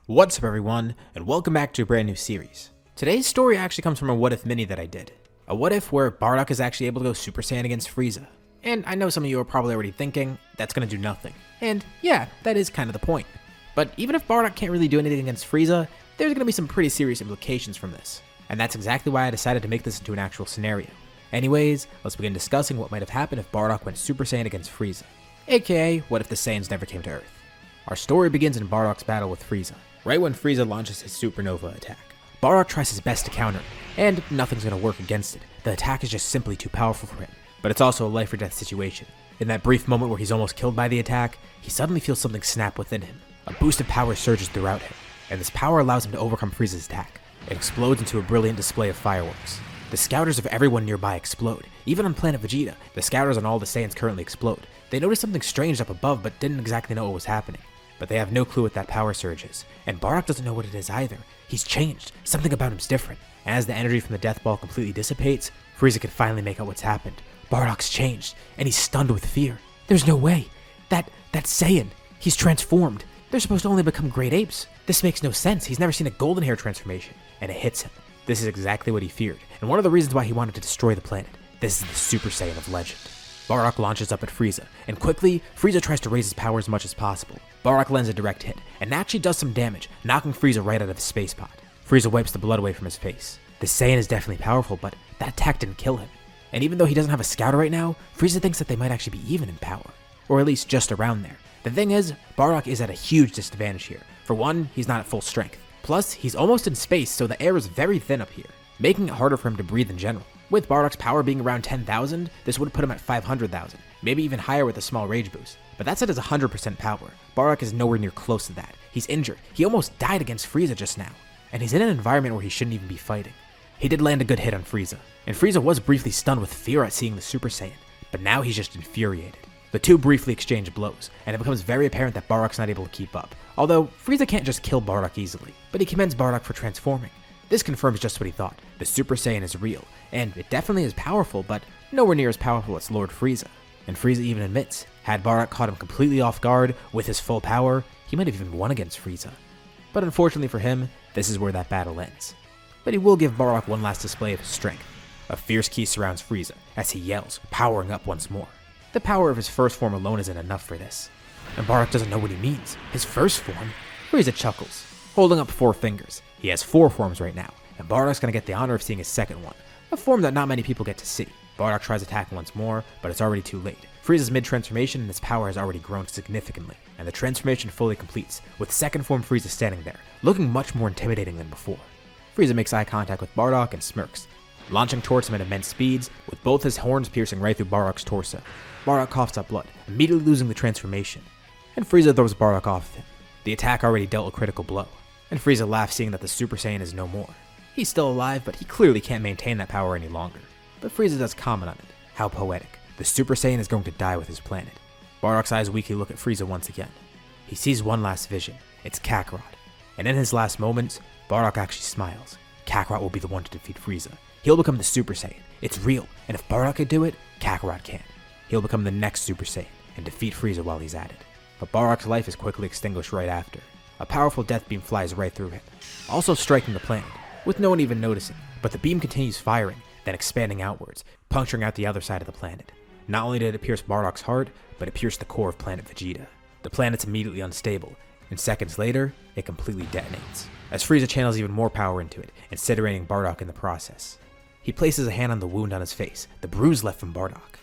What's up everyone, and welcome back to a brand new series. Today's story actually comes from a what if mini that I did. A what if where Bardock is actually able to go Super Saiyan against Frieza. And I know some of you are probably already thinking, that's gonna do nothing. And yeah, that is kind of the point. But even if Bardock can't really do anything against Frieza, there's gonna be some pretty serious implications from this. And that's exactly why I decided to make this into an actual scenario. Anyways, let's begin discussing what might have happened if Bardock went Super Saiyan against Frieza. AKA, what if the Saiyans never came to Earth? Our story begins in Bardock's battle with Frieza, right when Frieza launches his supernova attack. Bardock tries his best to counter it, and nothing's gonna work against it. The attack is just simply too powerful for him, but it's also a life or death situation. In that brief moment where he's almost killed by the attack, he suddenly feels something snap within him. A boost of power surges throughout him, and this power allows him to overcome Frieza's attack. It explodes into a brilliant display of fireworks. The scouters of everyone nearby explode. Even on planet Vegeta, the scouters on all the Saiyans currently explode. They notice something strange up above but didn't exactly know what was happening. But they have no clue what that power surge is, and Bardock doesn't know what it is either. He's changed, something about him's different. And as the energy from the death ball completely dissipates, Frieza can finally make out what's happened. Bardock's changed, and he's stunned with fear. There's no way. That Saiyan, he's transformed. They're supposed to only become great apes. This makes no sense. He's never seen a golden hair transformation, and it hits him. This is exactly what he feared, and one of the reasons why he wanted to destroy the planet. This is the Super Saiyan of legend. Bardock launches up at Frieza, and quickly, Frieza tries to raise his power as much as possible. Bardock lands a direct hit, and actually does some damage, knocking Frieza right out of his space pod. Frieza wipes the blood away from his face. The Saiyan is definitely powerful, but that attack didn't kill him. And even though he doesn't have a scouter right now, Frieza thinks that they might actually be even in power. Or at least just around there. The thing is, Bardock is at a huge disadvantage here. For one, he's not at full strength. Plus, he's almost in space, so the air is very thin up here, making it harder for him to breathe in general. With Bardock's power being around 10,000, this would put him at 500,000, maybe even higher with a small rage boost. But that's at his 100% power. Bardock is nowhere near close to that. He's injured. He almost died against Frieza just now. And he's in an environment where he shouldn't even be fighting. He did land a good hit on Frieza, and Frieza was briefly stunned with fear at seeing the Super Saiyan, but now he's just infuriated. The two briefly exchange blows, and it becomes very apparent that Bardock's not able to keep up. Although, Frieza can't just kill Bardock easily, but he commends Bardock for transforming. This confirms just what he thought. The Super Saiyan is real, and it definitely is powerful, but nowhere near as powerful as Lord Frieza. And Frieza even admits, had Bardock caught him completely off guard with his full power, he might have even won against Frieza. But unfortunately for him, this is where that battle ends. But he will give Bardock one last display of his strength. A fierce ki surrounds Frieza as he yells, powering up once more. The power of his first form alone isn't enough for this. And Bardock doesn't know what he means. His first form? Frieza chuckles, holding up 4 fingers. He has 4 forms right now, and Bardock's gonna get the honor of seeing his second one, a form that not many people get to see. Bardock tries attacking once more, but it's already too late. Frieza's mid-transformation and his power has already grown significantly, and the transformation fully completes, with second form Frieza standing there, looking much more intimidating than before. Frieza makes eye contact with Bardock and smirks, launching towards him at immense speeds, with both his horns piercing right through Bardock's torso. Bardock coughs up blood, immediately losing the transformation, and Frieza throws Bardock off of him. The attack already dealt a critical blow, and Frieza laughs seeing that the Super Saiyan is no more. He's still alive, but he clearly can't maintain that power any longer. But Frieza does comment on it. How poetic. The Super Saiyan is going to die with his planet. Bardock's eyes weakly look at Frieza once again. He sees one last vision. It's Kakarot. And in his last moments, Bardock actually smiles. Kakarot will be the one to defeat Frieza. He'll become the Super Saiyan. It's real, and if Bardock could do it, Kakarot can. He'll become the next Super Saiyan and defeat Frieza while he's at it. But Bardock's life is quickly extinguished right after. A powerful death beam flies right through him, also striking the planet, with no one even noticing. But the beam continues firing, then expanding outwards, puncturing out the other side of the planet. Not only did it pierce Bardock's heart, but it pierced the core of planet Vegeta. The planet's immediately unstable, and seconds later, it completely detonates, as Frieza channels even more power into it, incinerating Bardock in the process. He places a hand on the wound on his face, the bruise left from Bardock.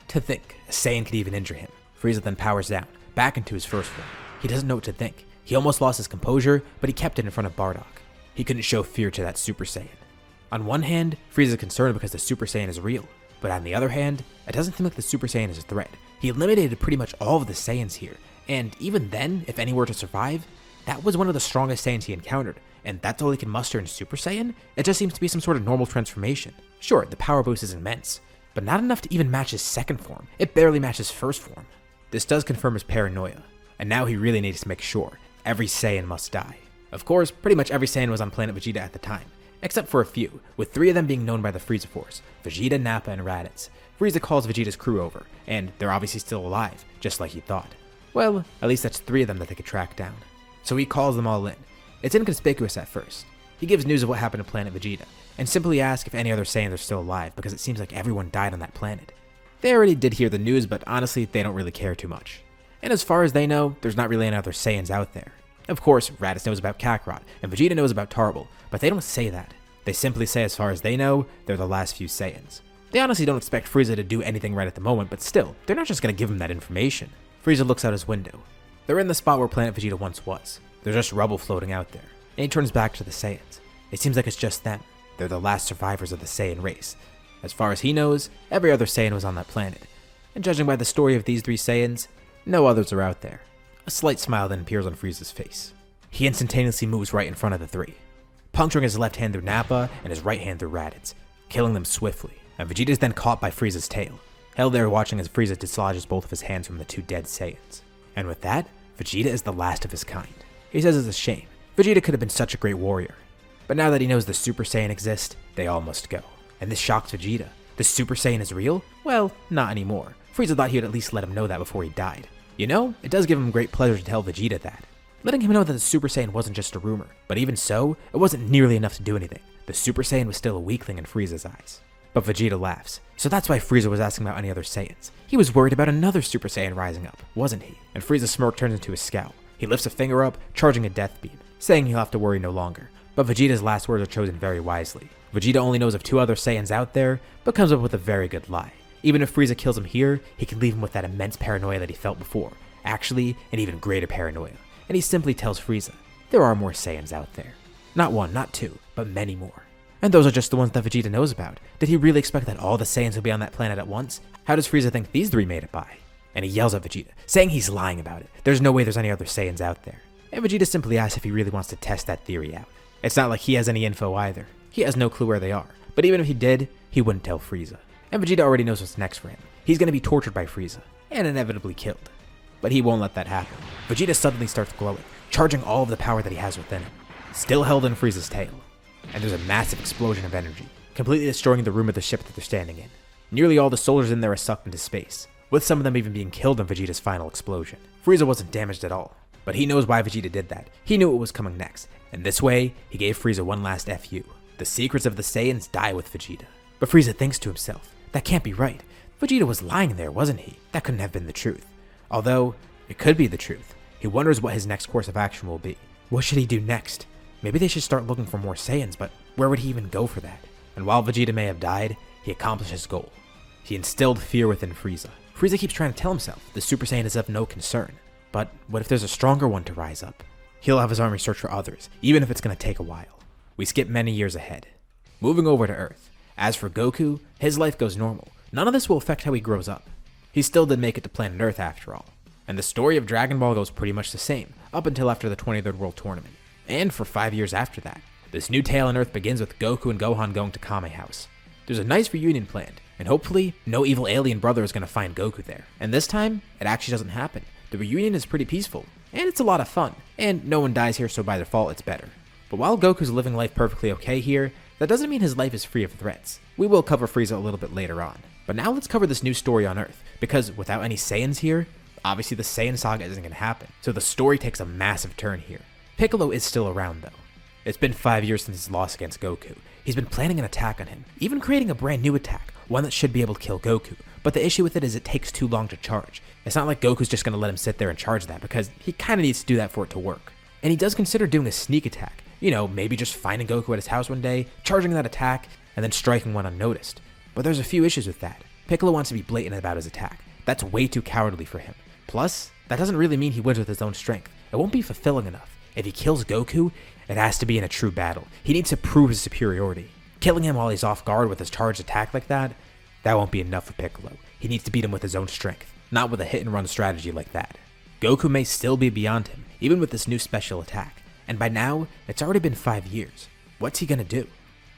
To think, a Saiyan could even injure him. Frieza then powers down, back into his first form. He doesn't know what to think. He almost lost his composure, but he kept it in front of Bardock. He couldn't show fear to that Super Saiyan. On one hand, Frieza is concerned because the Super Saiyan is real, but on the other hand, it doesn't seem like the Super Saiyan is a threat. He eliminated pretty much all of the Saiyans here, and even then, if any were to survive, that was one of the strongest Saiyans he encountered, and that's all he can muster in Super Saiyan? It just seems to be some sort of normal transformation. Sure, the power boost is immense, but not enough to even match his second form. It barely matches first form. This does confirm his paranoia, and now he really needs to make sure every Saiyan must die. Of course, pretty much every Saiyan was on planet Vegeta at the time, except for a few, with 3 of them being known by the Frieza Force, Vegeta, Nappa, and Raditz. Frieza calls Vegeta's crew over, and they're obviously still alive, just like he thought. Well, at least that's 3 of them that they could track down. So he calls them all in. It's inconspicuous at first. He gives news of what happened to Planet Vegeta, and simply asks if any other Saiyans are still alive because it seems like everyone died on that planet. They already did hear the news, but honestly, they don't really care too much. And as far as they know, there's not really any other Saiyans out there. Of course, Raditz knows about Kakarot, and Vegeta knows about Tarble, but they don't say that. They simply say as far as they know, they're the last few Saiyans. They honestly don't expect Frieza to do anything right at the moment, but still, they're not just going to give him that information. Frieza looks out his window. They're in the spot where Planet Vegeta once was. There's just rubble floating out there. And he turns back to the Saiyans. It seems like it's just them. They're the last survivors of the Saiyan race. As far as he knows, every other Saiyan was on that planet. And judging by the story of these 3 Saiyans, no others are out there. A slight smile then appears on Frieza's face. He instantaneously moves right in front of the 3, puncturing his left hand through Nappa and his right hand through Raditz, killing them swiftly. And Vegeta is then caught by Frieza's tail, held there watching as Frieza dislodges both of his hands from the 2 dead Saiyans. And with that, Vegeta is the last of his kind. He says it's a shame. Vegeta could have been such a great warrior. But now that he knows the Super Saiyan exist, they all must go. And this shocks Vegeta. The Super Saiyan is real? Well, not anymore. Frieza thought he would at least let him know that before he died. You know, it does give him great pleasure to tell Vegeta that. Letting him know that the Super Saiyan wasn't just a rumor. But even so, it wasn't nearly enough to do anything. The Super Saiyan was still a weakling in Frieza's eyes. But Vegeta laughs. So that's why Frieza was asking about any other Saiyans. He was worried about another Super Saiyan rising up, wasn't he? And Frieza's smirk turns into a scowl. He lifts a finger up, charging a death beam, saying he'll have to worry no longer. But Vegeta's last words are chosen very wisely. Vegeta only knows of 2 other Saiyans out there, but comes up with a very good lie. Even if Frieza kills him here, he can leave him with that immense paranoia that he felt before. Actually, an even greater paranoia. And he simply tells Frieza, there are more Saiyans out there. Not 1, not 2, but many more. And those are just the ones that Vegeta knows about. Did he really expect that all the Saiyans would be on that planet at once? How does Frieza think these 3 made it by? And he yells at Vegeta, saying he's lying about it. There's no way there's any other Saiyans out there. And Vegeta simply asks if he really wants to test that theory out. It's not like he has any info either. He has no clue where they are. But even if he did, he wouldn't tell Frieza. And Vegeta already knows what's next for him. He's going to be tortured by Frieza, and inevitably killed. But he won't let that happen. Vegeta suddenly starts glowing, charging all of the power that he has within him, still held in Frieza's tail. And there's a massive explosion of energy, completely destroying the room of the ship that they're standing in. Nearly all the soldiers in there are sucked into space, with some of them even being killed in Vegeta's final explosion. Frieza wasn't damaged at all, but he knows why Vegeta did that. He knew what was coming next, and this way, he gave Frieza one last FU. The secrets of the Saiyans die with Vegeta. But Frieza thinks to himself, that can't be right. Vegeta was lying there, wasn't he? That couldn't have been the truth. Although, it could be the truth. He wonders what his next course of action will be. What should he do next? Maybe they should start looking for more Saiyans, but where would he even go for that? And while Vegeta may have died, he accomplished his goal. He instilled fear within Frieza. Frieza keeps trying to tell himself the Super Saiyan is of no concern. But what if there's a stronger one to rise up? He'll have his army search for others, even if it's going to take a while. We skip many years ahead. Moving over to Earth. As for Goku, his life goes normal. None of this will affect how he grows up. He still did make it to planet Earth after all. And the story of Dragon Ball goes pretty much the same, up until after the 23rd World Tournament. And for 5 years after that. This new tale on Earth begins with Goku and Gohan going to Kame House. There's a nice reunion planned, and hopefully, no evil alien brother is going to find Goku there. And this time, it actually doesn't happen. The reunion is pretty peaceful, and it's a lot of fun, and no one dies here, so by default it's better. But while Goku's living life perfectly okay here, that doesn't mean his life is free of threats. We will cover Frieza a little bit later on. But now let's cover this new story on Earth, because without any Saiyans here, obviously the Saiyan Saga isn't going to happen, so the story takes a massive turn here. Piccolo is still around though. It's been 5 years since his loss against Goku. He's been planning an attack on him, even creating a brand new attack, one that should be able to kill Goku. But the issue with it is it takes too long to charge. It's not like Goku's just going to let him sit there and charge that, because he kind of needs to do that for it to work. And he does consider doing a sneak attack. You know, maybe just finding Goku at his house one day, charging that attack, and then striking one unnoticed. But there's a few issues with that. Piccolo wants to be blatant about his attack. That's way too cowardly for him. Plus, that doesn't really mean he wins with his own strength. It won't be fulfilling enough. If he kills Goku, it has to be in a true battle. He needs to prove his superiority. Killing him while he's off guard with his charged attack like that won't be enough for Piccolo. He needs to beat him with his own strength, not with a hit and run strategy like that. Goku may still be beyond him, even with this new special attack. And by now, it's already been 5 years. What's he gonna do?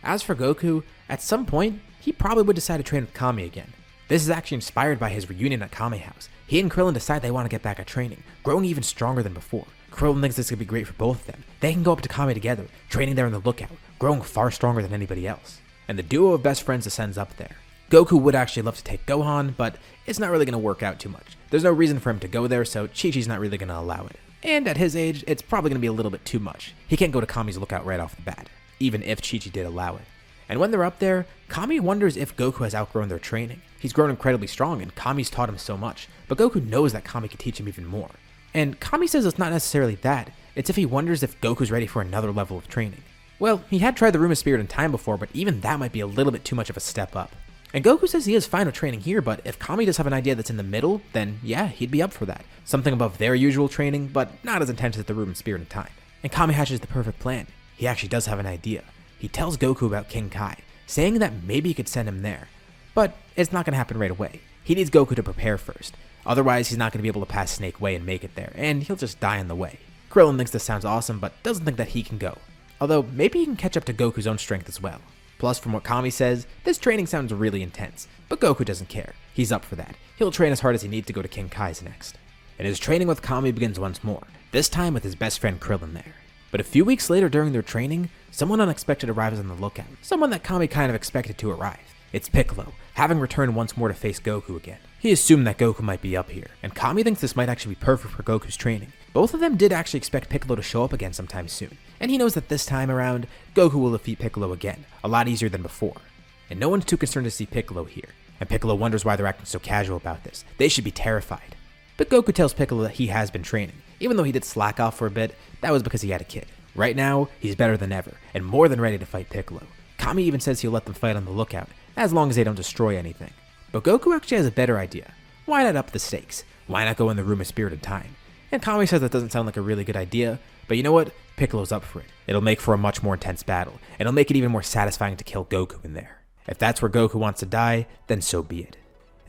As for Goku, at some point, he probably would decide to train with Kami again. This is actually inspired by his reunion at Kame House. He and Krillin decide they want to get back at training, growing even stronger than before. Krillin thinks this could be great for both of them. They can go up to Kame together, training there in the lookout, growing far stronger than anybody else. And the duo of best friends ascends up there. Goku would actually love to take Gohan, but it's not really going to work out too much. There's no reason for him to go there, so Chi-Chi's not really going to allow it. And at his age, it's probably going to be a little bit too much. He can't go to Kami's lookout right off the bat, even if Chi-Chi did allow it. And when they're up there, Kami wonders if Goku has outgrown their training. He's grown incredibly strong and Kami's taught him so much, but Goku knows that Kami can teach him even more. And Kami says it's not necessarily that, it's if he wonders if Goku's ready for another level of training. Well, he had tried the Room of Spirit and Time before, but even that might be a little bit too much of a step up. And Goku says he is fine with training here, but if Kami does have an idea that's in the middle, then yeah, he'd be up for that. Something above their usual training, but not as intense as the Room of Spirit and Time. And Kami hatches the perfect plan. He actually does have an idea. He tells Goku about King Kai, saying that maybe he could send him there. But it's not going to happen right away. He needs Goku to prepare first. Otherwise, he's not going to be able to pass Snake Way and make it there, and he'll just die on the way. Krillin thinks this sounds awesome, but doesn't think that he can go. Although, maybe he can catch up to Goku's own strength as well. Plus, from what Kami says, this training sounds really intense, but Goku doesn't care. He's up for that. He'll train as hard as he needs to go to King Kai's next. And his training with Kami begins once more, this time with his best friend Krillin there. But a few weeks later during their training, someone unexpected arrives on the lookout, someone that Kami kind of expected to arrive. It's Piccolo, having returned once more to face Goku again. He assumed that Goku might be up here, and Kami thinks this might actually be perfect for Goku's training. Both of them did actually expect Piccolo to show up again sometime soon, and he knows that this time around, Goku will defeat Piccolo again, a lot easier than before. And no one's too concerned to see Piccolo here, and Piccolo wonders why they're acting so casual about this. They should be terrified. But Goku tells Piccolo that he has been training. Even though he did slack off for a bit, that was because he had a kid. Right now, he's better than ever, and more than ready to fight Piccolo. Kami even says he'll let them fight on the lookout, as long as they don't destroy anything. But Goku actually has a better idea. Why not up the stakes? Why not go in the Room of Spirit and Time? And Kami says that doesn't sound like a really good idea, but you know what? Piccolo's up for it. It'll make for a much more intense battle, and it'll make it even more satisfying to kill Goku in there. If that's where Goku wants to die, then so be it.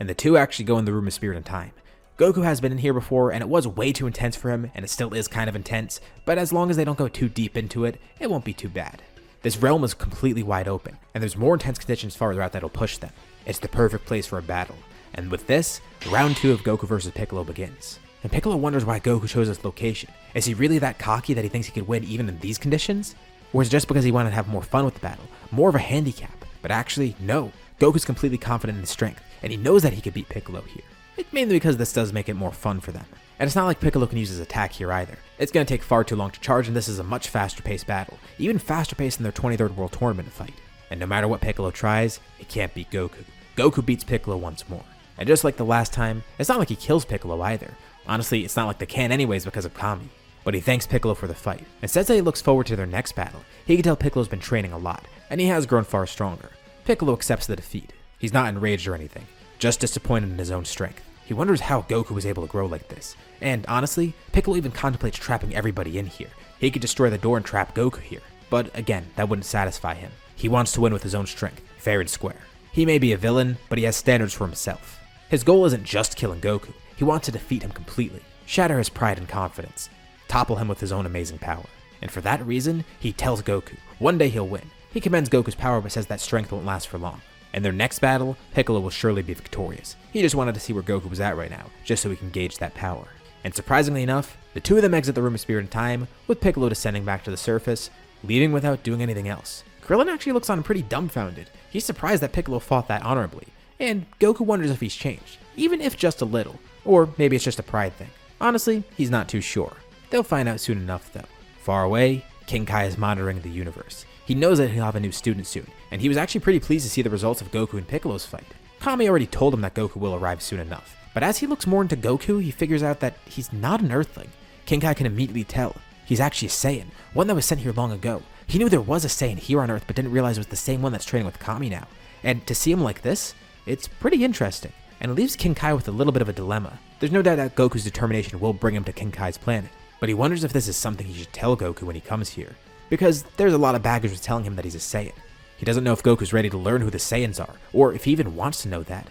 And the two actually go in the Room of Spirit and Time. Goku has been in here before, and it was way too intense for him, and it still is kind of intense, but as long as they don't go too deep into it, it won't be too bad. This realm is completely wide open, and there's more intense conditions farther out that'll push them. It's the perfect place for a battle. And with this, round 2 of Goku vs. Piccolo begins. And Piccolo wonders why Goku chose this location. Is he really that cocky that he thinks he could win even in these conditions? Or is it just because he wanted to have more fun with the battle, more of a handicap? But actually, no. Goku's completely confident in his strength, and he knows that he could beat Piccolo here. It's mainly because this does make it more fun for them. And it's not like Piccolo can use his attack here either. It's going to take far too long to charge, and this is a much faster paced battle, even faster paced than their 23rd World Tournament fight. And no matter what Piccolo tries, he can't beat Goku. Goku beats Piccolo once more. And just like the last time, it's not like he kills Piccolo either. Honestly, it's not like they can anyways because of Kami. But he thanks Piccolo for the fight, and says that he looks forward to their next battle. He can tell Piccolo's been training a lot, and he has grown far stronger. Piccolo accepts the defeat. He's not enraged or anything, just disappointed in his own strength. He wonders how Goku was able to grow like this. And honestly, Piccolo even contemplates trapping everybody in here. He could destroy the door and trap Goku here. But again, that wouldn't satisfy him. He wants to win with his own strength, fair and square. He may be a villain, but he has standards for himself. His goal isn't just killing Goku. He wants to defeat him completely, shatter his pride and confidence, topple him with his own amazing power. And for that reason, he tells Goku, one day he'll win. He commends Goku's power but says that strength won't last for long. In their next battle, Piccolo will surely be victorious. He just wanted to see where Goku was at right now, just so he can gauge that power. And surprisingly enough, the two of them exit the Room of Spirit and Time, with Piccolo descending back to the surface, leaving without doing anything else. Krillin actually looks on pretty dumbfounded. He's surprised that Piccolo fought that honorably, and Goku wonders if he's changed, even if just a little, or maybe it's just a pride thing. Honestly, he's not too sure. They'll find out soon enough though. Far away, King Kai is monitoring the universe. He knows that he'll have a new student soon, and he was actually pretty pleased to see the results of Goku and Piccolo's fight. Kami already told him that Goku will arrive soon enough, but as he looks more into Goku, he figures out that he's not an Earthling. King Kai can immediately tell. He's actually a Saiyan, one that was sent here long ago. He knew there was a Saiyan here on Earth, but didn't realize it was the same one that's training with Kami now. And to see him like this, it's pretty interesting, and it leaves King Kai with a little bit of a dilemma. There's no doubt that Goku's determination will bring him to King Kai's planet, but he wonders if this is something he should tell Goku when he comes here, because there's a lot of baggage with telling him that he's a Saiyan. He doesn't know if Goku's ready to learn who the Saiyans are, or if he even wants to know that.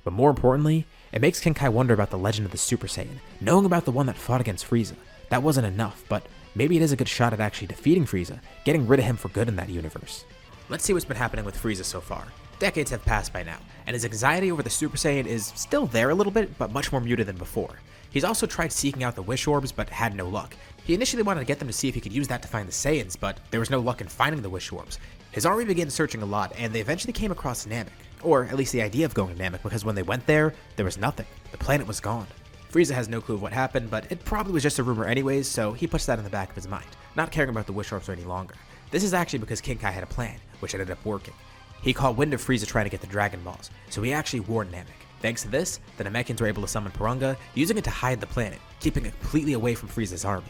But more importantly, it makes King Kai wonder about the legend of the Super Saiyan, knowing about the one that fought against Frieza. That wasn't enough, but maybe it is a good shot at actually defeating Frieza, getting rid of him for good in that universe. Let's see what's been happening with Frieza so far. Decades have passed by now, and his anxiety over the Super Saiyan is still there a little bit, but much more muted than before. He's also tried seeking out the Wish Orbs, but had no luck. He initially wanted to get them to see if he could use that to find the Saiyans, but there was no luck in finding the Wish Orbs. His army began searching a lot, and they eventually came across Namek, or at least the idea of going to Namek, because when they went there, there was nothing. The planet was gone. Frieza has no clue of what happened, but it probably was just a rumor anyways, so he puts that in the back of his mind, not caring about the wish orbs any longer. This is actually because King Kai had a plan, which ended up working. He caught wind of Frieza trying to get the Dragon Balls, so he actually warned Namek. Thanks to this, the Namekians were able to summon Porunga, using it to hide the planet, keeping it completely away from Frieza's army.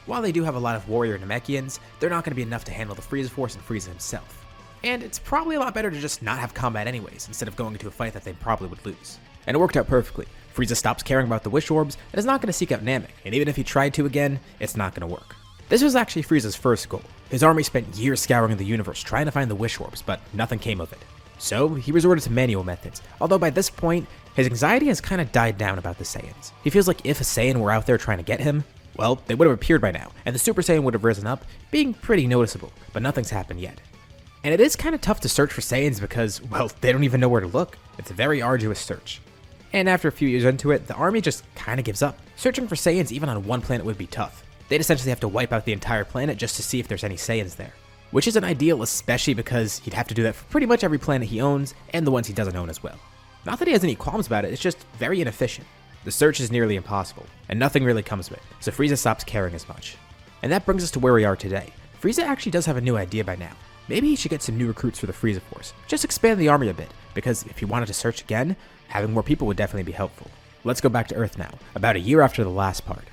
While they do have a lot of warrior Namekians, they're not going to be enough to handle the Frieza Force and Frieza himself. And it's probably a lot better to just not have combat anyways, instead of going into a fight that they probably would lose. And it worked out perfectly. Frieza stops caring about the wish orbs and is not going to seek out Namek, and even if he tried to again, it's not going to work. This was actually Frieza's first goal. His army spent years scouring the universe trying to find the wish orbs, but nothing came of it. So he resorted to manual methods, although by this point, his anxiety has kind of died down about the Saiyans. He feels like if a Saiyan were out there trying to get him, well, they would have appeared by now, and the Super Saiyan would have risen up, being pretty noticeable, but nothing's happened yet. And it is kind of tough to search for Saiyans because, well, they don't even know where to look. It's a very arduous search. And after a few years into it, the army just kind of gives up. Searching for Saiyans even on one planet would be tough. They'd essentially have to wipe out the entire planet just to see if there's any Saiyans there. Which isn't ideal, especially because he'd have to do that for pretty much every planet he owns, and the ones he doesn't own as well. Not that he has any qualms about it, it's just very inefficient. The search is nearly impossible, and nothing really comes of it, so Frieza stops caring as much. And that brings us to where we are today. Frieza actually does have a new idea by now. Maybe he should get some new recruits for the Frieza Force. Just expand the army a bit, because if he wanted to search again, having more people would definitely be helpful. Let's go back to Earth now, about a year after the last part.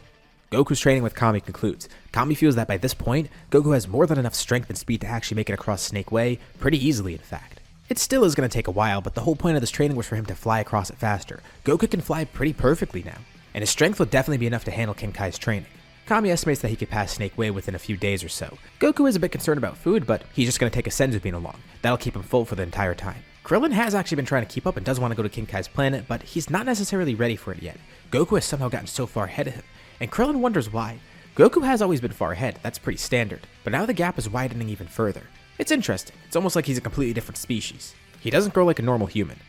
Goku's training with Kami concludes. Kami feels that by this point, Goku has more than enough strength and speed to actually make it across Snake Way, pretty easily in fact. It still is going to take a while, but the whole point of this training was for him to fly across it faster. Goku can fly pretty perfectly now, and his strength will definitely be enough to handle King Kai's training. Kami estimates that he could pass Snake Way within a few days or so. Goku is a bit concerned about food, but he's just going to take a Senzu Bean along. That'll keep him full for the entire time. Krillin has actually been trying to keep up and does want to go to King Kai's planet, but he's not necessarily ready for it yet. Goku has somehow gotten so far ahead of him, and Krillin wonders why. Goku has always been far ahead, that's pretty standard, but now the gap is widening even further. It's interesting, it's almost like he's a completely different species. He doesn't grow like a normal human.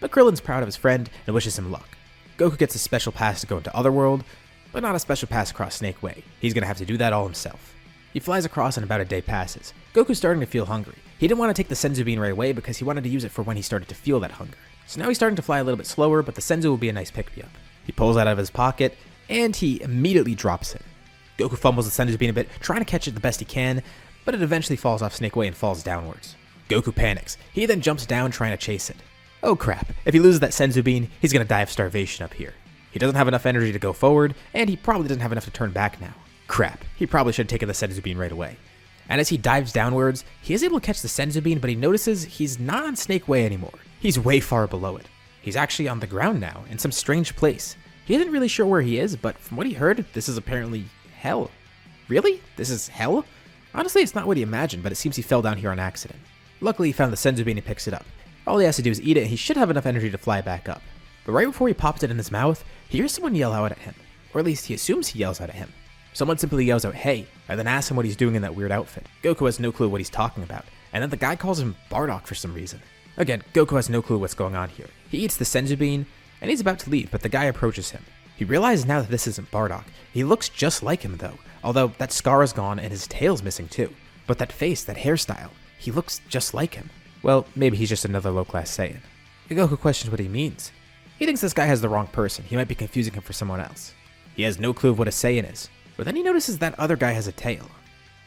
But Krillin's proud of his friend and wishes him luck. Goku gets a special pass to go into Otherworld, but not a special pass across Snake Way. He's gonna have to do that all himself. He flies across and about a day passes. Goku's starting to feel hungry. He didn't want to take the Senzu Bean right away because he wanted to use it for when he started to feel that hunger. So now he's starting to fly a little bit slower, but the Senzu will be a nice pick-me-up. He pulls it out of his pocket, and he immediately drops it. Goku fumbles the Senzu Bean a bit, trying to catch it the best he can, but it eventually falls off Snake Way and falls downwards. Goku panics. He then jumps down trying to chase it. Oh crap, if he loses that Senzu Bean, he's gonna die of starvation up here. He doesn't have enough energy to go forward, and he probably doesn't have enough to turn back now. Crap, he probably should have taken the Senzu Bean right away. And as he dives downwards, he is able to catch the Senzu Bean, but he notices he's not on Snake Way anymore. He's way far below it. He's actually on the ground now, in some strange place. He isn't really sure where he is, but from what he heard, this is apparently hell. Really? This is hell? Honestly, it's not what he imagined, but it seems he fell down here on accident. Luckily, he found the Senzu Bean and picks it up. All he has to do is eat it, and he should have enough energy to fly back up. But right before he pops it in his mouth, he hears someone yell out at him. Or at least he assumes he yells out at him. Someone simply yells out, "Hey," and then asks him what he's doing in that weird outfit. Goku has no clue what he's talking about, and then the guy calls him Bardock for some reason. Again, Goku has no clue what's going on here. He eats the Senzu Bean, and he's about to leave, but the guy approaches him. He realizes now that this isn't Bardock. He looks just like him though, although that scar is gone and his tail's missing too. But that face, that hairstyle, he looks just like him. Well, maybe he's just another low-class Saiyan. Goku questions what he means. He thinks this guy has the wrong person. He might be confusing him for someone else. He has no clue of what a Saiyan is. But then he notices that other guy has a tail.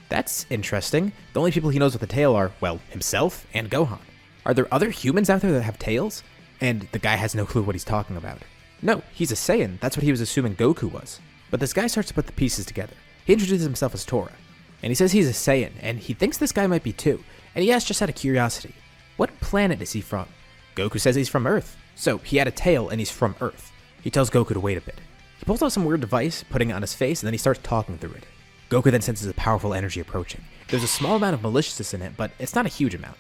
That's interesting. The only people he knows with a tail are, well, himself and Gohan. Are there other humans out there that have tails? And the guy has no clue what he's talking about. No, he's a Saiyan. That's what he was assuming Goku was. But this guy starts to put the pieces together. He introduces himself as Tora. And he says he's a Saiyan, and he thinks this guy might be too. And he asks just out of curiosity, what planet is he from? Goku says he's from Earth. So he had a tail and he's from Earth. He tells Goku to wait a bit. He pulls out some weird device, putting it on his face, and then he starts talking through it. Goku then senses a powerful energy approaching. There's a small amount of maliciousness in it, but it's not a huge amount.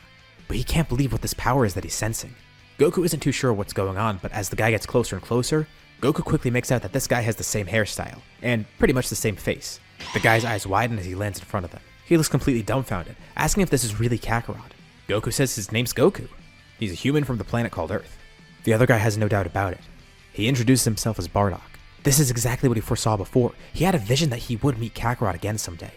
But he can't believe what this power is that he's sensing. Goku isn't too sure what's going on, but as the guy gets closer and closer, Goku quickly makes out that this guy has the same hairstyle, and pretty much the same face. The guy's eyes widen as he lands in front of them. He looks completely dumbfounded, asking if this is really Kakarot. Goku says his name's Goku. He's a human from the planet called Earth. The other guy has no doubt about it. He introduces himself as Bardock. This is exactly what he foresaw before. He had a vision that he would meet Kakarot again someday.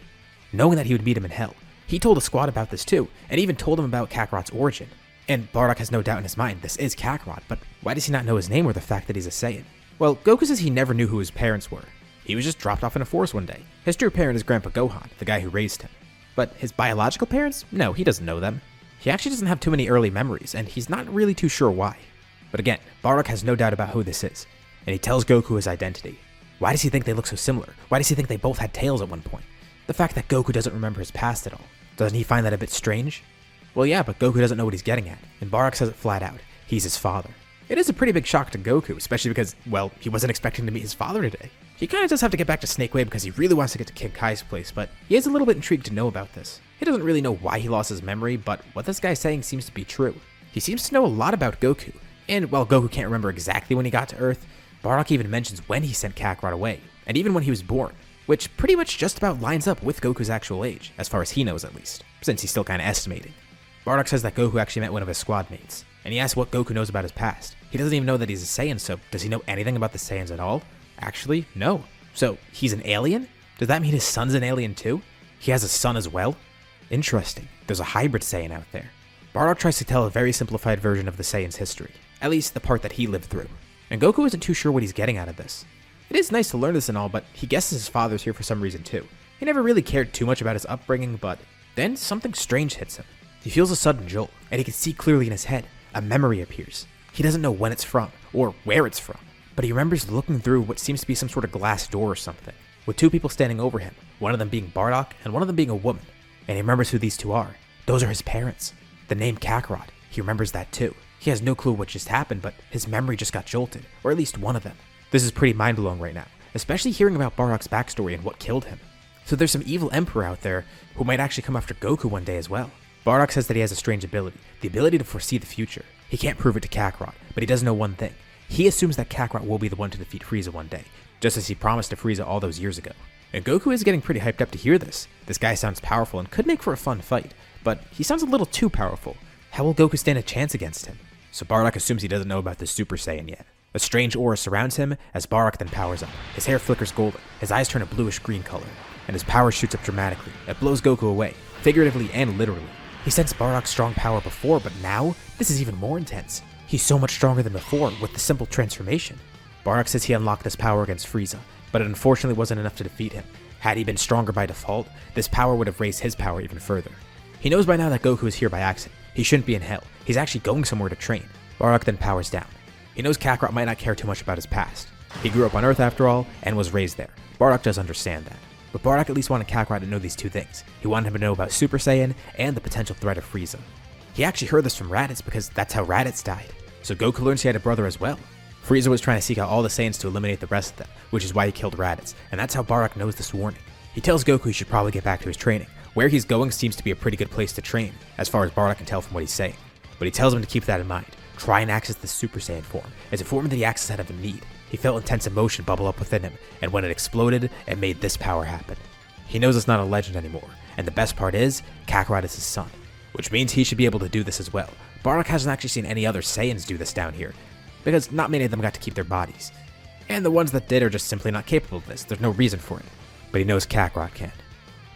Knowing that he would meet him in Hell, he told the squad about this too, and even told him about Kakarot's origin. And Bardock has no doubt in his mind, this is Kakarot, but why does he not know his name or the fact that he's a Saiyan? Well, Goku says he never knew who his parents were. He was just dropped off in a forest one day. His true parent is Grandpa Gohan, the guy who raised him. But his biological parents? No, he doesn't know them. He actually doesn't have too many early memories, and he's not really too sure why. But again, Bardock has no doubt about who this is, and he tells Goku his identity. Why does he think they look so similar? Why does he think they both had tails at one point? The fact that Goku doesn't remember his past at all. Doesn't he find that a bit strange? Well, yeah, but Goku doesn't know what he's getting at, and Bardock says it flat out. He's his father. It is a pretty big shock to Goku, especially because, well, he wasn't expecting to meet his father today. He kind of does have to get back to Snake Way because he really wants to get to King Kai's place, but he is a little bit intrigued to know about this. He doesn't really know why he lost his memory, but what this guy's saying seems to be true. He seems to know a lot about Goku, and while Goku can't remember exactly when he got to Earth, Bardock even mentions when he sent Kakarot away, and even when he was born, which pretty much just about lines up with Goku's actual age, as far as he knows at least, since he's still kind of estimating. Bardock says that Goku actually met one of his squad mates, and he asks what Goku knows about his past. He doesn't even know that he's a Saiyan, so does he know anything about the Saiyans at all? Actually, no. So, he's an alien? Does that mean his son's an alien too? He has a son as well? Interesting. There's a hybrid Saiyan out there. Bardock tries to tell a very simplified version of the Saiyans' history, at least the part that he lived through. And Goku isn't too sure what he's getting out of this. It is nice to learn this and all, but he guesses his father's here for some reason too. He never really cared too much about his upbringing, but then something strange hits him. He feels a sudden jolt, and he can see clearly in his head. A memory appears. He doesn't know when it's from, or where it's from, but he remembers looking through what seems to be some sort of glass door or something, with two people standing over him, one of them being Bardock, and one of them being a woman. And he remembers who these two are. Those are his parents. The name Kakarot, he remembers that too. He has no clue what just happened, but his memory just got jolted, or at least one of them. This is pretty mind-blowing right now, especially hearing about Bardock's backstory and what killed him. So there's some evil emperor out there who might actually come after Goku one day as well. Bardock says that he has a strange ability, the ability to foresee the future. He can't prove it to Kakarot, but he does know one thing. He assumes that Kakarot will be the one to defeat Frieza one day, just as he promised to Frieza all those years ago. And Goku is getting pretty hyped up to hear this. This guy sounds powerful and could make for a fun fight, but he sounds a little too powerful. How will Goku stand a chance against him? So Bardock assumes he doesn't know about the Super Saiyan yet. A strange aura surrounds him as Bardock then powers up. His hair flickers golden, his eyes turn a bluish-green color, and his power shoots up dramatically. It blows Goku away, figuratively and literally. He sensed Bardock's strong power before, but now, this is even more intense. He's so much stronger than before with the simple transformation. Bardock says he unlocked this power against Frieza, but it unfortunately wasn't enough to defeat him. Had he been stronger by default, this power would have raised his power even further. He knows by now that Goku is here by accident. He shouldn't be in hell. He's actually going somewhere to train. Bardock then powers down. He knows Kakarot might not care too much about his past. He grew up on Earth after all, and was raised there. Bardock does understand that. But Bardock at least wanted Kakarot to know these two things. He wanted him to know about Super Saiyan and the potential threat of Frieza. He actually heard this from Raditz because that's how Raditz died. So Goku learns he had a brother as well. Frieza was trying to seek out all the Saiyans to eliminate the rest of them, which is why he killed Raditz, and that's how Bardock knows this warning. He tells Goku he should probably get back to his training. Where he's going seems to be a pretty good place to train, as far as Bardock can tell from what he's saying. But he tells him to keep that in mind. Try and access the Super Saiyan form. It's a form that he accessed out of need. He felt intense emotion bubble up within him, and when it exploded, it made this power happen. He knows it's not a legend anymore, and the best part is, Kakarot is his son, which means he should be able to do this as well. Bardock hasn't actually seen any other Saiyans do this down here, because not many of them got to keep their bodies. And the ones that did are just simply not capable of this. There's no reason for it. But he knows Kakarot can.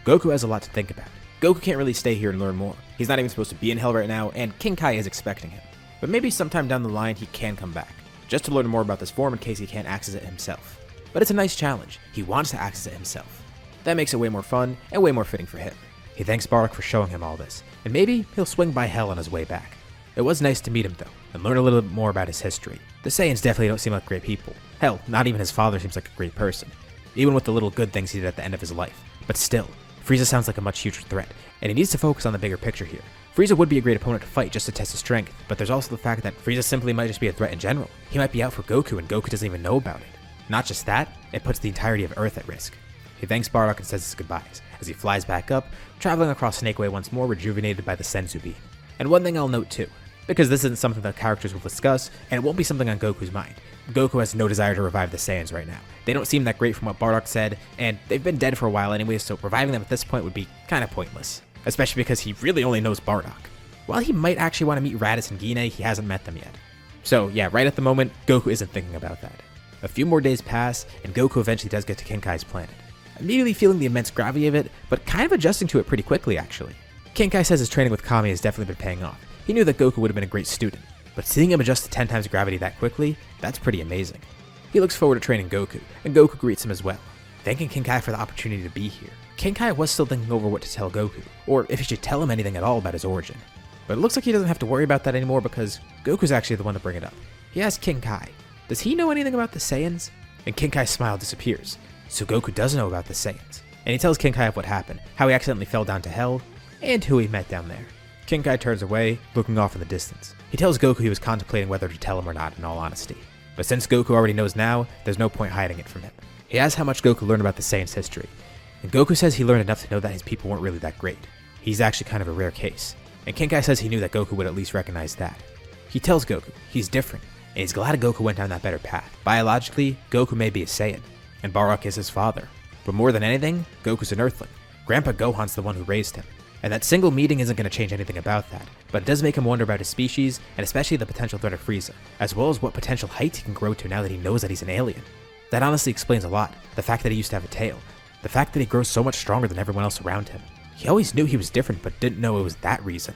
Goku has a lot to think about. Goku can't really stay here and learn more. He's not even supposed to be in Hell right now, and King Kai is expecting him. But maybe sometime down the line he can come back, just to learn more about this form in case he can't access it himself. But it's a nice challenge. He wants to access it himself. That makes it way more fun, and way more fitting for him. He thanks Bardock for showing him all this, and maybe he'll swing by Hell on his way back. It was nice to meet him though, and learn a little bit more about his history. The Saiyans definitely don't seem like great people. Hell, not even his father seems like a great person, even with the little good things he did at the end of his life. But still, Frieza sounds like a much huger threat, and he needs to focus on the bigger picture here. Frieza would be a great opponent to fight just to test his strength, but there's also the fact that Frieza simply might just be a threat in general. He might be out for Goku and Goku doesn't even know about it. Not just that, it puts the entirety of Earth at risk. He thanks Bardock and says his goodbyes, as he flies back up, traveling across Snake Way once more rejuvenated by the Senzu Bean. And one thing I'll note too, because this isn't something that characters will discuss, and it won't be something on Goku's mind. Goku has no desire to revive the Saiyans right now. They don't seem that great from what Bardock said, and they've been dead for a while anyway, so reviving them at this point would be kinda pointless. Especially because he really only knows Bardock. While he might actually want to meet Raditz and Guinea, he hasn't met them yet. So yeah, right at the moment, Goku isn't thinking about that. A few more days pass, and Goku eventually does get to King Kai's planet. Immediately feeling the immense gravity of it, but kind of adjusting to it pretty quickly actually. King Kai says his training with Kami has definitely been paying off. He knew that Goku would have been a great student, but seeing him adjust to 10 times gravity that quickly, that's pretty amazing. He looks forward to training Goku, and Goku greets him as well, thanking King Kai for the opportunity to be here. King Kai was still thinking over what to tell Goku, or if he should tell him anything at all about his origin. But it looks like he doesn't have to worry about that anymore because Goku's actually the one to bring it up. He asks King Kai, does he know anything about the Saiyans? And King Kai's smile disappears, so Goku does know about the Saiyans. And he tells King Kai of what happened, how he accidentally fell down to hell, and who he met down there. King Kai turns away, looking off in the distance. He tells Goku he was contemplating whether to tell him or not, in all honesty. But since Goku already knows now, there's no point hiding it from him. He asks how much Goku learned about the Saiyans' history, and Goku says he learned enough to know that his people weren't really that great. He's actually kind of a rare case. And King Kai says he knew that Goku would at least recognize that. He tells Goku he's different, and he's glad Goku went down that better path. Biologically, Goku may be a Saiyan, and Bardock is his father. But more than anything, Goku's an Earthling. Grandpa Gohan's the one who raised him. And that single meeting isn't going to change anything about that, but it does make him wonder about his species, and especially the potential threat of Frieza, as well as what potential heights he can grow to now that he knows that he's an alien. That honestly explains a lot, the fact that he used to have a tail, the fact that he grows so much stronger than everyone else around him. He always knew he was different, but didn't know it was that reason.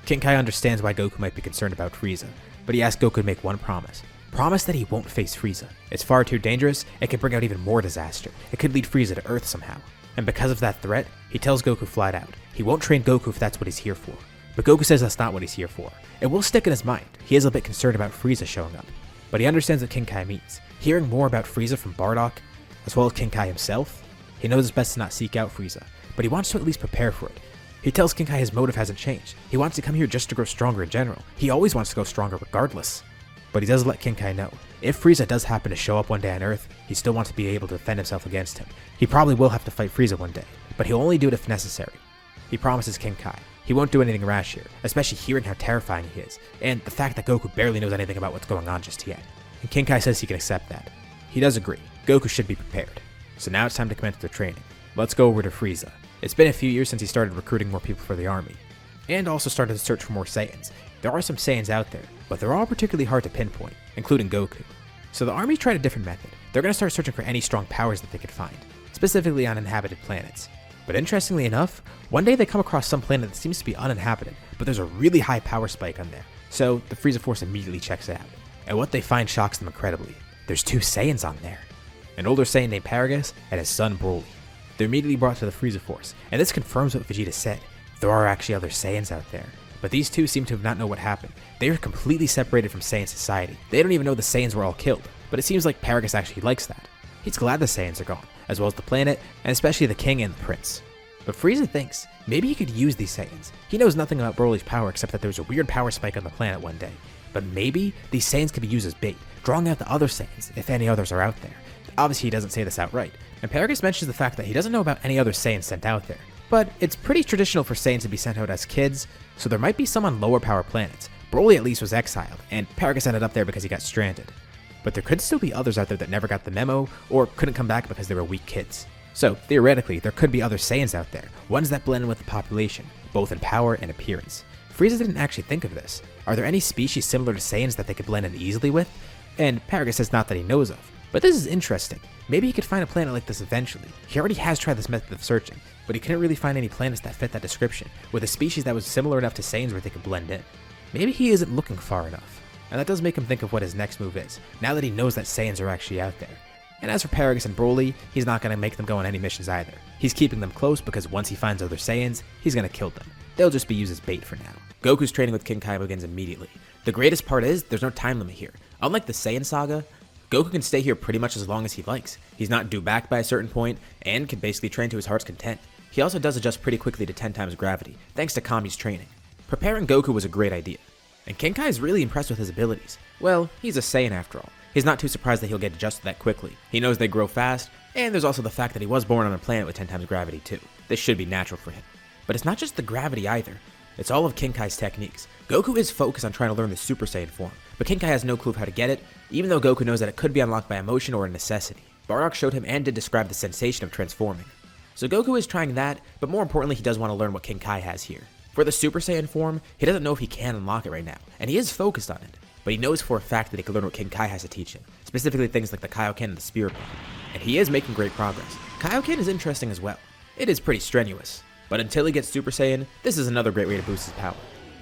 King Kai understands why Goku might be concerned about Frieza, but he asks Goku to make one promise. Promise that he won't face Frieza. It's far too dangerous, it could bring out even more disaster. It could lead Frieza to Earth somehow. And because of that threat, he tells Goku flat out, he won't train Goku if that's what he's here for. But Goku says that's not what he's here for. It will stick in his mind. He is a bit concerned about Frieza showing up. But he understands what King Kai means. Hearing more about Frieza from Bardock, as well as King Kai himself, he knows it's best to not seek out Frieza, but he wants to at least prepare for it. He tells King Kai his motive hasn't changed. He wants to come here just to grow stronger in general. He always wants to go stronger regardless. But he does let King Kai know, if Frieza does happen to show up one day on Earth, he still wants to be able to defend himself against him. He probably will have to fight Frieza one day, but he'll only do it if necessary. He promises King Kai he won't do anything rash here, especially hearing how terrifying he is, and the fact that Goku barely knows anything about what's going on just yet. And King Kai says he can accept that. He does agree, Goku should be prepared. So now it's time to commence their training. Let's go over to Frieza. It's been a few years since he started recruiting more people for the army, and also started to search for more Saiyans. There are some Saiyans out there, but they're all particularly hard to pinpoint, including Goku. So the army tried a different method. They're going to start searching for any strong powers that they could find, specifically on inhabited planets. But interestingly enough, one day they come across some planet that seems to be uninhabited, but there's a really high power spike on there. So the Frieza Force immediately checks it out. And what they find shocks them incredibly. There's 2 Saiyans on there. An older Saiyan named Paragus and his son Broly. They're immediately brought to the Frieza Force, and this confirms what Vegeta said. There are actually other Saiyans out there. But these 2 seem to have not know what happened. They are completely separated from Saiyan society. They don't even know the Saiyans were all killed, but it seems like Paragus actually likes that. He's glad the Saiyans are gone, as well as the planet, and especially the king and the prince. But Frieza thinks maybe he could use these Saiyans. He knows nothing about Broly's power except that there was a weird power spike on the planet one day. But maybe these Saiyans could be used as bait, drawing out the other Saiyans, if any others are out there. Obviously he doesn't say this outright, and Paragus mentions the fact that he doesn't know about any other Saiyans sent out there. But it's pretty traditional for Saiyans to be sent out as kids, so there might be some on lower power planets. Broly at least was exiled, and Paragus ended up there because he got stranded. But there could still be others out there that never got the memo, or couldn't come back because they were weak kids. So, theoretically, there could be other Saiyans out there, ones that blend in with the population, both in power and appearance. Frieza didn't actually think of this. Are there any species similar to Saiyans that they could blend in easily with? And Paragus says not that he knows of. But this is interesting. Maybe he could find a planet like this eventually. He already has tried this method of searching, but he couldn't really find any planets that fit that description, with a species that was similar enough to Saiyans where they could blend in. Maybe he isn't looking far enough. And that does make him think of what his next move is, now that he knows that Saiyans are actually out there. And as for Paragus and Broly, he's not going to make them go on any missions either. He's keeping them close because once he finds other Saiyans, he's going to kill them. They'll just be used as bait for now. Goku's training with King Kai begins immediately. The greatest part is, there's no time limit here. Unlike the Saiyan Saga, Goku can stay here pretty much as long as he likes. He's not due back by a certain point, and can basically train to his heart's content. He also does adjust pretty quickly to 10 times gravity, thanks to Kami's training. Preparing Goku was a great idea, and King Kai is really impressed with his abilities. Well, he's a Saiyan after all. He's not too surprised that he'll get adjusted that quickly. He knows they grow fast, and there's also the fact that he was born on a planet with 10 times gravity too. This should be natural for him. But it's not just the gravity either. It's all of King Kai's techniques. Goku is focused on trying to learn the Super Saiyan form, but King Kai has no clue of how to get it, even though Goku knows that it could be unlocked by emotion or a necessity. Bardock showed him and did describe the sensation of transforming. So Goku is trying that, but more importantly he does want to learn what King Kai has here. For the Super Saiyan form, he doesn't know if he can unlock it right now, and he is focused on it. But he knows for a fact that he can learn what King Kai has to teach him, specifically things like the Kaioken and the Spirit Bomb. And he is making great progress. Kaioken is interesting as well. It is pretty strenuous, but until he gets Super Saiyan, this is another great way to boost his power.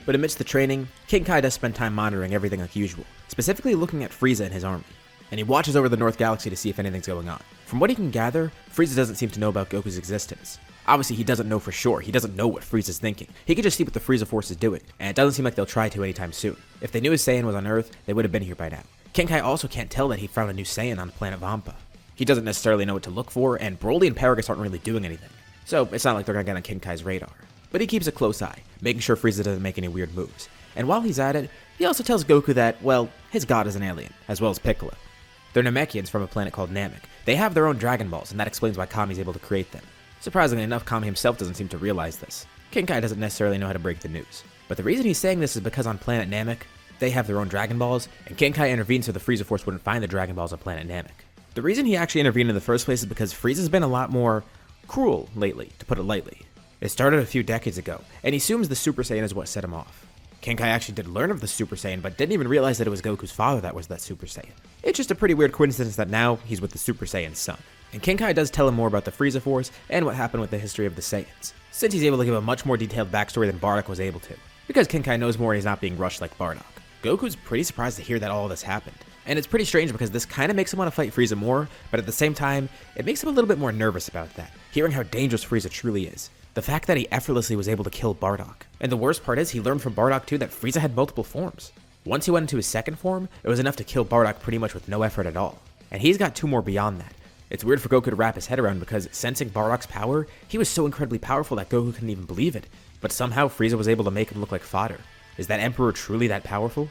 But amidst the training, King Kai does spend time monitoring everything like usual, specifically looking at Frieza and his army. and he watches over the North Galaxy to see if anything's going on. From what he can gather, Frieza doesn't seem to know about Goku's existence. Obviously, he doesn't know for sure. He doesn't know what Frieza's thinking. He can just see what the Frieza Force is doing, and it doesn't seem like they'll try to anytime soon. If they knew his Saiyan was on Earth, they would have been here by now. Kenkai also can't tell that he found a new Saiyan on planet Vampa. He doesn't necessarily know what to look for, and Broly and Paragus aren't really doing anything. So it's not like they're gonna get on Kenkai's radar. But he keeps a close eye, making sure Frieza doesn't make any weird moves. And while he's at it, he also tells Goku that, well, his god is an alien, as well as Piccolo. They're Namekians from a planet called Namek. They have their own Dragon Balls, and that explains why Kami's able to create them. Surprisingly enough, Kami himself doesn't seem to realize this. Kenkai doesn't necessarily know how to break the news. But the reason he's saying this is because on planet Namek, they have their own Dragon Balls, and Kenkai intervened so the Frieza Force wouldn't find the Dragon Balls on planet Namek. The reason he actually intervened in the first place is because Frieza's been a lot more cruel lately, to put it lightly. It started a few decades ago, and he assumes the Super Saiyan is what set him off. Kenkai actually did learn of the Super Saiyan, but didn't even realize that it was Goku's father that was that Super Saiyan. It's just a pretty weird coincidence that now he's with the Super Saiyan's son. And Kenkai does tell him more about the Frieza Force and what happened with the history of the Saiyans, since he's able to give a much more detailed backstory than Bardock was able to, because Kenkai knows more and he's not being rushed like Bardock. Goku's pretty surprised to hear that all this happened, and it's pretty strange because this kind of makes him want to fight Frieza more, but at the same time, it makes him a little bit more nervous about that, hearing how dangerous Frieza truly is. The fact that he effortlessly was able to kill Bardock. And the worst part is he learned from Bardock too that Frieza had multiple forms. Once he went into his second form, it was enough to kill Bardock pretty much with no effort at all. And he's got 2 more beyond that. It's weird for Goku to wrap his head around because sensing Bardock's power, he was so incredibly powerful that Goku couldn't even believe it. But somehow Frieza was able to make him look like fodder. Is that Emperor truly that powerful?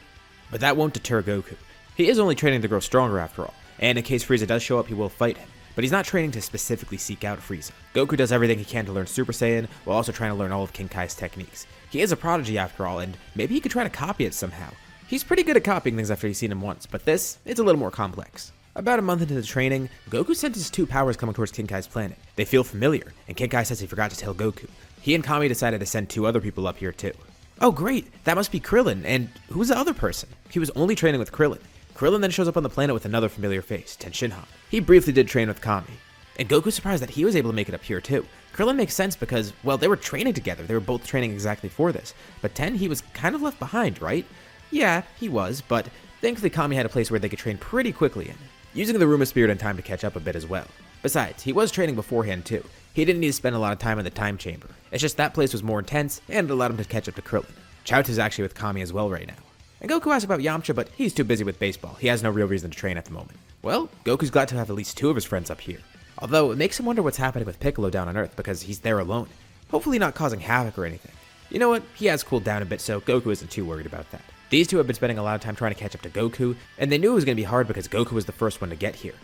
But that won't deter Goku. He is only training to grow stronger after all, and in case Frieza does show up, he will fight him. But he's not training to specifically seek out Frieza. Goku does everything he can to learn Super Saiyan, while also trying to learn all of Kenkai's techniques. He is a prodigy after all, and maybe he could try to copy it somehow. He's pretty good at copying things after he's seen him once, but this, it's a little more complex. About a month into the training, Goku senses 2 powers coming towards Kenkai's planet. They feel familiar, and Kenkai says he forgot to tell Goku. He and Kami decided to send 2 other people up here too. Oh great, that must be Krillin, and who's the other person? He was only training with Krillin. Krillin then shows up on the planet with another familiar face, Tenshinhan. He briefly did train with Kami. And Goku's surprised that he was able to make it up here too. Krillin makes sense because, well, they were training together. They were both training exactly for this. But Ten, he was kind of left behind, right? Yeah, he was, but thankfully Kami had a place where they could train pretty quickly in, using the Room of Spirit and time to catch up a bit as well. Besides, he was training beforehand too. He didn't need to spend a lot of time in the time chamber. It's just that place was more intense, and it allowed him to catch up to Krillin. Chowta's actually with Kami as well right now. And Goku asks about Yamcha, but he's too busy with baseball. He has no real reason to train at the moment. Well, Goku's glad to have at least 2 of his friends up here. Although, it makes him wonder what's happening with Piccolo down on Earth because he's there alone. Hopefully not causing havoc or anything. You know what? He has cooled down a bit, so Goku isn't too worried about that. These 2 have been spending a lot of time trying to catch up to Goku, and they knew it was going to be hard because Goku was the first one to get here.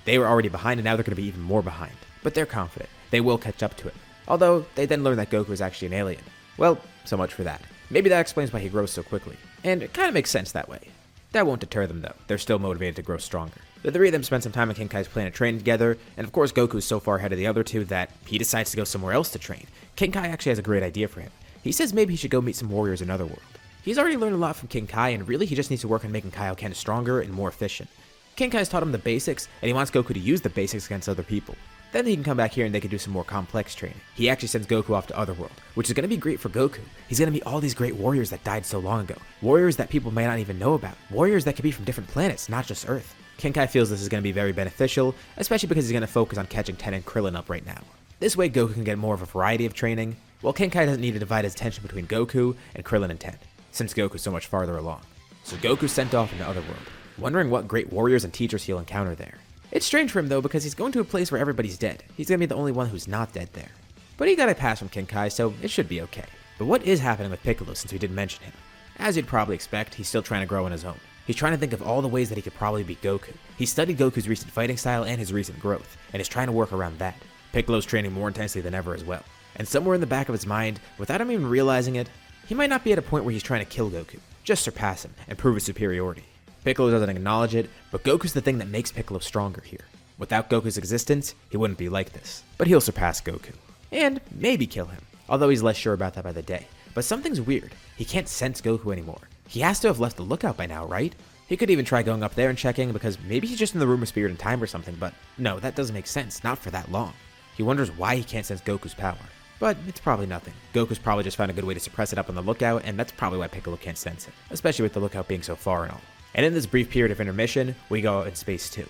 They were already behind, and now they're going to be even more behind. But they're confident. They will catch up to it. Although, they then learn that Goku is actually an alien. Well, so much for that. Maybe that explains why he grows so quickly. And it kind of makes sense that way. That won't deter them though. They're still motivated to grow stronger. The 3 of them spend some time on Kenkai's planet training together, and of course Goku's so far ahead of the other 2 that he decides to go somewhere else to train. Kenkai actually has a great idea for him. He says maybe he should go meet some warriors in Otherworld. He's already learned a lot from Kenkai, and really he just needs to work on making Kaioken stronger and more efficient. Kenkai's taught him the basics, and he wants Goku to use the basics against other people. Then he can come back here and they can do some more complex training. He actually sends Goku off to Otherworld, which is going to be great for Goku. He's going to meet all these great warriors that died so long ago. Warriors that people may not even know about. Warriors that could be from different planets, not just Earth. Kenkai feels this is going to be very beneficial, especially because he's going to focus on catching Ten and Krillin up right now. This way Goku can get more of a variety of training, while Kenkai doesn't need to divide his attention between Goku and Krillin and Ten, since Goku's so much farther along. So Goku's sent off into Otherworld, wondering what great warriors and teachers he'll encounter there. It's strange for him though because he's going to a place where everybody's dead. He's going to be the only one who's not dead there. But he got a pass from Kenkai, so it should be okay. But what is happening with Piccolo since we didn't mention him? As you'd probably expect, he's still trying to grow on his own. He's trying to think of all the ways that he could probably beat Goku. He studied Goku's recent fighting style and his recent growth, and is trying to work around that. Piccolo's training more intensely than ever as well. And somewhere in the back of his mind, without him even realizing it, he might not be at a point where he's trying to kill Goku, just surpass him and prove his superiority. Piccolo doesn't acknowledge it, but Goku's the thing that makes Piccolo stronger here. Without Goku's existence, he wouldn't be like this. But he'll surpass Goku. And maybe kill him, although he's less sure about that by the day. But something's weird. He can't sense Goku anymore. He has to have left the lookout by now, right? He could even try going up there and checking because maybe he's just in the Room of Spirit and Time or something, but no, that doesn't make sense, not for that long. He wonders why he can't sense Goku's power. But it's probably nothing. Goku's probably just found a good way to suppress it up on the lookout, and that's probably why Piccolo can't sense it, especially with the lookout being so far and all. And in this brief period of intermission, we go out in space too.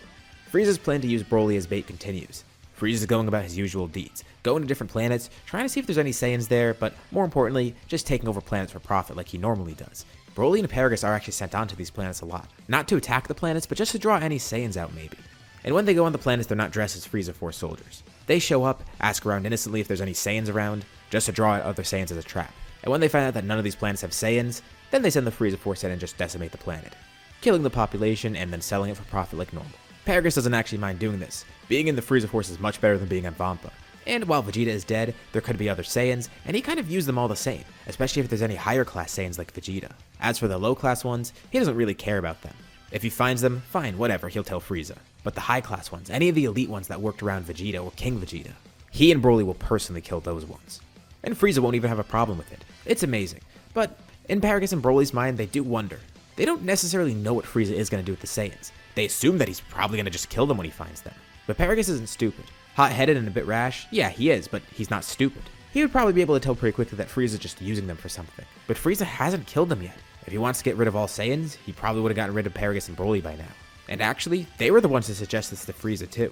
Frieza's plan to use Broly as bait continues. Frieza's going about his usual deeds, going to different planets, trying to see if there's any Saiyans there, but more importantly, just taking over planets for profit like he normally does. Broly and Paragus are actually sent onto these planets a lot. Not to attack the planets, but just to draw any Saiyans out maybe. And when they go on the planets, they're not dressed as Frieza Force soldiers. They show up, ask around innocently if there's any Saiyans around, just to draw out other Saiyans as a trap. And when they find out that none of these planets have Saiyans, then they send the Frieza Force in and just decimate the planet, killing the population and then selling it for profit like normal. Paragus doesn't actually mind doing this. Being in the Frieza Force is much better than being at Vampa. And while Vegeta is dead, there could be other Saiyans, and he kind of views them all the same, especially if there's any higher class Saiyans like Vegeta. As for the low class ones, he doesn't really care about them. If he finds them, fine, whatever, he'll tell Frieza. But the high class ones, any of the elite ones that worked around Vegeta or King Vegeta, he and Broly will personally kill those ones. And Frieza won't even have a problem with it. It's amazing. But in Paragus and Broly's mind, they do wonder. They don't necessarily know what Frieza is going to do with the Saiyans. They assume that he's probably going to just kill them when he finds them. But Paragus isn't stupid. Hot-headed and a bit rash, yeah, he is, but he's not stupid. He would probably be able to tell pretty quickly that Frieza's just using them for something. But Frieza hasn't killed them yet. If he wants to get rid of all Saiyans, he probably would have gotten rid of Paragus and Broly by now. And actually, they were the ones to suggest this to Frieza too.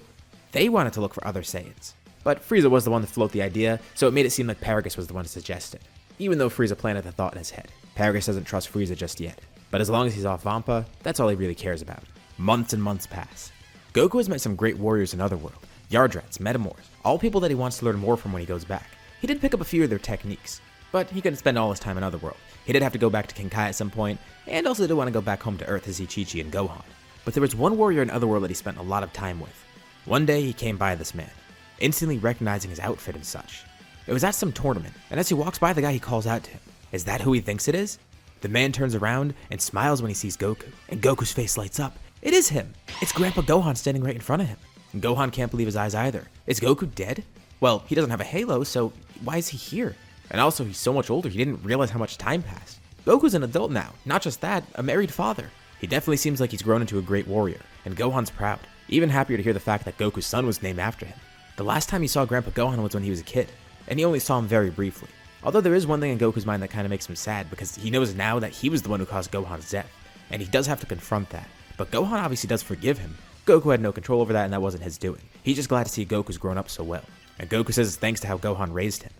They wanted to look for other Saiyans. But Frieza was the one to float the idea, so it made it seem like Paragus was the one to suggest it. Even though Frieza planted the thought in his head. Paragus doesn't trust Frieza just yet. But as long as he's off Vampa, that's all he really cares about. Months and months pass. Goku has met some great warriors in Otherworld. Yardrats, Metamors, all people that he wants to learn more from when he goes back. He did pick up a few of their techniques, but he couldn't spend all his time in Otherworld. He did have to go back to King Kai at some point, and also did want to go back home to Earth to see Chi-Chi and Gohan. But there was one warrior in Otherworld that he spent a lot of time with. One day he came by this man, instantly recognizing his outfit and such. It was at some tournament, and as he walks by the guy, he calls out to him. Is that who he thinks it is? The man turns around and smiles when he sees Goku, and Goku's face lights up. It is him! It's Grandpa Gohan standing right in front of him. And Gohan can't believe his eyes either. Is Goku dead? Well, he doesn't have a halo, so why is he here? And also, he's so much older, he didn't realize how much time passed. Goku's an adult now, not just that, a married father. He definitely seems like he's grown into a great warrior, and Gohan's proud. Even happier to hear the fact that Goku's son was named after him. The last time he saw Grandpa Gohan was when he was a kid, and he only saw him very briefly. Although there is one thing in Goku's mind that kind of makes him sad, because he knows now that he was the one who caused Gohan's death, and he does have to confront that. But Gohan obviously does forgive him. Goku had no control over that, and that wasn't his doing. He's just glad to see Goku's grown up so well. And Goku says it's thanks to how Gohan raised him.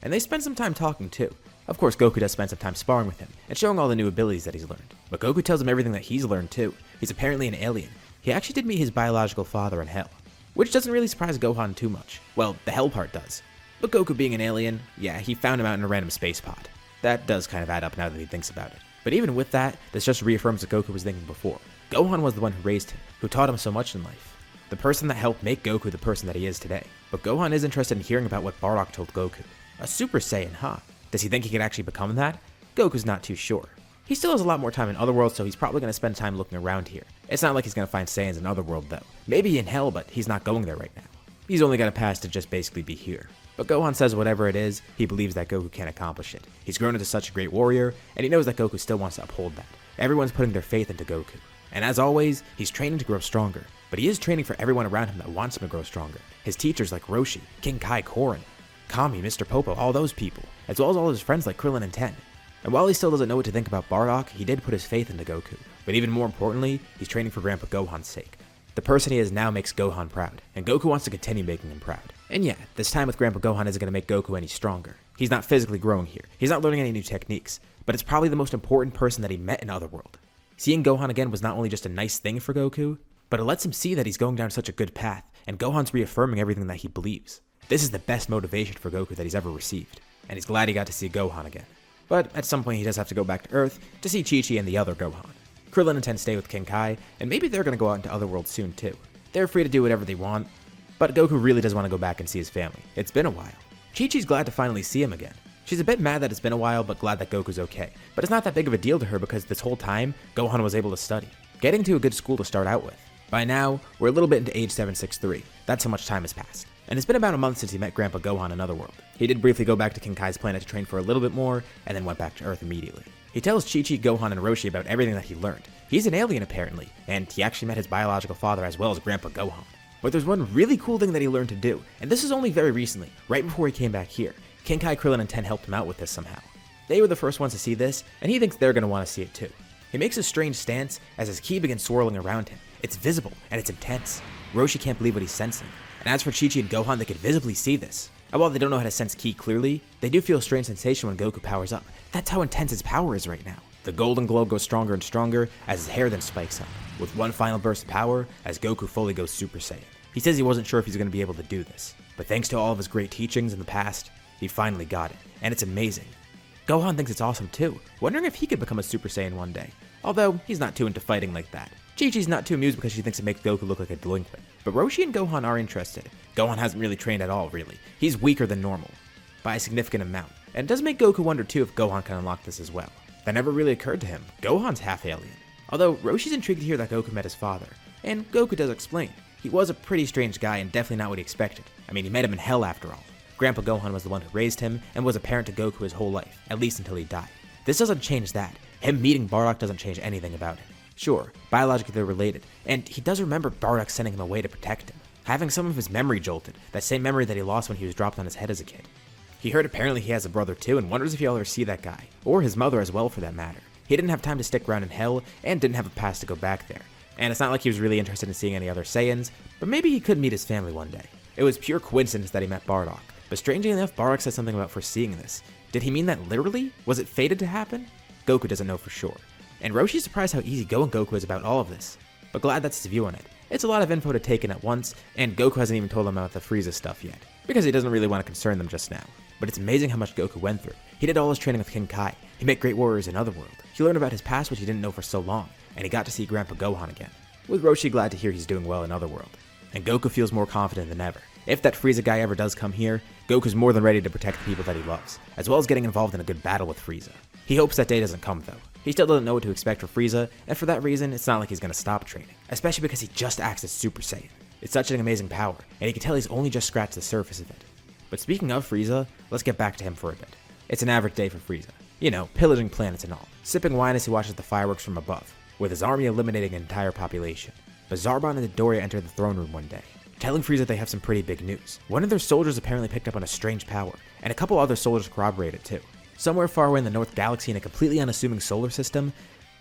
And they spend some time talking too. Of course, Goku does spend some time sparring with him, and showing all the new abilities that he's learned. But Goku tells him everything that he's learned too. He's apparently an alien. He actually did meet his biological father in Hell. Which doesn't really surprise Gohan too much. Well, the Hell part does. But Goku being an alien, yeah, he found him out in a random space pod. That does kind of add up now that he thinks about it. But even with that, this just reaffirms what Goku was thinking before. Gohan was the one who raised him, who taught him so much in life. The person that helped make Goku the person that he is today. But Gohan is interested in hearing about what Bardock told Goku. A Super Saiyan, huh? Does he think he could actually become that? Goku's not too sure. He still has a lot more time in Otherworld, so he's probably going to spend time looking around here. It's not like he's going to find Saiyans in Otherworld though. Maybe in Hell, but he's not going there right now. He's only got a pass to just basically be here. But Gohan says whatever it is, he believes that Goku can accomplish it. He's grown into such a great warrior, and he knows that Goku still wants to uphold that. Everyone's putting their faith into Goku. And as always, he's training to grow stronger. But he is training for everyone around him that wants him to grow stronger. His teachers like Roshi, King Kai, Korin, Kami, Mr. Popo, all those people, as well as all his friends like Krillin and Ten. And while he still doesn't know what to think about Bardock, he did put his faith into Goku. But even more importantly, he's training for Grandpa Gohan's sake. The person he is now makes Gohan proud, and Goku wants to continue making him proud. And yeah, this time with Grandpa Gohan isn't going to make Goku any stronger. He's not physically growing here. He's not learning any new techniques, but it's probably the most important person that he met in Otherworld. Seeing Gohan again was not only just a nice thing for Goku, but it lets him see that he's going down such a good path, and Gohan's reaffirming everything that he believes. This is the best motivation for Goku that he's ever received, and he's glad he got to see Gohan again. But at some point he does have to go back to Earth to see Chi-Chi and the other Gohan. Krillin and Ten stay with King Kai, and maybe they're going to go out into Otherworld soon too. They're free to do whatever they want, but Goku really does want to go back and see his family. It's been a while. Chi-Chi's glad to finally see him again. She's a bit mad that it's been a while, but glad that Goku's okay. But it's not that big of a deal to her because this whole time, Gohan was able to study, getting to a good school to start out with. By now, we're a little bit into age 763. That's how much time has passed. And it's been about a month since he met Grandpa Gohan in Otherworld. He did briefly go back to King Kai's planet to train for a little bit more, and then went back to Earth immediately. He tells Chi-Chi, Gohan, and Roshi about everything that he learned. He's an alien apparently, and he actually met his biological father as well as Grandpa Gohan. But there's one really cool thing that he learned to do, and this is only very recently, right before he came back here. King Kai, Krillin, and Ten helped him out with this somehow. They were the first ones to see this, and he thinks they're going to want to see it too. He makes a strange stance as his ki begins swirling around him. It's visible, and it's intense. Roshi can't believe what he's sensing. And as for Chi-Chi and Gohan, they can visibly see this. And while they don't know how to sense ki clearly, they do feel a strange sensation when Goku powers up. That's how intense his power is right now. The golden glow goes stronger and stronger as his hair then spikes up, with one final burst of power as Goku fully goes Super Saiyan. He says he wasn't sure if he's going to be able to do this, but thanks to all of his great teachings in the past, he finally got it, and it's amazing. Gohan thinks it's awesome too, wondering if he could become a Super Saiyan one day, although he's not too into fighting like that. Chi-Chi's not too amused because she thinks it makes Goku look like a delinquent, but Roshi and Gohan are interested. Gohan hasn't really trained at all, really. He's weaker than normal, by a significant amount, and it does make Goku wonder too if Gohan can unlock this as well. That never really occurred to him. Gohan's half alien. Although Roshi's intrigued to hear that Goku met his father, and Goku does explain. He was a pretty strange guy and definitely not what he expected. I mean, he met him in hell after all. Grandpa Gohan was the one who raised him and was a parent to Goku his whole life, at least until he died. This doesn't change that. Him meeting Bardock doesn't change anything about him. Sure, biologically they're related, and he does remember Bardock sending him away to protect him, having some of his memory jolted, that same memory that he lost when he was dropped on his head as a kid. He heard apparently he has a brother too and wonders if he'll ever see that guy, or his mother as well for that matter. He didn't have time to stick around in hell, and didn't have a past to go back there. And it's not like he was really interested in seeing any other Saiyans, but maybe he could meet his family one day. It was pure coincidence that he met Bardock, but strangely enough, Bardock said something about foreseeing this. Did he mean that literally? Was it fated to happen? Goku doesn't know for sure. And Roshi's surprised how easygoing Goku is about all of this, but glad that's his view on it. It's a lot of info to take in at once, and Goku hasn't even told him about the Frieza stuff yet, because he doesn't really want to concern them just now. But it's amazing how much Goku went through. He did all his training with King Kai. He met great warriors in Otherworld. He learned about his past, which he didn't know for so long, and he got to see Grandpa Gohan again. With Roshi glad to hear he's doing well in Otherworld. And Goku feels more confident than ever. If that Frieza guy ever does come here, Goku's more than ready to protect the people that he loves, as well as getting involved in a good battle with Frieza. He hopes that day doesn't come though. He still doesn't know what to expect for Frieza, and for that reason, it's not like he's going to stop training, especially because he just acts as Super Saiyan. It's such an amazing power, and he can tell he's only just scratched the surface of it. But speaking of Frieza, let's get back to him for a bit. It's an average day for Frieza. You know, pillaging planets and all, sipping wine as he watches the fireworks from above, with his army eliminating an entire population. But Zarbon and Doria enter the throne room one day, telling Frieza they have some pretty big news. One of their soldiers apparently picked up on a strange power, and a couple other soldiers corroborate it too. Somewhere far away in the North Galaxy in a completely unassuming solar system,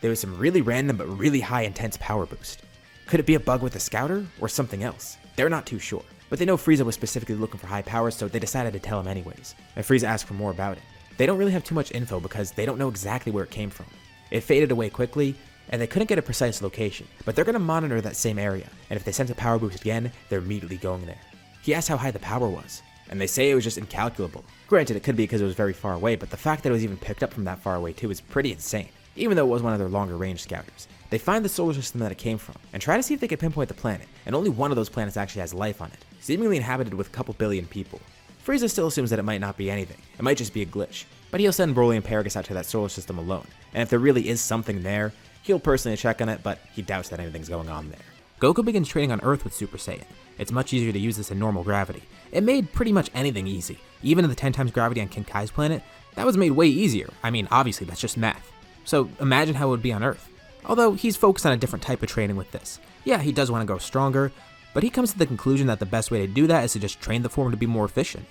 there was some really random but really high intense power boost. Could it be a bug with the scouter, or something else? They're not too sure, but they know Frieza was specifically looking for high powers, so they decided to tell him anyways, and Frieza asked for more about it. They don't really have too much info because they don't know exactly where it came from. It faded away quickly, and they couldn't get a precise location, but they're going to monitor that same area, and if they sense a power boost again, they're immediately going there. He asked how high the power was, and they say it was just incalculable. Granted, it could be because it was very far away, but the fact that it was even picked up from that far away too is pretty insane, even though it was one of their longer range scouters. They find the solar system that it came from, and try to see if they can pinpoint the planet, and only one of those planets actually has life on it, seemingly inhabited with a couple billion people. Frieza still assumes that it might not be anything, it might just be a glitch, but he'll send Broly and Paragus out to that solar system alone, and if there really is something there, he'll personally check on it, but he doubts that anything's going on there. Goku begins training on Earth with Super Saiyan. It's much easier to use this in normal gravity. It made pretty much anything easy. Even in the 10 times gravity on King Kai's planet, that was made way easier. I mean, obviously, that's just math. So imagine how it would be on Earth. Although he's focused on a different type of training with this. Yeah, he does want to grow stronger, but he comes to the conclusion that the best way to do that is to just train the form to be more efficient.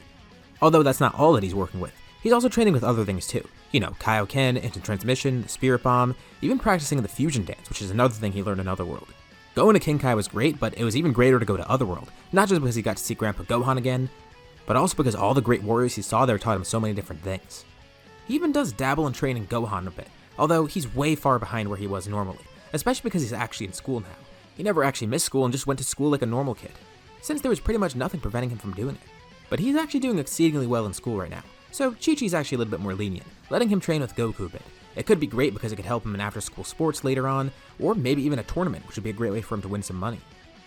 Although that's not all that he's working with. He's also training with other things too. You know, Kaioken, instant transmission, the Spirit Bomb, even practicing the fusion dance, which is another thing he learned in Otherworld. Going to King Kai was great, but it was even greater to go to Otherworld, not just because he got to see Grandpa Gohan again, but also because all the great warriors he saw there taught him so many different things. He even does dabble in training Gohan a bit, although he's way far behind where he was normally, especially because he's actually in school now. He never actually missed school and just went to school like a normal kid, since there was pretty much nothing preventing him from doing it. But he's actually doing exceedingly well in school right now, so Chi-Chi's actually a little bit more lenient, letting him train with Goku a bit. It could be great because it could help him in after-school sports later on, or maybe even a tournament, which would be a great way for him to win some money.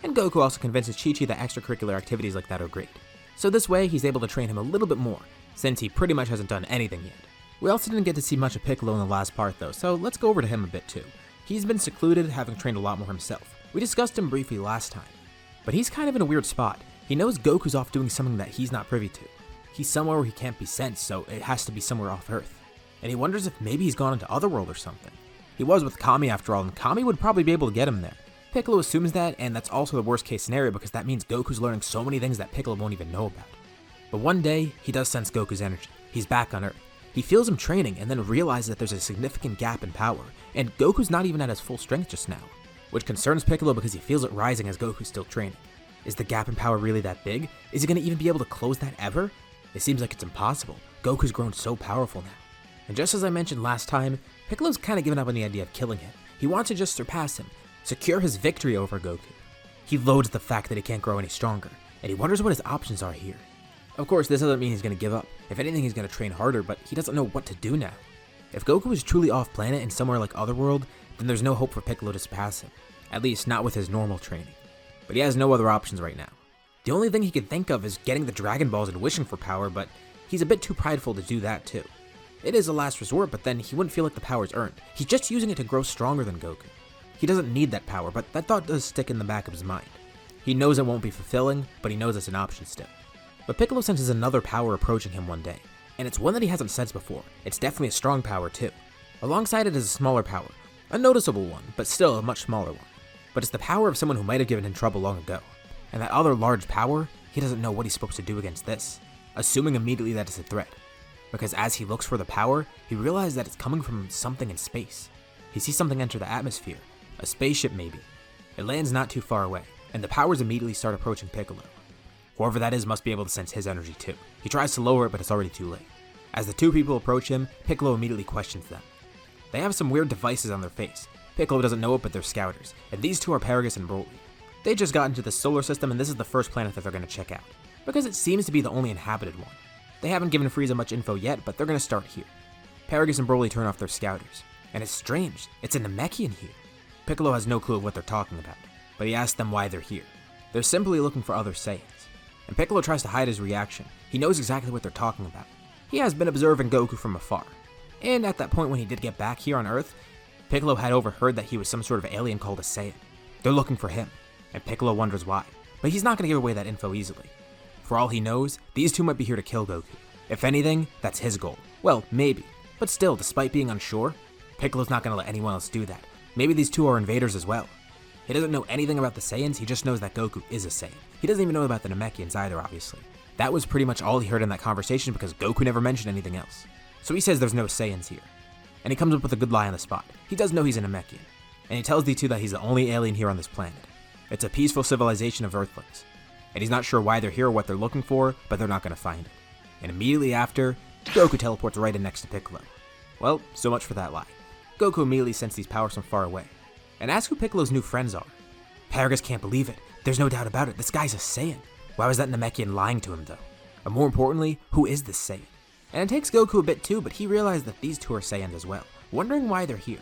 And Goku also convinces Chi-Chi that extracurricular activities like that are great. So this way, he's able to train him a little bit more, since he pretty much hasn't done anything yet. We also didn't get to see much of Piccolo in the last part though, so let's go over to him a bit too. He's been secluded, having trained a lot more himself. We discussed him briefly last time, but he's kind of in a weird spot. He knows Goku's off doing something that he's not privy to. He's somewhere where he can't be sent, so it has to be somewhere off Earth. And he wonders if maybe he's gone into Otherworld or something. He was with Kami after all, and Kami would probably be able to get him there. Piccolo assumes that, and that's also the worst case scenario because that means Goku's learning so many things that Piccolo won't even know about. But one day, he does sense Goku's energy. He's back on Earth. He feels him training and then realizes that there's a significant gap in power, and Goku's not even at his full strength just now, which concerns Piccolo because he feels it rising as Goku's still training. Is the gap in power really that big? Is he going to even be able to close that ever? It seems like it's impossible. Goku's grown so powerful now. And just as I mentioned last time, Piccolo's kind of given up on the idea of killing him. He wants to just surpass him, secure his victory over Goku. He loathes the fact that he can't grow any stronger, and he wonders what his options are here. Of course, this doesn't mean he's going to give up. If anything, he's going to train harder, but he doesn't know what to do now. If Goku is truly off planet and somewhere like Otherworld, then there's no hope for Piccolo to surpass him. At least not with his normal training. But he has no other options right now. The only thing he can think of is getting the Dragon Balls and wishing for power, but he's a bit too prideful to do that too. It is a last resort, but then he wouldn't feel like the power's earned. He's just using it to grow stronger than Goku. He doesn't need that power, but that thought does stick in the back of his mind. He knows it won't be fulfilling, but he knows it's an option still. But Piccolo senses another power approaching him one day, and it's one that he hasn't sensed before. It's definitely a strong power too. Alongside it is a smaller power, a noticeable one, but still a much smaller one. But it's the power of someone who might have given him trouble long ago. And that other large power, he doesn't know what he's supposed to do against this, assuming immediately that it's a threat. Because as he looks for the power, he realizes that it's coming from something in space. He sees something enter the atmosphere, a spaceship maybe. It lands not too far away, and the powers immediately start approaching Piccolo. Whoever that is must be able to sense his energy too. He tries to lower it, but it's already too late. As the two people approach him, Piccolo immediately questions them. They have some weird devices on their face. Piccolo doesn't know it, but they're scouters, and these two are Paragus and Broly. They just got into the solar system, and this is the first planet that they're going to check out, because it seems to be the only inhabited one. They haven't given Frieza much info yet, but they're going to start here. Paragus and Broly turn off their scouters, and it's strange, it's a Namekian here. Piccolo has no clue of what they're talking about, but he asks them why they're here. They're simply looking for other Saiyans, and Piccolo tries to hide his reaction. He knows exactly what they're talking about. He has been observing Goku from afar, and at that point when he did get back here on Earth, Piccolo had overheard that he was some sort of alien called a Saiyan. They're looking for him, and Piccolo wonders why, but he's not going to give away that info easily. For all he knows, these two might be here to kill Goku. If anything, that's his goal. Well, maybe, but still, despite being unsure, Piccolo's not going to let anyone else do that. Maybe these two are invaders as well. He doesn't know anything about the Saiyans, he just knows that Goku is a Saiyan. He doesn't even know about the Namekians either, obviously. That was pretty much all he heard in that conversation because Goku never mentioned anything else. So he says there's no Saiyans here. And he comes up with a good lie on the spot. He does know he's a Namekian. And he tells the two that he's the only alien here on this planet. It's a peaceful civilization of Earthlings. And he's not sure why they're here or what they're looking for, but they're not going to find it. And immediately after, Goku teleports right in next to Piccolo. Well, so much for that lie. Goku immediately senses these powers from far away, and asks who Piccolo's new friends are. Paragus can't believe it. There's no doubt about it. This guy's a Saiyan. Why was that Namekian lying to him though? And more importantly, who is this Saiyan? And it takes Goku a bit too, but he realized that these two are Saiyans as well, wondering why they're here.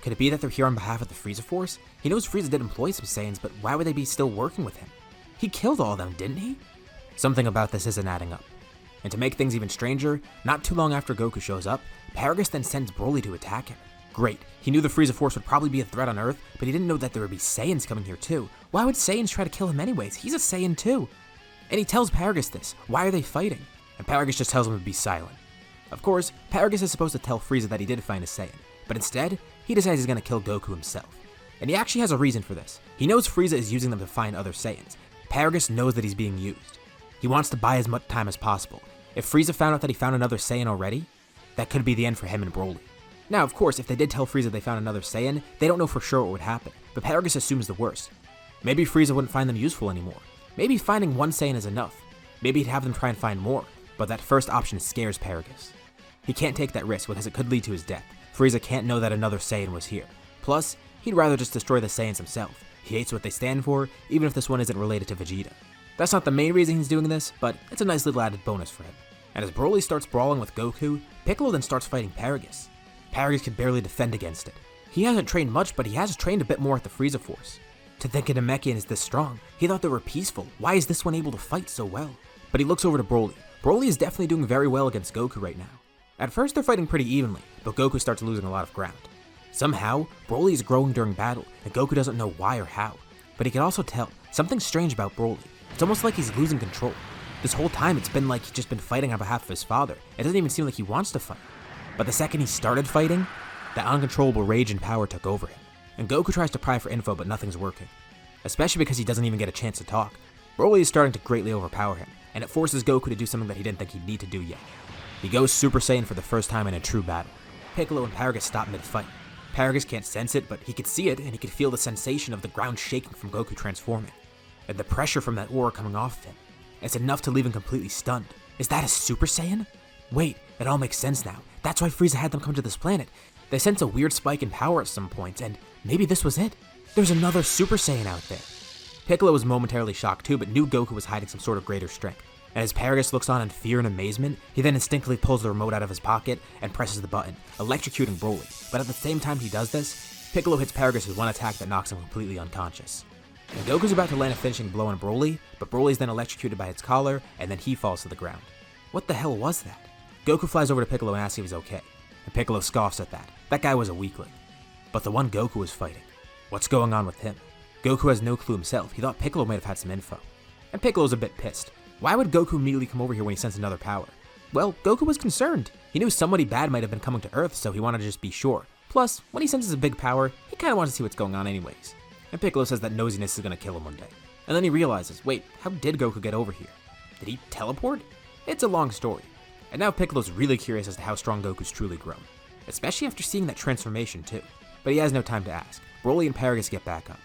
Could it be that they're here on behalf of the Frieza Force? He knows Frieza did employ some Saiyans, but why would they be still working with him? He killed all of them, didn't he? Something about this isn't adding up. And to make things even stranger, not too long after Goku shows up, Paragus then sends Broly to attack him. Great, he knew the Frieza Force would probably be a threat on Earth, but he didn't know that there would be Saiyans coming here too. Why would Saiyans try to kill him anyways? He's a Saiyan too. And he tells Paragus this. Why are they fighting? And Paragus just tells him to be silent. Of course, Paragus is supposed to tell Frieza that he did find a Saiyan, but instead, he decides he's going to kill Goku himself. And he actually has a reason for this. He knows Frieza is using them to find other Saiyans. Paragus knows that he's being used. He wants to buy as much time as possible. If Frieza found out that he found another Saiyan already, that could be the end for him and Broly. Now, of course, if they did tell Frieza they found another Saiyan, they don't know for sure what would happen, but Paragus assumes the worst. Maybe Frieza wouldn't find them useful anymore. Maybe finding one Saiyan is enough. Maybe he'd have them try and find more, but that first option scares Paragus. He can't take that risk because it could lead to his death. Frieza can't know that another Saiyan was here. Plus, he'd rather just destroy the Saiyans himself. He hates what they stand for, even if this one isn't related to Vegeta. That's not the main reason he's doing this, but it's a nice little added bonus for him. And as Broly starts brawling with Goku, Piccolo then starts fighting Paragus. Paragus can barely defend against it. He hasn't trained much, but he has trained a bit more at the Frieza Force. To think a Namekian is this strong, he thought they were peaceful. Why is this one able to fight so well? But he looks over to Broly. Broly is definitely doing very well against Goku right now. At first they're fighting pretty evenly, but Goku starts losing a lot of ground. Somehow, Broly is growing during battle, and Goku doesn't know why or how. But he can also tell something strange about Broly. It's almost like he's losing control. This whole time it's been like he's just been fighting on behalf of his father. It doesn't even seem like he wants to fight. But the second he started fighting, that uncontrollable rage and power took over him. And Goku tries to pry for info, but nothing's working. Especially because he doesn't even get a chance to talk. Broly is starting to greatly overpower him, and it forces Goku to do something that he didn't think he'd need to do yet. He goes Super Saiyan for the first time in a true battle. Piccolo and Paragus stop mid-fight. Paragus can't sense it, but he could see it, and he could feel the sensation of the ground shaking from Goku transforming. And the pressure from that aura coming off of him. It's enough to leave him completely stunned. Is that a Super Saiyan? Wait, it all makes sense now. That's why Frieza had them come to this planet. They sense a weird spike in power at some points, and maybe this was it. There's another Super Saiyan out there. Piccolo was momentarily shocked too, but knew Goku was hiding some sort of greater strength. And as Paragus looks on in fear and amazement, he then instinctively pulls the remote out of his pocket and presses the button, electrocuting Broly. But at the same time he does this, Piccolo hits Paragus with one attack that knocks him completely unconscious. And Goku's about to land a finishing blow on Broly, but Broly's then electrocuted by its collar, and then he falls to the ground. What the hell was that? Goku flies over to Piccolo and asks if he's okay, and Piccolo scoffs at that. That guy was a weakling. But the one Goku was fighting, what's going on with him? Goku has no clue himself. He thought Piccolo might have had some info. And Piccolo's a bit pissed. Why would Goku immediately come over here when he sensed another power? Well, Goku was concerned. He knew somebody bad might have been coming to Earth, so he wanted to just be sure. Plus, when he senses a big power, he kinda wants to see what's going on anyways. And Piccolo says that nosiness is gonna kill him one day. And then he realizes, wait, how did Goku get over here? Did he teleport? It's a long story. And now Piccolo's really curious as to how strong Goku's truly grown. Especially after seeing that transformation too. But he has no time to ask. Broly and Paragus get back up.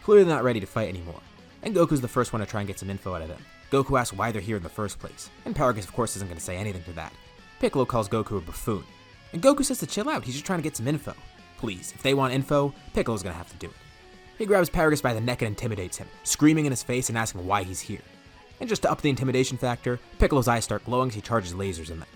Clearly not ready to fight anymore. And Goku's the first one to try and get some info out of them. Goku asks why they're here in the first place. And Paragus of course isn't going to say anything to that. Piccolo calls Goku a buffoon. And Goku says to chill out, he's just trying to get some info. Please, if they want info, Piccolo's going to have to do it. He grabs Paragus by the neck and intimidates him, screaming in his face and asking why he's here. And just to up the intimidation factor, Piccolo's eyes start glowing as he charges lasers in them.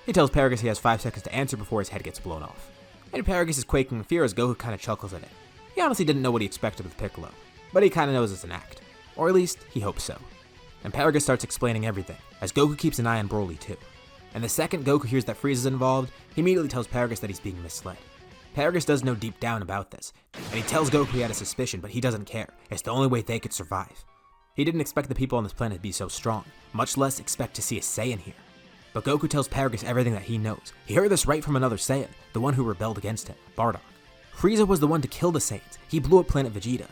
He tells Paragus he has 5 seconds to answer before his head gets blown off. And Paragus is quaking in fear as Goku kinda chuckles at it. He honestly didn't know what he expected with Piccolo, but he kinda knows it's an act. Or at least, he hopes so. And Paragus starts explaining everything, as Goku keeps an eye on Broly too. And the second Goku hears that Frieza's involved, he immediately tells Paragus that he's being misled. Paragus does know deep down about this, and he tells Goku he had a suspicion, but he doesn't care. It's the only way they could survive. He didn't expect the people on this planet to be so strong, much less expect to see a Saiyan here. But Goku tells Paragus everything that he knows. He heard this right from another Saiyan, the one who rebelled against him, Bardock. Frieza was the one to kill the Saiyans. He blew up planet Vegeta.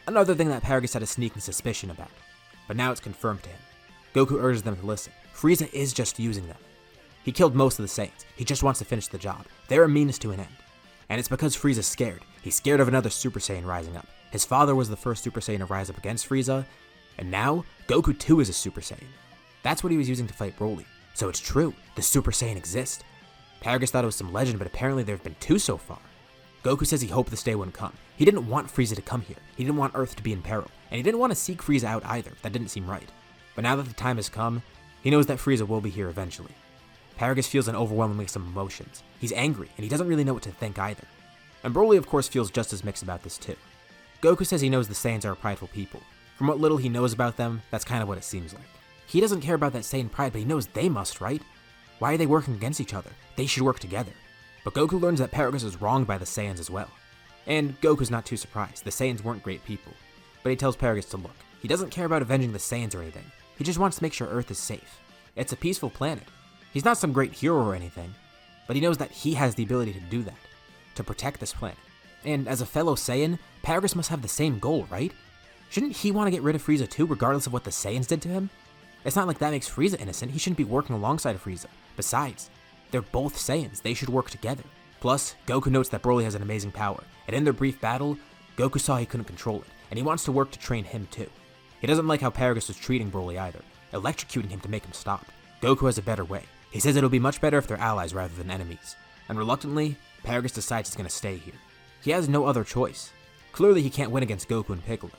Another thing that Paragus had a sneaking suspicion about. But now it's confirmed to him. Goku urges them to listen. Frieza is just using them. He killed most of the Saiyans. He just wants to finish the job. They're a means to an end. And it's because Frieza's scared. He's scared of another Super Saiyan rising up. His father was the first Super Saiyan to rise up against Frieza, and now Goku too is a Super Saiyan. That's what he was using to fight Broly. So it's true, the Super Saiyan exists. Paragus thought it was some legend, but apparently there have been 2 so far. Goku says he hoped this day wouldn't come. He didn't want Frieza to come here. He didn't want Earth to be in peril, and he didn't want to seek Frieza out either. That didn't seem right. But now that the time has come, he knows that Frieza will be here eventually. Paragus feels an overwhelming mix of emotions. He's angry, and he doesn't really know what to think either. And Broly of course feels just as mixed about this too. Goku says he knows the Saiyans are a prideful people. From what little he knows about them, that's kind of what it seems like. He doesn't care about that Saiyan pride, but he knows they must, right? Why are they working against each other? They should work together. But Goku learns that Paragus is wronged by the Saiyans as well. And Goku's not too surprised. The Saiyans weren't great people. But he tells Paragus to look. He doesn't care about avenging the Saiyans or anything. He just wants to make sure Earth is safe. It's a peaceful planet. He's not some great hero or anything, but he knows that he has the ability to do that. To protect this planet. And as a fellow Saiyan, Paragus must have the same goal, right? Shouldn't he want to get rid of Frieza too, regardless of what the Saiyans did to him? It's not like that makes Frieza innocent. He shouldn't be working alongside Frieza. Besides, they're both Saiyans. They should work together. Plus, Goku notes that Broly has an amazing power, and in their brief battle, Goku saw he couldn't control it, and he wants to work to train him too. He doesn't like how Paragus was treating Broly either, electrocuting him to make him stop. Goku has a better way. He says it'll be much better if they're allies rather than enemies. And reluctantly, Paragus decides he's going to stay here. He has no other choice. Clearly he can't win against Goku and Piccolo.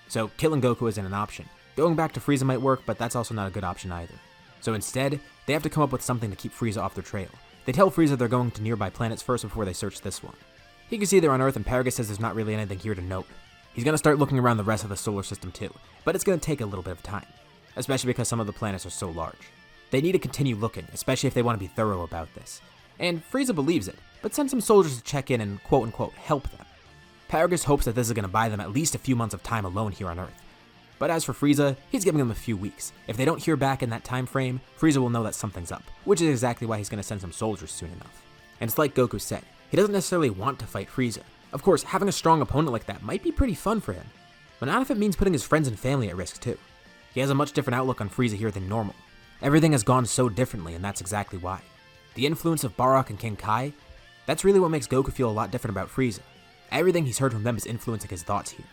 So killing Goku isn't an option. Going back to Frieza might work, but that's also not a good option either. So instead, they have to come up with something to keep Frieza off their trail. They tell Frieza they're going to nearby planets first before they search this one. He can see they're on Earth and Paragus says there's not really anything here to note. He's going to start looking around the rest of the solar system too, but it's going to take a little bit of time. Especially because some of the planets are so large. They need to continue looking, especially if they want to be thorough about this. And Frieza believes it, but sends some soldiers to check in and quote-unquote help them. Paragus hopes that this is going to buy them at least a few months of time alone here on Earth. But as for Frieza, he's giving them a few weeks. If they don't hear back in that time frame, Frieza will know that something's up, which is exactly why he's going to send some soldiers soon enough. And it's like Goku said, he doesn't necessarily want to fight Frieza. Of course, having a strong opponent like that might be pretty fun for him, but not if it means putting his friends and family at risk too. He has a much different outlook on Frieza here than normal. Everything has gone so differently, and that's exactly why. The influence of Bardock and King Kai, that's really what makes Goku feel a lot different about Frieza. Everything he's heard from them is influencing his thoughts here.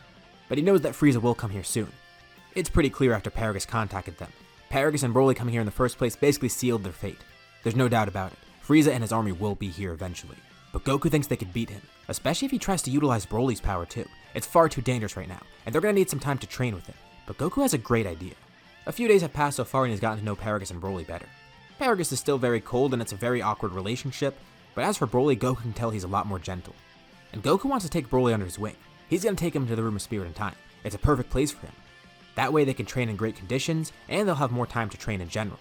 But he knows that Frieza will come here soon. It's pretty clear after Paragus contacted them. Paragus and Broly coming here in the first place basically sealed their fate. There's no doubt about it. Frieza and his army will be here eventually. But Goku thinks they could beat him, especially if he tries to utilize Broly's power too. It's far too dangerous right now, and they're going to need some time to train with him. But Goku has a great idea. A few days have passed so far and he's gotten to know Paragus and Broly better. Paragus is still very cold and it's a very awkward relationship, but as for Broly, Goku can tell he's a lot more gentle. And Goku wants to take Broly under his wing. He's going to take him to the Room of Spirit and Time. It's a perfect place for him. That way they can train in great conditions, and they'll have more time to train in general.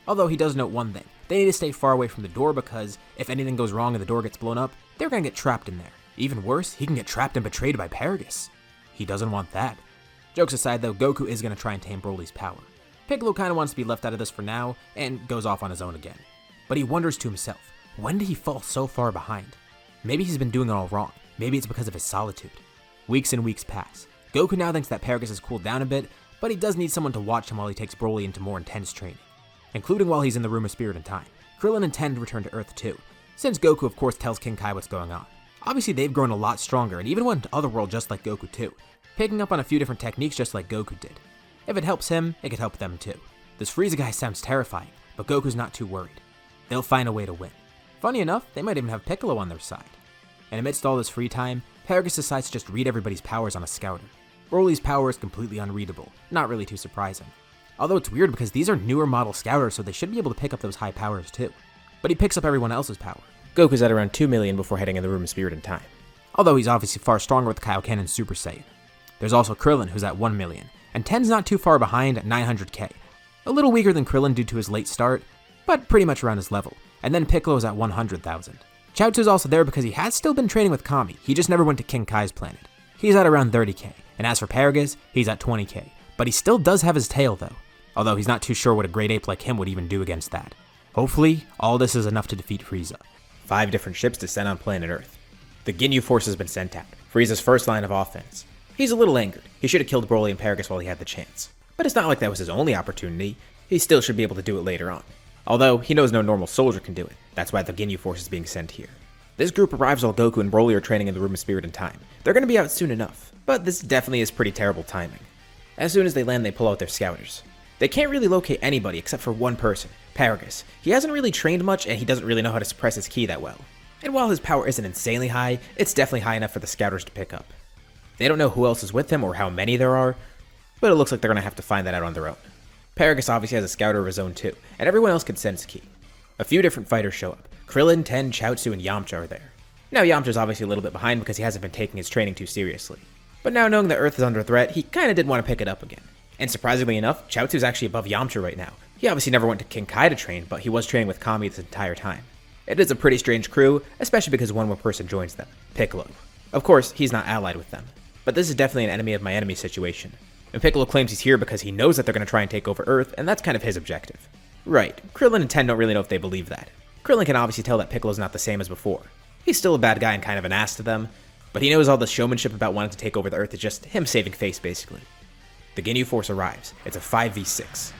Although he does note one thing, they need to stay far away from the door because if anything goes wrong and the door gets blown up, they're going to get trapped in there. Even worse, he can get trapped and betrayed by Paragus. He doesn't want that. Jokes aside though, Goku is going to try and tame Broly's power. Piccolo kind of wants to be left out of this for now, and goes off on his own again. But he wonders to himself, when did he fall so far behind? Maybe he's been doing it all wrong. Maybe it's because of his solitude. Weeks and weeks pass. Goku now thinks that Paragus has cooled down a bit, but he does need someone to watch him while he takes Broly into more intense training. Including while he's in the Room of Spirit and Time. Krillin and Ten return to Earth too, since Goku of course tells King Kai what's going on. Obviously they've grown a lot stronger and even went into Otherworld just like Goku too, picking up on a few different techniques just like Goku did. If it helps him, it could help them too. This Frieza guy sounds terrifying, but Goku's not too worried. They'll find a way to win. Funny enough, they might even have Piccolo on their side. And amidst all this free time, Paragus decides to just read everybody's powers on a scouter. Broly's power is completely unreadable, not really too surprising. Although it's weird because these are newer model scouters, so they should be able to pick up those high powers too. But he picks up everyone else's power. Goku's at around 2 million before heading in the Room of Spirit and Time. Although he's obviously far stronger with Kaioken and Super Saiyan. There's also Krillin, who's at 1 million, and Ten's not too far behind at 900k. A little weaker than Krillin due to his late start, but pretty much around his level. And then Piccolo's at 100,000. Chaozu's also there because he has still been training with Kami, he just never went to King Kai's planet. He's at around 30k, and as for Paragus, he's at 20k. But he still does have his tail though, although he's not too sure what a great ape like him would even do against that. Hopefully, all this is enough to defeat Frieza. 5 different ships descend on planet Earth. The Ginyu Force has been sent out, Frieza's first line of offense. He's a little angered, he should have killed Broly and Paragus while he had the chance. But it's not like that was his only opportunity, he still should be able to do it later on. Although, he knows no normal soldier can do it, that's why the Ginyu Force is being sent here. This group arrives while Goku and Broly are training in the Room of Spirit and Time. They're going to be out soon enough, but this definitely is pretty terrible timing. As soon as they land, they pull out their scouters. They can't really locate anybody except for one person, Paragus. He hasn't really trained much and he doesn't really know how to suppress his ki that well. And while his power isn't insanely high, it's definitely high enough for the scouters to pick up. They don't know who else is with him or how many there are, but it looks like they're going to have to find that out on their own. Paragus obviously has a scouter of his own too, and everyone else can sense ki. A few different fighters show up. Krillin, Ten, Chaozu, and Yamcha are there. Now Yamcha's obviously a little bit behind because he hasn't been taking his training too seriously. But now knowing that Earth is under threat, he kinda did want to pick it up again. And surprisingly enough, Chaozu's actually above Yamcha right now. He obviously never went to King Kai to train, but he was training with Kami this entire time. It is a pretty strange crew, especially because one more person joins them, Piccolo. Of course, he's not allied with them, but this is definitely an enemy of my enemy situation. And Piccolo claims he's here because he knows that they're going to try and take over Earth, and that's kind of his objective. Right, Krillin and Ten don't really know if they believe that. Krillin can obviously tell that Piccolo's not the same as before. He's still a bad guy and kind of an ass to them, but he knows all the showmanship about wanting to take over the Earth is just him saving face, basically. The Ginyu Force arrives. It's a 5v6.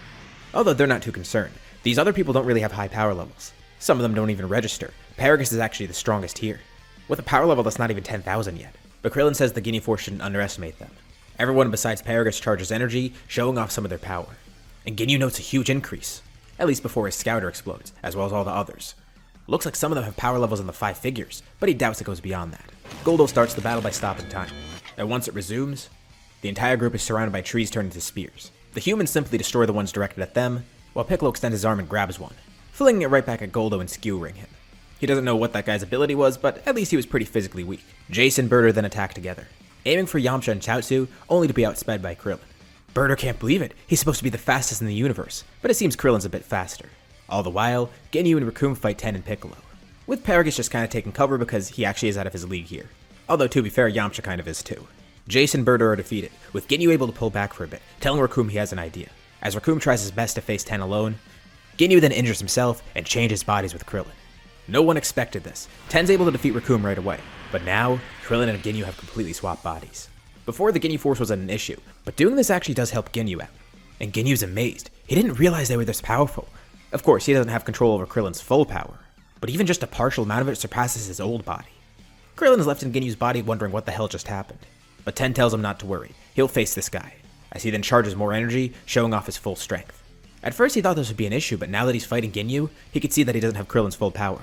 Although they're not too concerned, these other people don't really have high power levels. Some of them don't even register. Paragus is actually the strongest here, with a power level that's not even 10,000 yet. But Krillin says the Ginyu Force shouldn't underestimate them. Everyone besides Paragus charges energy, showing off some of their power. And Ginyu notes a huge increase, at least before his scouter explodes, as well as all the others. Looks like some of them have power levels in the 5 figures, but he doubts it goes beyond that. Goldo starts the battle by stopping time, and once it resumes, the entire group is surrounded by trees turned into spears. The humans simply destroy the ones directed at them, while Piccolo extends his arm and grabs one, flinging it right back at Goldo and skewering him. He doesn't know what that guy's ability was, but at least he was pretty physically weak. Jace and Bardock then attack together, aiming for Yamcha and Chaozu, only to be outsped by Krillin. Bardock can't believe it, he's supposed to be the fastest in the universe, but it seems Krillin's a bit faster. All the while, Ginyu and Recoome fight Ten and Piccolo, with Paragus just kinda taking cover because he actually is out of his league here. Although to be fair, Yamcha kind of is too. Jace and Bardock are defeated, with Ginyu able to pull back for a bit, telling Recoome he has an idea. As Recoome tries his best to face Ten alone, Ginyu then injures himself and changes bodies with Krillin. No one expected this. Ten's able to defeat Recoome right away, but now, Krillin and Ginyu have completely swapped bodies. Before, the Ginyu Force wasn't an issue, but doing this actually does help Ginyu out. And Ginyu's amazed. He didn't realize they were this powerful. Of course, he doesn't have control over Krillin's full power, but even just a partial amount of it surpasses his old body. Krillin is left in Ginyu's body wondering what the hell just happened, but Ten tells him not to worry, he'll face this guy, as he then charges more energy, showing off his full strength. At first he thought this would be an issue, but now that he's fighting Ginyu, he could see that he doesn't have Krillin's full power.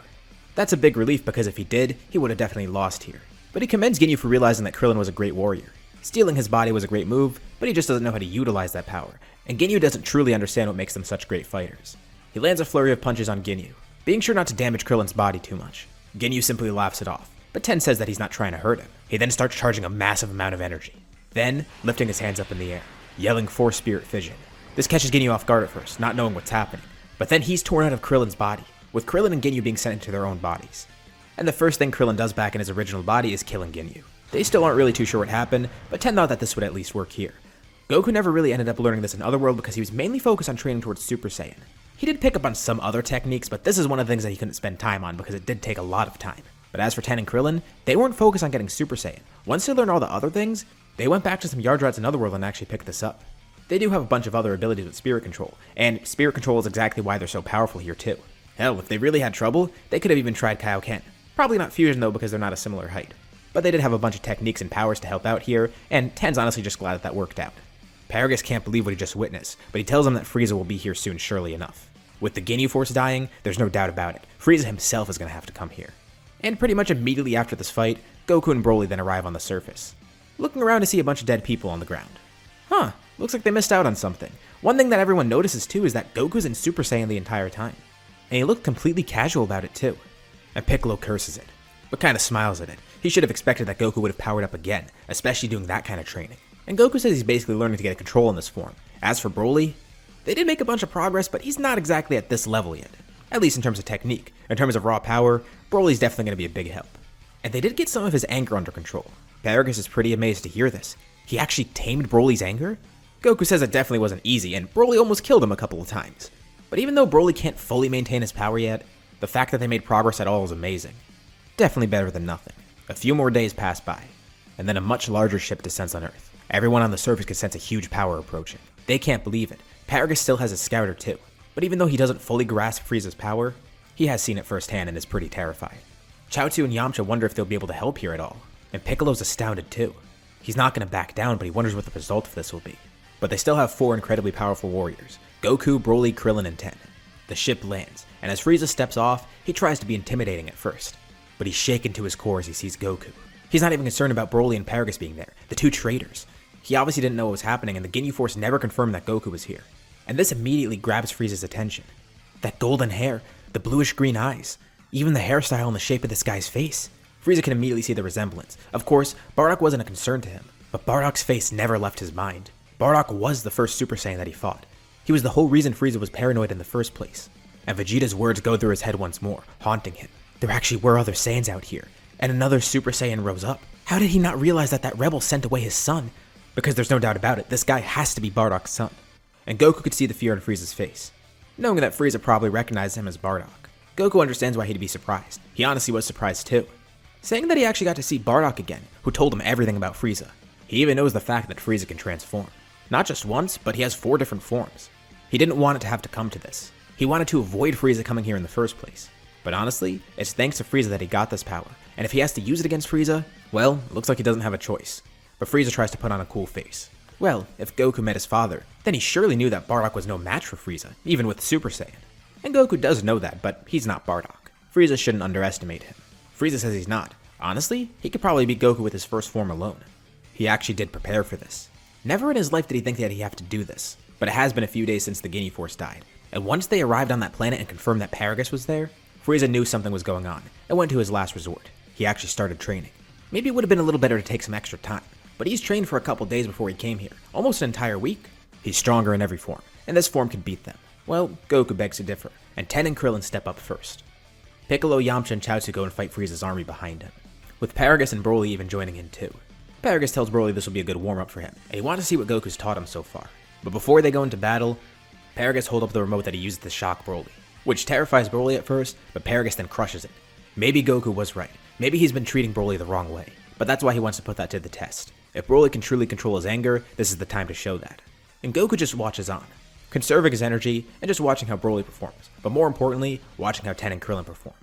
That's a big relief because if he did, he would have definitely lost here. But he commends Ginyu for realizing that Krillin was a great warrior. Stealing his body was a great move, but he just doesn't know how to utilize that power, and Ginyu doesn't truly understand what makes them such great fighters. He lands a flurry of punches on Ginyu, being sure not to damage Krillin's body too much. Ginyu simply laughs it off, but Ten says that he's not trying to hurt him. He then starts charging a massive amount of energy, then lifting his hands up in the air, yelling for Spirit Fission. This catches Ginyu off guard at first, not knowing what's happening, but then he's torn out of Krillin's body, with Krillin and Ginyu being sent into their own bodies. And the first thing Krillin does back in his original body is killing Ginyu. They still aren't really too sure what happened, but Ten thought that this would at least work here. Goku never really ended up learning this in Otherworld because he was mainly focused on training towards Super Saiyan. He did pick up on some other techniques, but this is one of the things that he couldn't spend time on because it did take a lot of time. But as for Ten and Krillin, they weren't focused on getting Super Saiyan. Once they learned all the other things, they went back to some yard rats in Otherworld and actually picked this up. They do have a bunch of other abilities with Spirit Control, and Spirit Control is exactly why they're so powerful here too. Hell, if they really had trouble, they could have even tried Kaioken. Probably not Fusion though because they're not a similar height. But they did have a bunch of techniques and powers to help out here, and Ten's honestly just glad that that worked out. Paragus can't believe what he just witnessed, but he tells him that Frieza will be here soon surely enough. With the Ginyu Force dying, there's no doubt about it. Frieza himself is going to have to come here. And pretty much immediately after this fight, Goku and Broly then arrive on the surface, looking around to see a bunch of dead people on the ground. Huh, looks like they missed out on something. One thing that everyone notices too is that Goku's in Super Saiyan the entire time, and he looked completely casual about it too. And Piccolo curses it, but kinda smiles at it. He should have expected that Goku would have powered up again, especially doing that kind of training. And Goku says he's basically learning to get control in this form. As for Broly, they did make a bunch of progress, but he's not exactly at this level yet. At least in terms of technique. In terms of raw power, Broly's definitely going to be a big help. And they did get some of his anger under control. Paragus is pretty amazed to hear this. He actually tamed Broly's anger? Goku says it definitely wasn't easy, and Broly almost killed him a couple of times. But even though Broly can't fully maintain his power yet, the fact that they made progress at all is amazing. Definitely better than nothing. A few more days pass by, and then a much larger ship descends on Earth. Everyone on the surface can sense a huge power approaching. They can't believe it. Paragus still has a scouter too, but even though he doesn't fully grasp Frieza's power, he has seen it firsthand and is pretty terrified. Chaozu and Yamcha wonder if they'll be able to help here at all, and Piccolo's astounded too. He's not going to back down, but he wonders what the result of this will be. But they still have 4 incredibly powerful warriors: Goku, Broly, Krillin, and Ten. The ship lands, and as Frieza steps off, he tries to be intimidating at first, but he's shaken to his core as he sees Goku. He's not even concerned about Broly and Paragus being there, the 2 traitors. He obviously didn't know what was happening, and the Ginyu Force never confirmed that Goku was here. And this immediately grabs Frieza's attention. That golden hair, the bluish-green eyes, even the hairstyle and the shape of this guy's face. Frieza can immediately see the resemblance. Of course, Bardock wasn't a concern to him, but Bardock's face never left his mind. Bardock was the first Super Saiyan that he fought. He was the whole reason Frieza was paranoid in the first place. And Vegeta's words go through his head once more, haunting him. There actually were other Saiyans out here, and another Super Saiyan rose up. How did he not realize that that rebel sent away his son? Because there's no doubt about it, this guy has to be Bardock's son. And Goku could see the fear on Frieza's face, knowing that Frieza probably recognized him as Bardock. Goku understands why he'd be surprised. He honestly was surprised too, saying that he actually got to see Bardock again, who told him everything about Frieza. He even knows the fact that Frieza can transform. Not just once, but he has 4 different forms. He didn't want it to have to come to this. He wanted to avoid Frieza coming here in the first place. But honestly, it's thanks to Frieza that he got this power, and if he has to use it against Frieza, well, it looks like he doesn't have a choice. But Frieza tries to put on a cool face. Well, if Goku met his father, then he surely knew that Bardock was no match for Frieza, even with Super Saiyan. And Goku does know that, but he's not Bardock. Frieza shouldn't underestimate him. Frieza says he's not. Honestly, he could probably beat Goku with his first form alone. He actually did prepare for this. Never in his life did he think that he'd have to do this, but it has been a few days since the Ginyu Force died. And once they arrived on that planet and confirmed that Paragus was there, Frieza knew something was going on and went to his last resort. He actually started training. Maybe it would have been a little better to take some extra time, but he's trained for a couple days before he came here, almost an entire week. He's stronger in every form, and this form can beat them. Well, Goku begs to differ, and Ten and Krillin step up first. Piccolo, Yamcha, and Chaozu go and fight Frieza's army behind him, with Paragus and Broly even joining in too. Paragus tells Broly this will be a good warm-up for him, and he wants to see what Goku's taught him so far. But before they go into battle, Paragus holds up the remote that he used to shock Broly, which terrifies Broly at first, but Paragus then crushes it. Maybe Goku was right. Maybe he's been treating Broly the wrong way, but that's why he wants to put that to the test. If Broly can truly control his anger, this is the time to show that. And Goku just watches on, conserving his energy and just watching how Broly performs, but more importantly, watching how Ten and Krillin perform.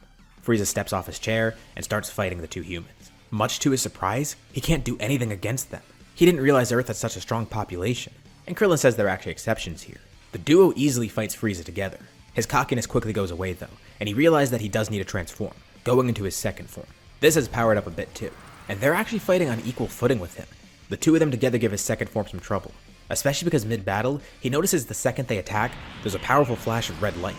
Frieza steps off his chair and starts fighting the two humans. Much to his surprise, he can't do anything against them. He didn't realize Earth had such a strong population, and Krillin says there are actually exceptions here. The duo easily fights Frieza together. His cockiness quickly goes away though, and he realized that he does need to transform, going into his second form. This has powered up a bit too, and they're actually fighting on equal footing with him. The two of them together give his second form some trouble, especially because mid-battle, he notices the second they attack, there's a powerful flash of red light.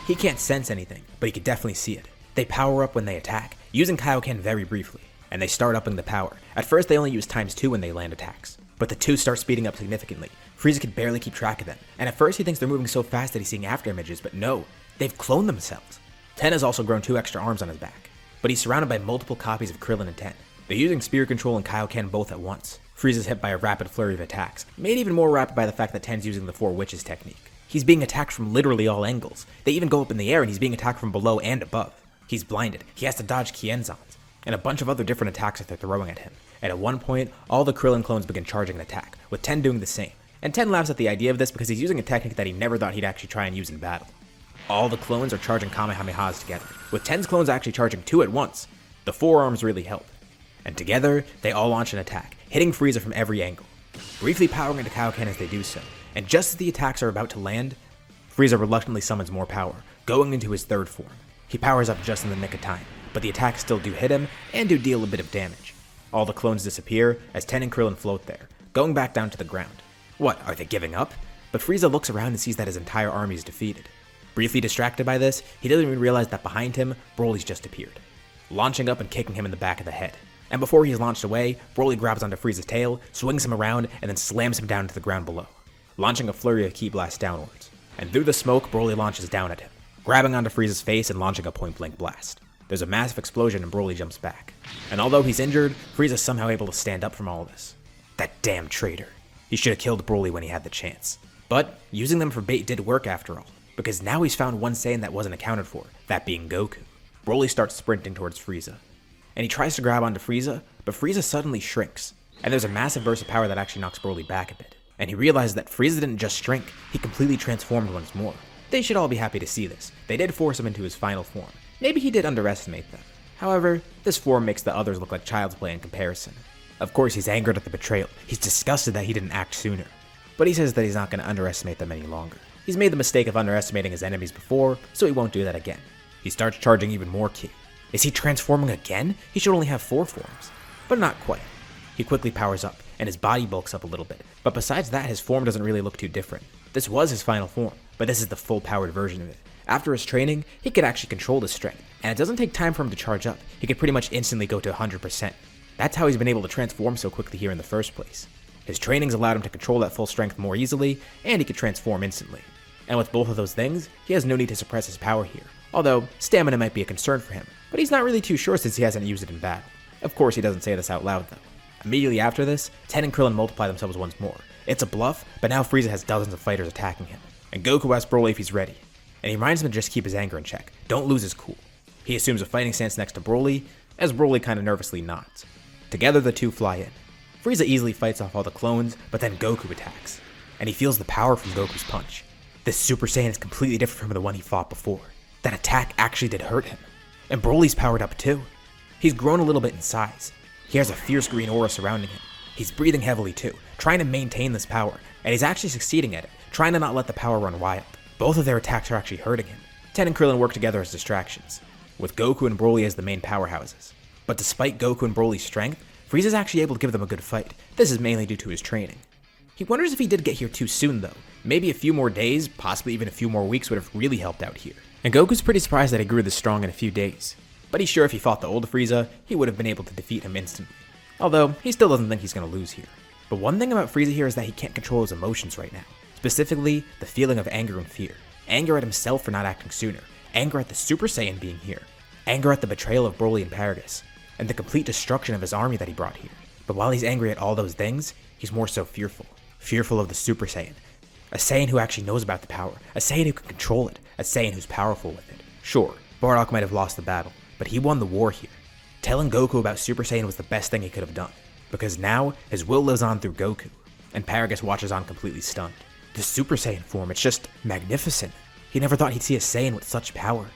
He can't sense anything, but he can definitely see it. They power up when they attack, using Kaioken very briefly, and they start upping the power. At first they only use ×2 when they land attacks, but the two start speeding up significantly. Frieza can barely keep track of them, and at first he thinks they're moving so fast that he's seeing after images, but no, they've cloned themselves. Ten has also grown 2 extra arms on his back, but he's surrounded by multiple copies of Krillin and Ten. They're using Spirit Control and Kaioken both at once. Frieza's hit by a rapid flurry of attacks, made even more rapid by the fact that Ten's using the 4 Witches technique. He's being attacked from literally all angles. They even go up in the air and he's being attacked from below and above. He's blinded, he has to dodge Kienzans, and a bunch of other different attacks that they're throwing at him. And at one point, all the Krillin clones begin charging an attack, with Ten doing the same. And Ten laughs at the idea of this because he's using a technique that he never thought he'd actually try and use in battle. All the clones are charging Kamehamehas together, with Ten's clones actually charging 2 at once. The forearms really help. And together, they all launch an attack, hitting Frieza from every angle, briefly powering into Kaioken as they do so. And just as the attacks are about to land, Frieza reluctantly summons more power, going into his third form. He powers up just in the nick of time, but the attacks still do hit him and do deal a bit of damage. All the clones disappear as Ten and Krillin float there, going back down to the ground. What, are they giving up? But Frieza looks around and sees that his entire army is defeated. Briefly distracted by this, he doesn't even realize that behind him, Broly's just appeared, launching up and kicking him in the back of the head. And before he's launched away, Broly grabs onto Frieza's tail, swings him around, and then slams him down to the ground below, launching a flurry of ki blasts downwards. And through the smoke, Broly launches down at him, grabbing onto Frieza's face and launching a point-blank blast. There's a massive explosion and Broly jumps back. And although he's injured, Frieza's somehow able to stand up from all of this. That damn traitor. He should have killed Broly when he had the chance. But using them for bait did work after all, because now he's found one Saiyan that wasn't accounted for, that being Goku. Broly starts sprinting towards Frieza, and he tries to grab onto Frieza, but Frieza suddenly shrinks, and there's a massive burst of power that actually knocks Broly back a bit. And he realizes that Frieza didn't just shrink, he completely transformed once more. They should all be happy to see this. They did force him into his final form. Maybe he did underestimate them. However, this form makes the others look like child's play in comparison. Of course, he's angered at the betrayal. He's disgusted that he didn't act sooner. But he says that he's not going to underestimate them any longer. He's made the mistake of underestimating his enemies before, so he won't do that again. He starts charging even more ki. Is he transforming again? He should only have 4 forms. But not quite. He quickly powers up, and his body bulks up a little bit. But besides that, his form doesn't really look too different. This was his final form, but this is the full powered version of it. After his training, he could actually control his strength, and it doesn't take time for him to charge up. He could pretty much instantly go to 100%. That's how he's been able to transform so quickly here in the first place. His trainings allowed him to control that full strength more easily, and he could transform instantly. And with both of those things, he has no need to suppress his power here. Although, stamina might be a concern for him, but he's not really too sure since he hasn't used it in battle. Of course, he doesn't say this out loud though. Immediately after this, Ten and Krillin multiply themselves once more. It's a bluff, but now Frieza has dozens of fighters attacking him. And Goku asks Broly if he's ready, and he reminds him to just keep his anger in check. Don't lose his cool. He assumes a fighting stance next to Broly, as Broly kinda nervously nods. Together the two fly in. Frieza easily fights off all the clones, but then Goku attacks, and he feels the power from Goku's punch. This Super Saiyan is completely different from the one he fought before. That attack actually did hurt him. And Broly's powered up too. He's grown a little bit in size. He has a fierce green aura surrounding him. He's breathing heavily too, trying to maintain this power, and he's actually succeeding at it, trying to not let the power run wild. Both of their attacks are actually hurting him. Ten and Krillin work together as distractions, with Goku and Broly as the main powerhouses. But despite Goku and Broly's strength, Frieza's actually able to give them a good fight. This is mainly due to his training. He wonders if he did get here too soon though. Maybe a few more days, possibly even a few more weeks would have really helped out here. And Goku's pretty surprised that he grew this strong in a few days. But he's sure if he fought the old Frieza, he would have been able to defeat him instantly. Although, he still doesn't think he's going to lose here. But one thing about Frieza here is that he can't control his emotions right now. Specifically, the feeling of anger and fear. Anger at himself for not acting sooner. Anger at the Super Saiyan being here. Anger at the betrayal of Broly and Paragus. And the complete destruction of his army that he brought here. But while he's angry at all those things, he's more so fearful. Fearful of the Super Saiyan. A Saiyan who actually knows about the power. A Saiyan who can control it. A Saiyan who's powerful with it. Sure, Bardock might have lost the battle, but he won the war here. Telling Goku about Super Saiyan was the best thing he could have done, because now his will lives on through Goku, and Paragus watches on completely stunned. The Super Saiyan form, it's just magnificent. He never thought he'd see a Saiyan with such power.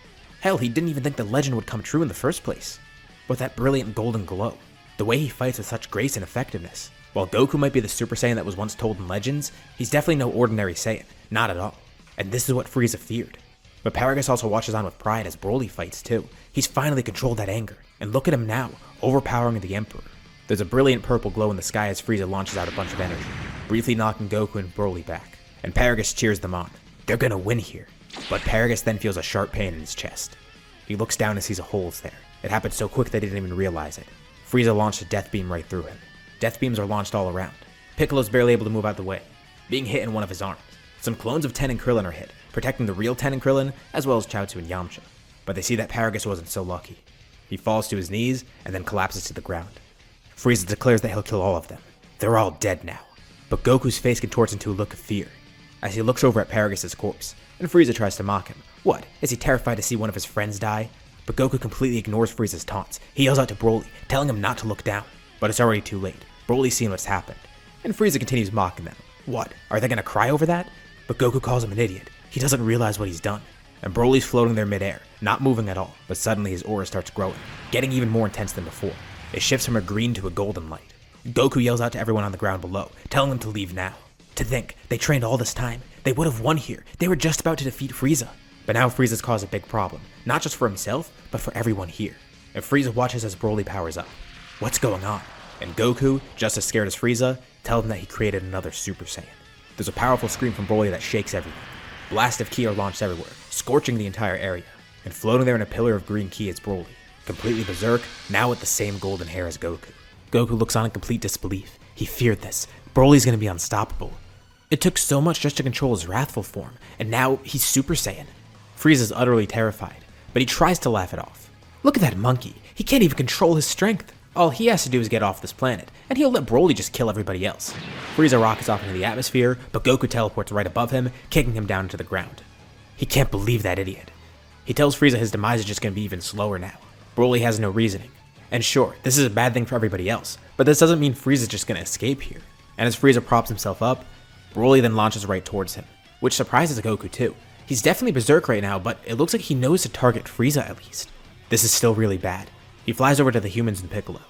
Hell, he didn't even think the legend would come true in the first place. With that brilliant golden glow, the way he fights with such grace and effectiveness. While Goku might be the Super Saiyan that was once told in Legends, he's definitely no ordinary Saiyan, not at all. And this is what Frieza feared. But Paragus also watches on with pride as Broly fights too. He's finally controlled that anger, and look at him now, overpowering the Emperor. There's a brilliant purple glow in the sky as Frieza launches out a bunch of energy, briefly knocking Goku and Broly back. And Paragus cheers them on. They're gonna win here. But Paragus then feels a sharp pain in his chest. He looks down and sees a holes there. It happened so quick that he didn't even realize it. Frieza launched a death beam right through him. Death beams are launched all around. Piccolo's barely able to move out the way, being hit in one of his arms. Some clones of Ten and Krillin are hit, protecting the real Ten and Krillin, as well as Chaozu and Yamcha. But they see that Paragus wasn't so lucky. He falls to his knees and then collapses to the ground. Frieza declares that he'll kill all of them. They're all dead now. But Goku's face contorts into a look of fear as he looks over at Paragus' corpse, and Frieza tries to mock him. What? Is he terrified to see one of his friends die? But Goku completely ignores Frieza's taunts. He yells out to Broly, telling him not to look down. But it's already too late. Broly's seen what's happened. And Frieza continues mocking them. What? Are they gonna cry over that? But Goku calls him an idiot. He doesn't realize what he's done. And Broly's floating there midair, not moving at all. But suddenly his aura starts growing, getting even more intense than before. It shifts from a green to a golden light. Goku yells out to everyone on the ground below, telling them to leave now. To think, they trained all this time. They would have won here. They were just about to defeat Frieza. But now Frieza's caused a big problem, not just for himself, but for everyone here. And Frieza watches as Broly powers up. What's going on? And Goku, just as scared as Frieza, tells him that he created another Super Saiyan. There's a powerful scream from Broly that shakes everything. Blasts of ki are launched everywhere, scorching the entire area. And floating there in a pillar of green ki is Broly, completely berserk, now with the same golden hair as Goku. Goku looks on in complete disbelief. He feared this. Broly's gonna be unstoppable. It took so much just to control his wrathful form, and now he's Super Saiyan. Frieza's utterly terrified, but he tries to laugh it off. Look at that monkey. He can't even control his strength. All he has to do is get off this planet, and he'll let Broly just kill everybody else. Frieza rockets off into the atmosphere, but Goku teleports right above him, kicking him down to the ground. He can't believe that idiot. He tells Frieza his demise is just going to be even slower now. Broly has no reasoning. And sure, this is a bad thing for everybody else, but this doesn't mean Frieza's just going to escape here. And as Frieza props himself up, Broly then launches right towards him, which surprises Goku too. He's definitely berserk right now, but it looks like he knows to target Frieza at least. This is still really bad. He flies over to the humans and Piccolo.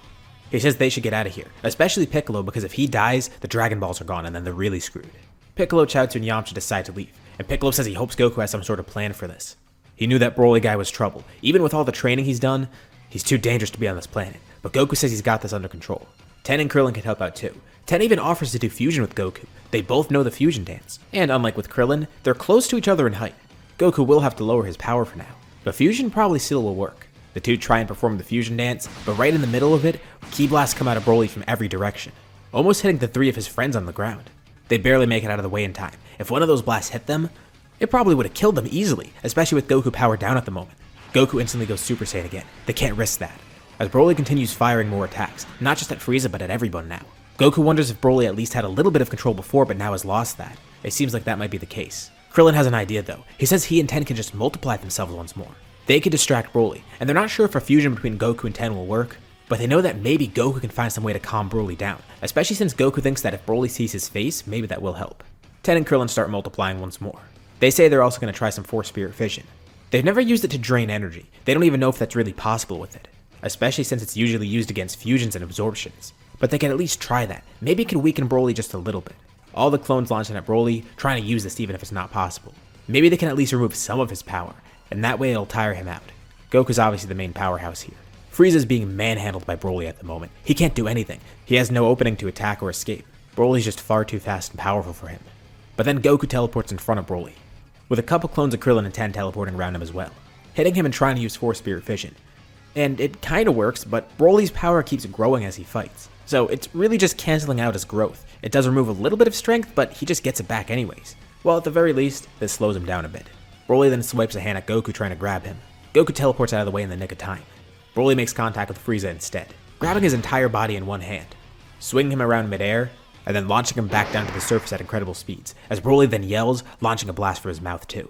He says they should get out of here, especially Piccolo, because if he dies, the Dragon Balls are gone and then they're really screwed. Piccolo, Chaozu, and Yamcha decide to leave, and Piccolo says he hopes Goku has some sort of plan for this. He knew that Broly guy was trouble. Even with all the training he's done, he's too dangerous to be on this planet, but Goku says he's got this under control. Ten and Krillin can help out too. Ten even offers to do fusion with Goku. They both know the fusion dance, and unlike with Krillin, they're close to each other in height. Goku will have to lower his power for now, but fusion probably still will work. The two try and perform the fusion dance, but right in the middle of it, ki blasts come out of Broly from every direction, almost hitting the three of his friends on the ground. They barely make it out of the way in time. If one of those blasts hit them, it probably would have killed them easily, especially with Goku powered down at the moment. Goku instantly goes Super Saiyan again. They can't risk that. As Broly continues firing more attacks, not just at Frieza but at everyone now. Goku wonders if Broly at least had a little bit of control before but now has lost that. It seems like that might be the case. Krillin has an idea though. He says he and Ten can just multiply themselves once more. They could distract Broly, and they're not sure if a fusion between Goku and Ten will work, but they know that maybe Goku can find some way to calm Broly down, especially since Goku thinks that if Broly sees his face, maybe that will help. Ten and Krillin start multiplying once more. They say they're also going to try some Force Spirit Fission. They've never used it to drain energy. They don't even know if that's really possible with it, especially since it's usually used against fusions and absorptions. But they can at least try that. Maybe it can weaken Broly just a little bit. All the clones launching at Broly, trying to use this even if it's not possible. Maybe they can at least remove some of his power, and that way it'll tire him out. Goku's obviously the main powerhouse here. Frieza's being manhandled by Broly at the moment. He can't do anything. He has no opening to attack or escape. Broly's just far too fast and powerful for him. But then Goku teleports in front of Broly, with a couple clones of Krillin and Ten teleporting around him as well, hitting him and trying to use Force Spirit Fission. And it kinda works, but Broly's power keeps growing as he fights. So it's really just canceling out his growth. It does remove a little bit of strength, but he just gets it back anyways. Well, at the very least, this slows him down a bit. Broly then swipes a hand at Goku trying to grab him. Goku teleports out of the way in the nick of time. Broly makes contact with Frieza instead, grabbing his entire body in one hand, swinging him around midair, and then launching him back down to the surface at incredible speeds, as Broly then yells, launching a blast from his mouth too.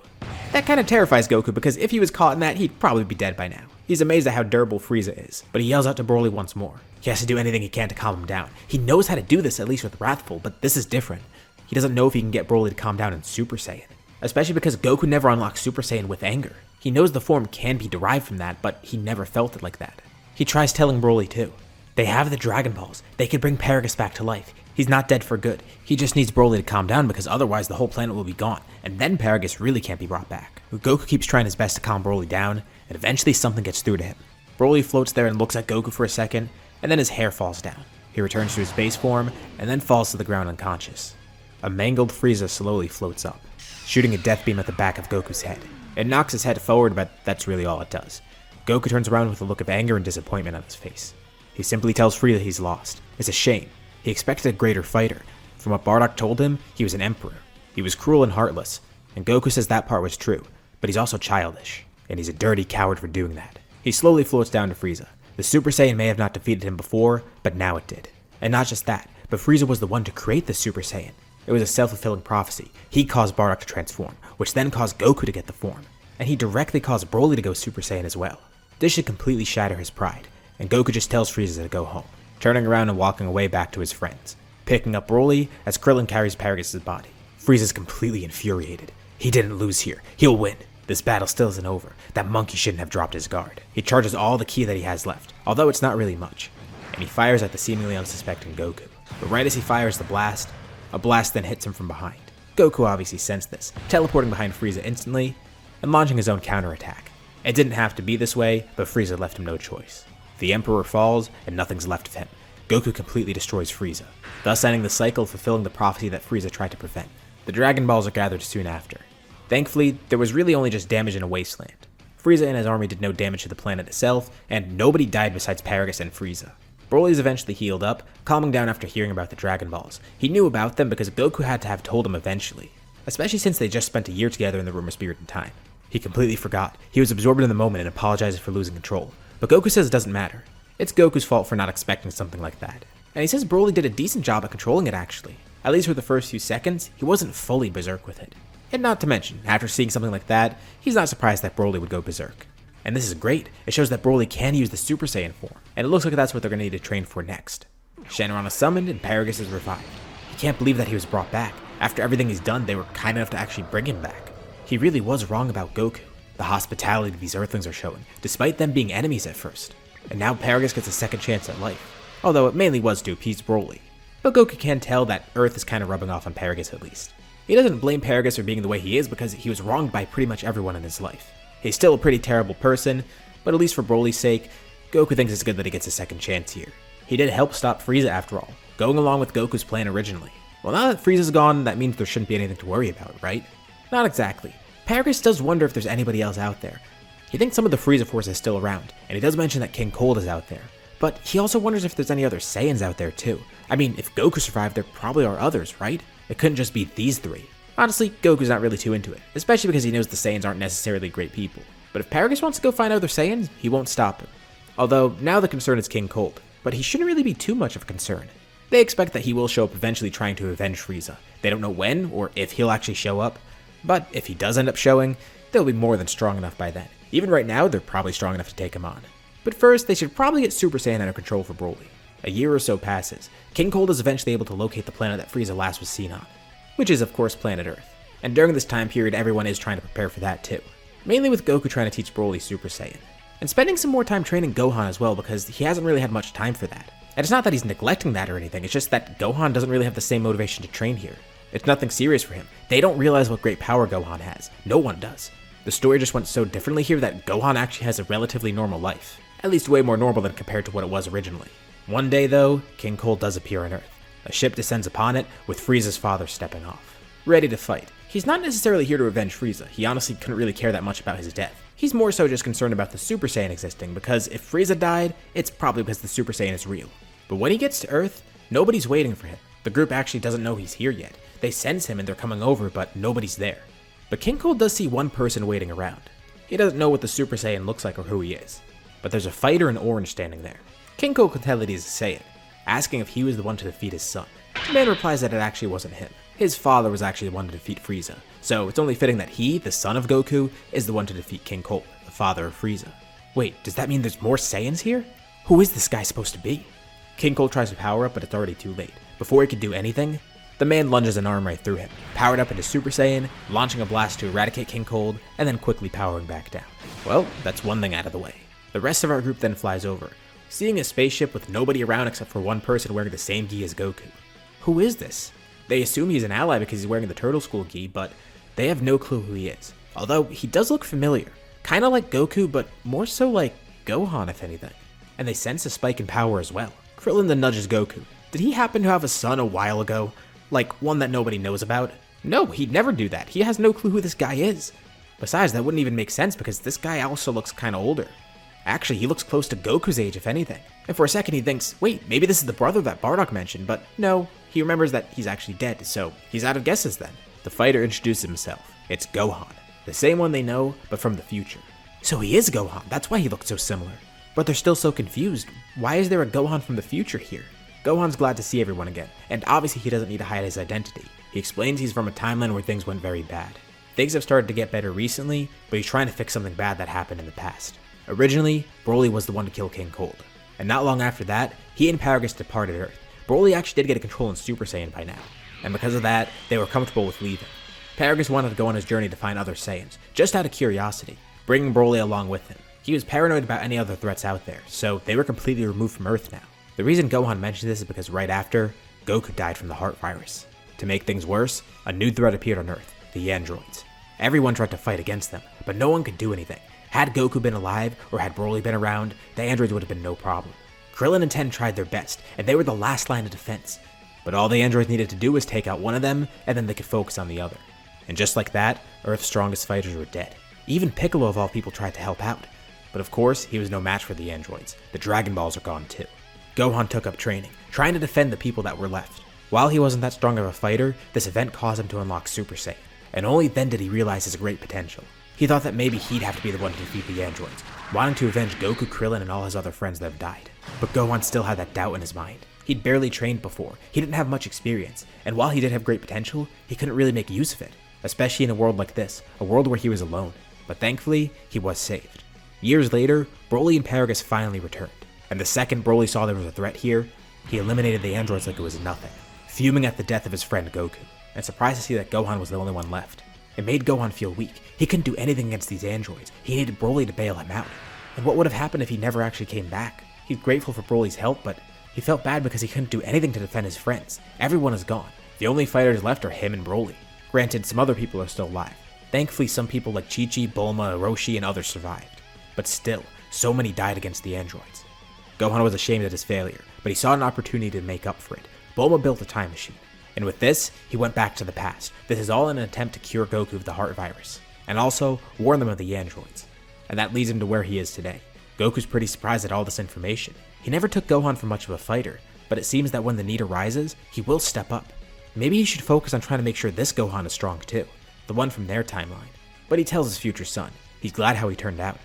That kinda terrifies Goku because if he was caught in that, he'd probably be dead by now. He's amazed at how durable Frieza is, but he yells out to Broly once more. He has to do anything he can to calm him down. He knows how to do this, at least with Wrathful, but this is different. He doesn't know if he can get Broly to calm down in Super Saiyan, especially because Goku never unlocks Super Saiyan with anger. He knows the form can be derived from that, but he never felt it like that. He tries telling Broly too. They have the Dragon Balls. They could bring Paragus back to life. He's not dead for good. He just needs Broly to calm down because otherwise the whole planet will be gone, and then Paragus really can't be brought back. Goku keeps trying his best to calm Broly down, and eventually something gets through to him. Broly floats there and looks at Goku for a second, and then his hair falls down. He returns to his base form, and then falls to the ground unconscious. A mangled Frieza slowly floats up, shooting a death beam at the back of Goku's head. It knocks his head forward, but that's really all it does. Goku turns around with a look of anger and disappointment on his face. He simply tells Frieza he's lost. It's a shame. He expected a greater fighter. From what Bardock told him, he was an emperor. He was cruel and heartless, and Goku says that part was true, but he's also childish, and he's a dirty coward for doing that. He slowly floats down to Frieza. The Super Saiyan may have not defeated him before, but now it did. And not just that, but Frieza was the one to create the Super Saiyan. It was a self-fulfilling prophecy. He caused Bardock to transform, which then caused Goku to get the form, and he directly caused Broly to go Super Saiyan as well. This should completely shatter his pride, and Goku just tells Frieza to go home, turning around and walking away back to his friends, picking up Broly as Krillin carries Paragus' body. Frieza's completely infuriated. He didn't lose here. He'll win. This battle still isn't over. That monkey shouldn't have dropped his guard. He charges all the ki that he has left, although it's not really much, and he fires at the seemingly unsuspecting Goku. But right as he fires the blast, a blast then hits him from behind. Goku obviously sensed this, teleporting behind Frieza instantly, and launching his own counterattack. It didn't have to be this way, but Frieza left him no choice. The Emperor falls, and nothing's left of him. Goku completely destroys Frieza, thus ending the cycle of fulfilling the prophecy that Frieza tried to prevent. The Dragon Balls are gathered soon after. Thankfully, there was really only just damage in a wasteland. Frieza and his army did no damage to the planet itself, and nobody died besides Paragus and Frieza. Broly's eventually healed up, calming down after hearing about the Dragon Balls. He knew about them because Goku had to have told him eventually, especially since they just spent a year together in the Room of Spirit and Time. He completely forgot. He was absorbed in the moment and apologizes for losing control. But Goku says it doesn't matter. It's Goku's fault for not expecting something like that. And he says Broly did a decent job at controlling it actually. At least for the first few seconds, he wasn't fully berserk with it. And not to mention, after seeing something like that, he's not surprised that Broly would go berserk. And this is great. It shows that Broly can use the Super Saiyan form, and it looks like that's what they're going to need to train for next. Shenron is summoned and Paragus is revived. He can't believe that he was brought back. After everything he's done, they were kind enough to actually bring him back. He really was wrong about Goku. The hospitality these Earthlings are showing, despite them being enemies at first. And now Paragus gets a second chance at life, although it mainly was to appease Broly. But Goku can tell that Earth is kind of rubbing off on Paragus at least. He doesn't blame Paragus for being the way he is because he was wronged by pretty much everyone in his life. He's still a pretty terrible person, but at least for Broly's sake, Goku thinks it's good that he gets a second chance here. He did help stop Frieza after all, going along with Goku's plan originally. Well, now that Frieza's gone, that means there shouldn't be anything to worry about, right? Not exactly. Paragus does wonder if there's anybody else out there. He thinks some of the Frieza force is still around, and he does mention that King Cold is out there. But he also wonders if there's any other Saiyans out there too. I mean, if Goku survived, there probably are others, right? It couldn't just be these three. Honestly, Goku's not really too into it, especially because he knows the Saiyans aren't necessarily great people. But if Paragus wants to go find other Saiyans, he won't stop him. Although, now the concern is King Cold, but he shouldn't really be too much of a concern. They expect that he will show up eventually trying to avenge Frieza. They don't know when or if he'll actually show up, but if he does end up showing, they'll be more than strong enough by then. Even right now, they're probably strong enough to take him on. But first, they should probably get Super Saiyan under control for Broly. A year or so passes. King Cold is eventually able to locate the planet that Frieza last was seen on, which is of course planet Earth. And during this time period, everyone is trying to prepare for that too. Mainly with Goku trying to teach Broly Super Saiyan. And spending some more time training Gohan as well because he hasn't really had much time for that. And it's not that he's neglecting that or anything, it's just that Gohan doesn't really have the same motivation to train here. It's nothing serious for him. They don't realize what great power Gohan has. No one does. The story just went so differently here that Gohan actually has a relatively normal life. At least way more normal than compared to what it was originally. One day though, King Cold does appear on Earth. A ship descends upon it, with Frieza's father stepping off, ready to fight. He's not necessarily here to avenge Frieza. He honestly couldn't really care that much about his death. He's more so just concerned about the Super Saiyan existing, because if Frieza died, it's probably because the Super Saiyan is real. But when he gets to Earth, nobody's waiting for him. The group actually doesn't know he's here yet. They sense him and they're coming over, but nobody's there. But King Cold does see one person waiting around. He doesn't know what the Super Saiyan looks like or who he is. But there's a fighter in orange standing there. King Cold can tell that he's a Saiyan, asking if he was the one to defeat his son. The man replies that it actually wasn't him. His father was actually the one to defeat Frieza, so it's only fitting that he, the son of Goku, is the one to defeat King Cold, the father of Frieza. Wait, does that mean there's more Saiyans here? Who is this guy supposed to be? King Cold tries to power up, but it's already too late. Before he could do anything, The man lunges an arm right through him, powered up into Super Saiyan, launching a blast to eradicate King Cold, and then quickly powering back down. Well, that's one thing out of the way. The rest of our group then flies over, seeing a spaceship with nobody around except for one person wearing the same gi as Goku. Who is this? They assume he's an ally because he's wearing the Turtle School gi, but they have no clue who he is. Although, he does look familiar. Kinda like Goku, but more so like Gohan if anything. And they sense a spike in power as well. Krillin then nudges Goku. Did he happen to have a son a while ago? Like, one that nobody knows about? No, he'd never do that. He has no clue who this guy is. Besides, that wouldn't even make sense because this guy also looks kinda older. Actually, he looks close to Goku's age if anything. And for a second he thinks, wait, maybe this is the brother that Bardock mentioned, but no, he remembers that he's actually dead, so he's out of guesses then. The fighter introduces himself. It's Gohan. The same one they know, but from the future. So he is Gohan, that's why he looked so similar. But they're still so confused. Why is there a Gohan from the future here? Gohan's glad to see everyone again, and obviously he doesn't need to hide his identity. He explains he's from a timeline where things went very bad. Things have started to get better recently, but he's trying to fix something bad that happened in the past. Originally, Broly was the one to kill King Cold, and not long after that, he and Paragus departed Earth. Broly actually did get a control in Super Saiyan by now, and because of that, they were comfortable with leaving. Paragus wanted to go on his journey to find other Saiyans, just out of curiosity, bringing Broly along with him. He was paranoid about any other threats out there, so they were completely removed from Earth now. The reason Gohan mentions this is because right after, Goku died from the heart virus. To make things worse, a new threat appeared on Earth, the androids. Everyone tried to fight against them, but no one could do anything. Had Goku been alive, or had Broly been around, the androids would have been no problem. Krillin and Ten tried their best, and they were the last line of defense. But all the androids needed to do was take out one of them, and then they could focus on the other. And just like that, Earth's strongest fighters were dead. Even Piccolo of all people tried to help out. But of course, he was no match for the androids. The Dragon Balls are gone too. Gohan took up training, trying to defend the people that were left. While he wasn't that strong of a fighter, this event caused him to unlock Super Saiyan, and only then did he realize his great potential. He thought that maybe he'd have to be the one to defeat the androids, wanting to avenge Goku, Krillin, and all his other friends that have died. But Gohan still had that doubt in his mind. He'd barely trained before, he didn't have much experience, and while he did have great potential, he couldn't really make use of it, especially in a world like this, a world where he was alone. But thankfully, he was saved. Years later, Broly and Paragus finally returned, and the second Broly saw there was a threat here, he eliminated the androids like it was nothing, fuming at the death of his friend Goku, and surprised to see that Gohan was the only one left. It made Gohan feel weak. He couldn't do anything against these androids. He needed Broly to bail him out. And what would have happened if he never actually came back? He's grateful for Broly's help, but he felt bad because he couldn't do anything to defend his friends. Everyone is gone. The only fighters left are him and Broly. Granted, some other people are still alive. Thankfully, some people like Chi-Chi, Bulma, Orochi, and others survived. But still, so many died against the androids. Gohan was ashamed at his failure, but he saw an opportunity to make up for it. Bulma built a time machine. And with this, he went back to the past. This is all in an attempt to cure Goku of the heart virus, and also warn them of the androids. And that leads him to where he is today. Goku's pretty surprised at all this information. He never took Gohan for much of a fighter, but it seems that when the need arises, he will step up. Maybe he should focus on trying to make sure this Gohan is strong too, the one from their timeline. But he tells his future son, he's glad how he turned out.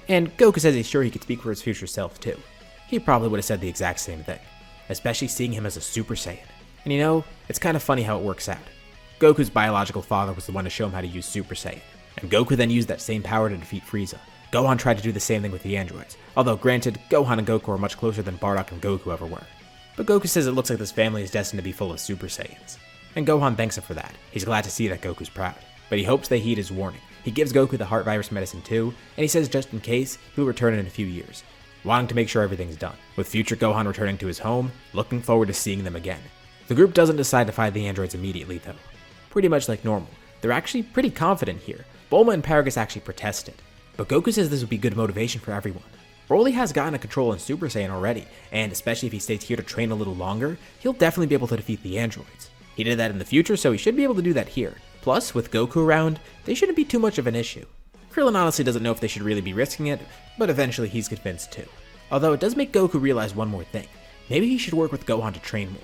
And Goku says he's sure he could speak for his future self too. He probably would have said the exact same thing, especially seeing him as a Super Saiyan. And you know, it's kind of funny how it works out. Goku's biological father was the one to show him how to use Super Saiyan, and Goku then used that same power to defeat Frieza. Gohan tried to do the same thing with the androids, although granted, Gohan and Goku are much closer than Bardock and Goku ever were. But Goku says it looks like this family is destined to be full of Super Saiyans. And Gohan thanks him for that. He's glad to see that Goku's proud, but he hopes they heed his warning. He gives Goku the heart virus medicine too, and he says just in case, he'll return in a few years, wanting to make sure everything's done, with future Gohan returning to his home, looking forward to seeing them again. The group doesn't decide to fight the androids immediately though. Pretty much like normal. They're actually pretty confident here. Bulma and Paragus actually protested, but Goku says this would be good motivation for everyone. Broly has gotten a control in Super Saiyan already, and especially if he stays here to train a little longer, he'll definitely be able to defeat the androids. He did that in the future, so he should be able to do that here. Plus, with Goku around, they shouldn't be too much of an issue. Krillin honestly doesn't know if they should really be risking it, but eventually he's convinced too. Although it does make Goku realize one more thing. Maybe he should work with Gohan to train more.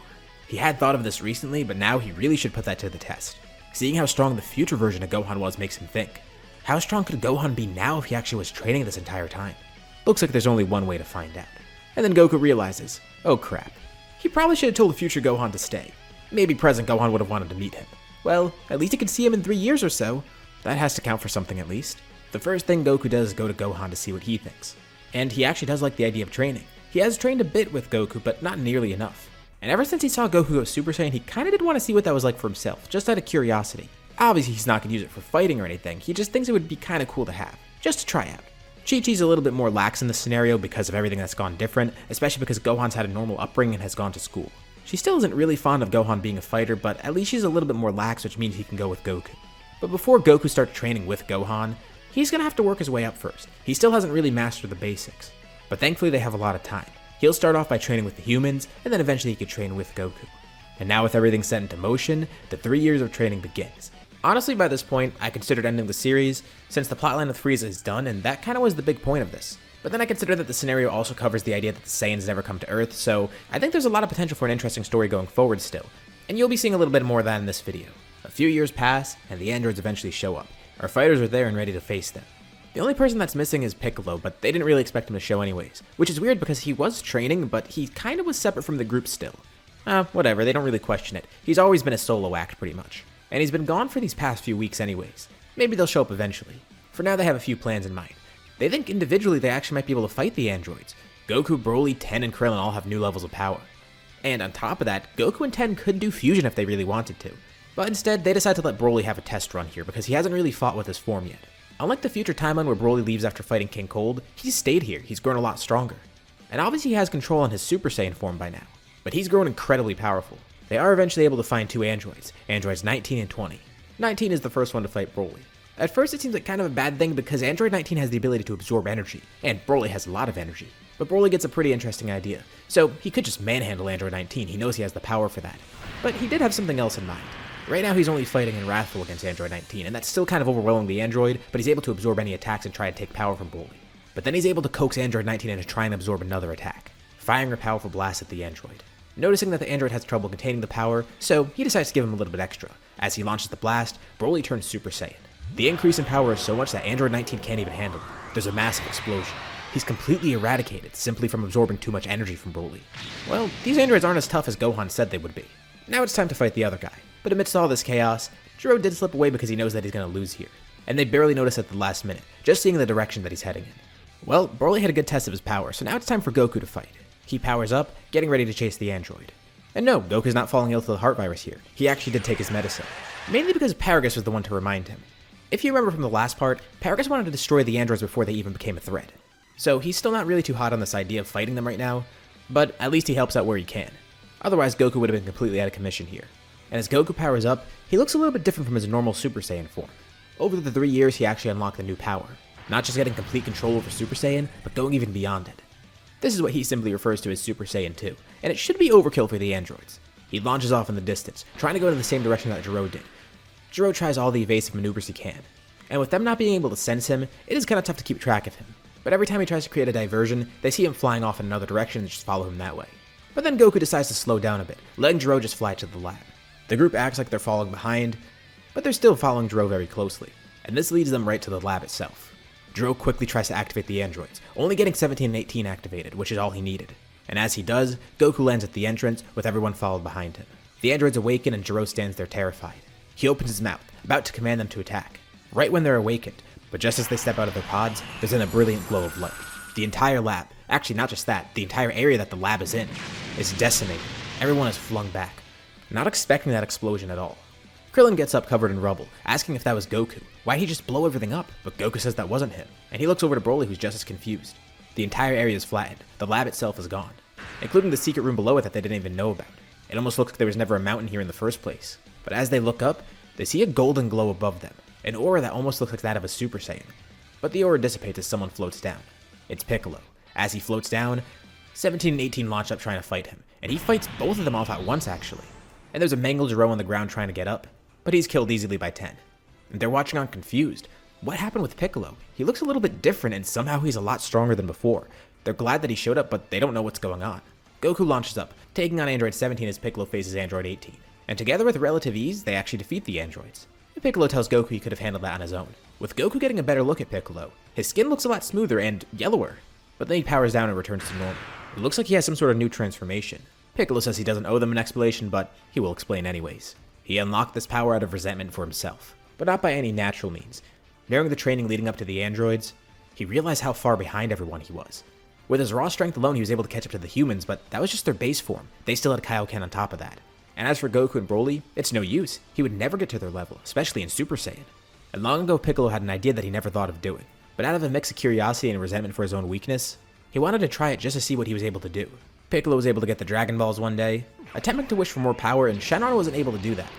He had thought of this recently, but now he really should put that to the test. Seeing how strong the future version of Gohan was makes him think, how strong could Gohan be now if he actually was training this entire time? Looks like there's only one way to find out. And then Goku realizes, oh crap, he probably should have told the future Gohan to stay. Maybe present Gohan would have wanted to meet him. Well, at least he could see him in 3 years or so. That has to count for something at least. The first thing Goku does is go to Gohan to see what he thinks. And he actually does like the idea of training. He has trained a bit with Goku, but not nearly enough. And ever since he saw Goku go Super Saiyan, he kinda did want to see what that was like for himself, just out of curiosity. Obviously he's not gonna use it for fighting or anything, he just thinks it would be kinda cool to have, just to try out. Chi-Chi's a little bit more lax in this scenario because of everything that's gone different, especially because Gohan's had a normal upbringing and has gone to school. She still isn't really fond of Gohan being a fighter, but at least she's a little bit more lax, which means he can go with Goku. But before Goku starts training with Gohan, he's gonna have to work his way up first. He still hasn't really mastered the basics. But thankfully they have a lot of time. He'll start off by training with the humans, and then eventually he could train with Goku. And now with everything set into motion, the 3 years of training begins. Honestly, by this point, I considered ending the series, since the plotline with Frieza is done, and that kinda was the big point of this. But then I considered that the scenario also covers the idea that the Saiyans never come to Earth, so I think there's a lot of potential for an interesting story going forward still. And you'll be seeing a little bit more of that in this video. A few years pass, and the androids eventually show up. Our fighters are there and ready to face them. The only person that's missing is Piccolo, but they didn't really expect him to show anyways, which is weird because he was training, but he kinda was separate from the group still. Whatever, they don't really question it. He's always been a solo act pretty much. And he's been gone for these past few weeks anyways. Maybe they'll show up eventually. For now they have a few plans in mind. They think individually they actually might be able to fight the androids. Goku, Broly, Ten, and Krillin all have new levels of power. And on top of that, Goku and Ten could do fusion if they really wanted to. But instead, they decide to let Broly have a test run here because he hasn't really fought with his form yet. Unlike the future timeline where Broly leaves after fighting King Cold, he's stayed here, he's grown a lot stronger. And obviously he has control on his Super Saiyan form by now. But he's grown incredibly powerful. They are eventually able to find two androids, androids 19 and 20. 19 is the first one to fight Broly. At first it seems like kind of a bad thing because android 19 has the ability to absorb energy, and Broly has a lot of energy. But Broly gets a pretty interesting idea. So he could just manhandle android 19, he knows he has the power for that. But he did have something else in mind. Right now he's only fighting in Wrathful against android 19, and that's still kind of overwhelming the android, but he's able to absorb any attacks and try to take power from Broly. But then he's able to coax android 19 into trying to absorb another attack, firing a powerful blast at the android. Noticing that the android has trouble containing the power, so he decides to give him a little bit extra. As he launches the blast, Broly turns Super Saiyan. The increase in power is so much that android 19 can't even handle it. There's a massive explosion. He's completely eradicated simply from absorbing too much energy from Broly. Well, these androids aren't as tough as Gohan said they would be. Now it's time to fight the other guy. But amidst all this chaos, Jiro did slip away because he knows that he's going to lose here. And they barely notice at the last minute, just seeing the direction that he's heading in. Well, Broly had a good test of his power, so now it's time for Goku to fight. He powers up, getting ready to chase the android. And no, Goku's not falling ill to the heart virus here. He actually did take his medicine. Mainly because Paragus was the one to remind him. If you remember from the last part, Paragus wanted to destroy the androids before they even became a threat. So he's still not really too hot on this idea of fighting them right now, but at least he helps out where he can. Otherwise, Goku would have been completely out of commission here. And as Goku powers up, he looks a little bit different from his normal Super Saiyan form. Over the 3 years, he actually unlocked a new power. Not just getting complete control over Super Saiyan, but going even beyond it. This is what he simply refers to as Super Saiyan 2, and it should be overkill for the androids. He launches off in the distance, trying to go in the same direction that Jiro did. Jiro tries all the evasive maneuvers he can, and with them not being able to sense him, it is kind of tough to keep track of him. But every time he tries to create a diversion, they see him flying off in another direction and just follow him that way. But then Goku decides to slow down a bit, letting Jiro just fly to the lab. The group acts like they're falling behind, but they're still following Jiro very closely, and this leads them right to the lab itself. Jiro quickly tries to activate the androids, only getting 17 and 18 activated, which is all he needed. And as he does, Goku lands at the entrance, with everyone followed behind him. The androids awaken and Jiro stands there terrified. He opens his mouth, about to command them to attack, right when they're awakened, but just as they step out of their pods, there's a brilliant glow of light. The entire lab, actually not just that, the entire area that the lab is in, is decimated. Everyone is flung back, not expecting that explosion at all. Krillin gets up covered in rubble, asking if that was Goku. Why'd he just blow everything up? But Goku says that wasn't him, and he looks over to Broly who's just as confused. The entire area is flattened, the lab itself is gone, including the secret room below it that they didn't even know about. It almost looks like there was never a mountain here in the first place. But as they look up, they see a golden glow above them, an aura that almost looks like that of a Super Saiyan. But the aura dissipates as someone floats down. It's Piccolo. As he floats down, 17 and 18 launch up trying to fight him, and he fights both of them off at once actually. And there's a mangled Jiro on the ground trying to get up, but he's killed easily by 10. And they're watching on confused. What happened with Piccolo? He looks a little bit different and somehow he's a lot stronger than before. They're glad that he showed up, but they don't know what's going on. Goku launches up, taking on Android 17 as Piccolo faces Android 18. And together with relative ease, they actually defeat the androids. And Piccolo tells Goku he could have handled that on his own. With Goku getting a better look at Piccolo, his skin looks a lot smoother and yellower. But then he powers down and returns to normal. It looks like he has some sort of new transformation. Piccolo says he doesn't owe them an explanation, but he will explain anyways. He unlocked this power out of resentment for himself, but not by any natural means. During the training leading up to the androids, he realized how far behind everyone he was, With his raw strength alone, he was able to catch up to the humans, but that was just their base form. They still had Kaioken on top of that. And as for Goku and Broly, it's no use. He would never get to their level, especially in Super Saiyan. And long ago, Piccolo had an idea that he never thought of doing. But out of a mix of curiosity and resentment for his own weakness, he wanted to try it just to see what he was able to do. Piccolo was able to get the Dragon Balls one day, attempting to wish for more power, and Shenron wasn't able to do that.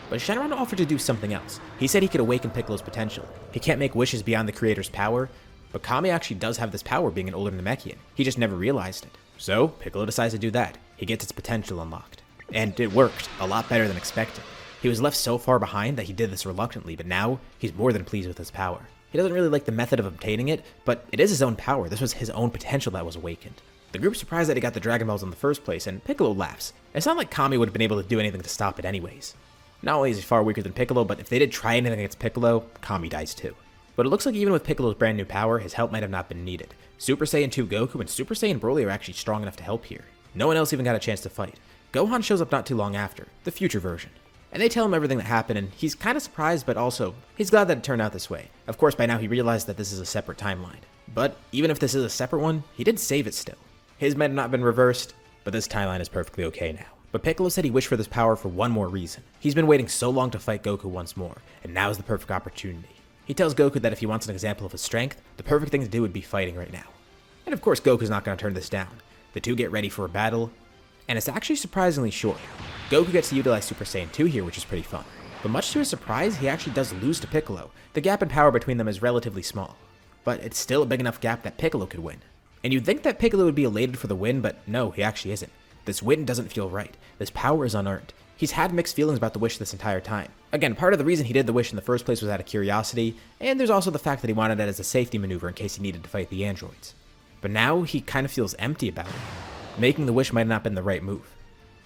But Shenron offered to do something else. He said he could awaken Piccolo's potential. He can't make wishes beyond the creator's power, but Kami actually does have this power being an older Namekian. He just never realized it. So, Piccolo decides to do that. He gets its potential unlocked. And it worked, a lot better than expected. He was left so far behind that he did this reluctantly, but now, he's more than pleased with his power. He doesn't really like the method of obtaining it, but it is his own power. This was his own potential that was awakened. The group's surprised that he got the Dragon Balls in the first place, and Piccolo laughs. It's not like Kami would have been able to do anything to stop it anyways. Not only is he far weaker than Piccolo, but if they did try anything against Piccolo, Kami dies too. But it looks like even with Piccolo's brand new power, his help might have not been needed. Super Saiyan 2 Goku and Super Saiyan Broly are actually strong enough to help here. No one else even got a chance to fight. Gohan shows up not too long after, the future version. And they tell him everything that happened, and he's kind of surprised, but also, he's glad that it turned out this way. Of course, by now he realized that this is a separate timeline. But even if this is a separate one, he did save it still. His might have not been reversed, but this timeline is perfectly okay now. But Piccolo said he wished for this power for one more reason. He's been waiting so long to fight Goku once more, and now is the perfect opportunity. He tells Goku that if he wants an example of his strength, the perfect thing to do would be fighting right now. And of course, Goku's not going to turn this down. The two get ready for a battle, and it's actually surprisingly short. Goku gets to utilize Super Saiyan 2 here, which is pretty fun. But much to his surprise, he actually does lose to Piccolo. The gap in power between them is relatively small, but it's still a big enough gap that Piccolo could win. And you'd think that Piccolo would be elated for the win, but no, he actually isn't. This win doesn't feel right. This power is unearned. He's had mixed feelings about the wish this entire time. Again, part of the reason he did the wish in the first place was out of curiosity, and there's also the fact that he wanted it as a safety maneuver in case he needed to fight the androids. But now he kind of feels empty about it. Making the wish might not have been the right move,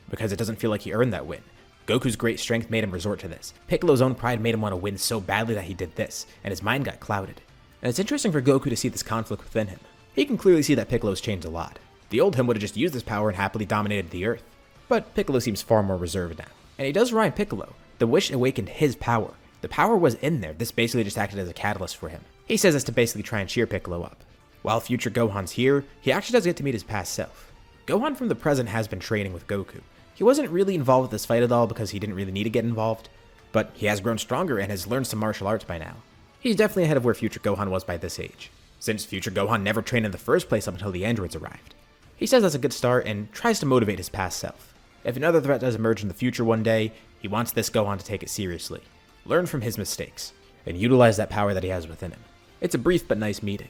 because it doesn't feel like he earned that win. Goku's great strength made him resort to this. Piccolo's own pride made him want to win so badly that he did this, and his mind got clouded. And it's interesting for Goku to see this conflict within him. He can clearly see that Piccolo's changed a lot. The old him would have just used this power and happily dominated the Earth. But Piccolo seems far more reserved now. And he does remind Piccolo, the wish awakened his power. The power was in there, this basically just acted as a catalyst for him. He says this to basically try and cheer Piccolo up. While future Gohan's here, he actually does get to meet his past self. Gohan from the present has been training with Goku. He wasn't really involved with this fight at all because he didn't really need to get involved, but he has grown stronger and has learned some martial arts by now. He's definitely ahead of where future Gohan was by this age, since future Gohan never trained in the first place up until the androids arrived. He says that's a good start and tries to motivate his past self. If another threat does emerge in the future one day, he wants this Gohan to take it seriously, learn from his mistakes, and utilize that power that he has within him. It's a brief but nice meeting.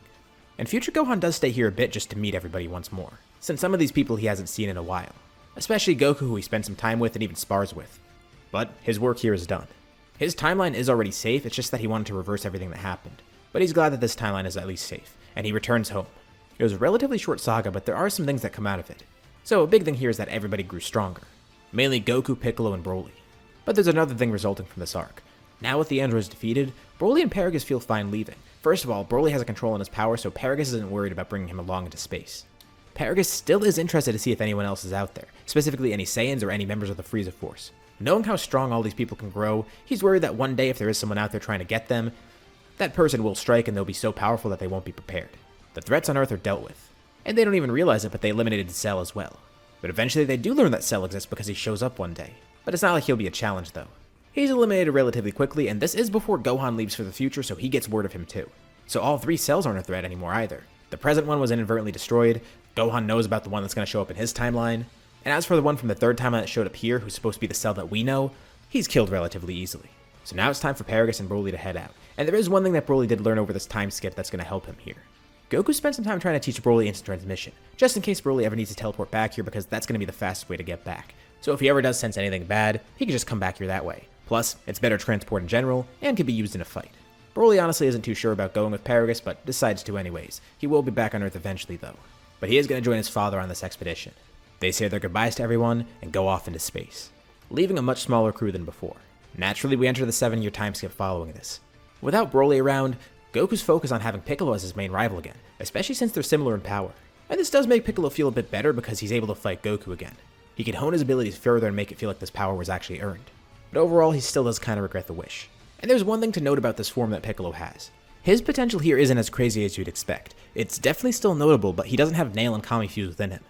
And future Gohan does stay here a bit just to meet everybody once more, since some of these people he hasn't seen in a while, especially Goku, who he spent some time with and even spars with. But his work here is done. His timeline is already safe, it's just that he wanted to reverse everything that happened. But he's glad that this timeline is at least safe, and he returns home. It was a relatively short saga, but there are some things that come out of it. So a big thing here is that everybody grew stronger. Mainly Goku, Piccolo, and Broly. But there's another thing resulting from this arc. Now with the androids defeated, Broly and Paragus feel fine leaving. First of all, Broly has a control on his power, so Paragus isn't worried about bringing him along into space. Paragus still is interested to see if anyone else is out there, specifically any Saiyans or any members of the Frieza Force. Knowing how strong all these people can grow, he's worried that one day if there is someone out there trying to get them, that person will strike and they'll be so powerful that they won't be prepared. The threats on Earth are dealt with, and they don't even realize it, but they eliminated Cell as well. But eventually they do learn that Cell exists because he shows up one day. But it's not like he'll be a challenge though. He's eliminated relatively quickly, and this is before Gohan leaves for the future, so he gets word of him too. So all three Cells aren't a threat anymore either. The present one was inadvertently destroyed, Gohan knows about the one that's going to show up in his timeline, and as for the one from the third timeline that showed up here, who's supposed to be the Cell that we know, he's killed relatively easily. So now it's time for Paragus and Broly to head out. And there is one thing that Broly did learn over this time skip that's going to help him here. Goku spent some time trying to teach Broly instant transmission, just in case Broly ever needs to teleport back here because that's going to be the fastest way to get back. So if he ever does sense anything bad, he can just come back here that way. Plus, it's better transport in general, and can be used in a fight. Broly honestly isn't too sure about going with Paragus, but decides to anyways. He will be back on Earth eventually though. But he is going to join his father on this expedition. They say their goodbyes to everyone, and go off into space, leaving a much smaller crew than before. Naturally, we enter the 7-year time skip following this. Without Broly around, Goku's focused on having Piccolo as his main rival again, especially since they're similar in power. And this does make Piccolo feel a bit better because he's able to fight Goku again. He can hone his abilities further and make it feel like this power was actually earned. But overall, he still does kind of regret the wish. And there's one thing to note about this form that Piccolo has. His potential here isn't as crazy as you'd expect. It's definitely still notable, but he doesn't have Nail and Kami fuse within him.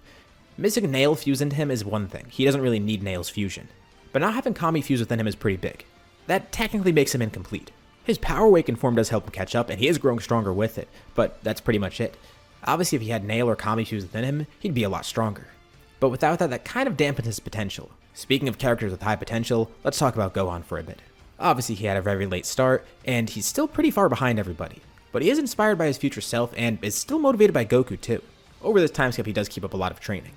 Missing Nail fuse into him is one thing. He doesn't really need Nail's fusion. But not having Kami fuse within him is pretty big. That technically makes him incomplete. His Power Awakened form does help him catch up, and he is growing stronger with it, but that's pretty much it. Obviously, if he had Nail or Kami fuse within him, he'd be a lot stronger. But without that, that kind of dampens his potential. Speaking of characters with high potential, let's talk about Gohan for a bit. Obviously, he had a very late start, and he's still pretty far behind everybody. But he is inspired by his future self, and is still motivated by Goku too. Over this time skip, he does keep up a lot of training.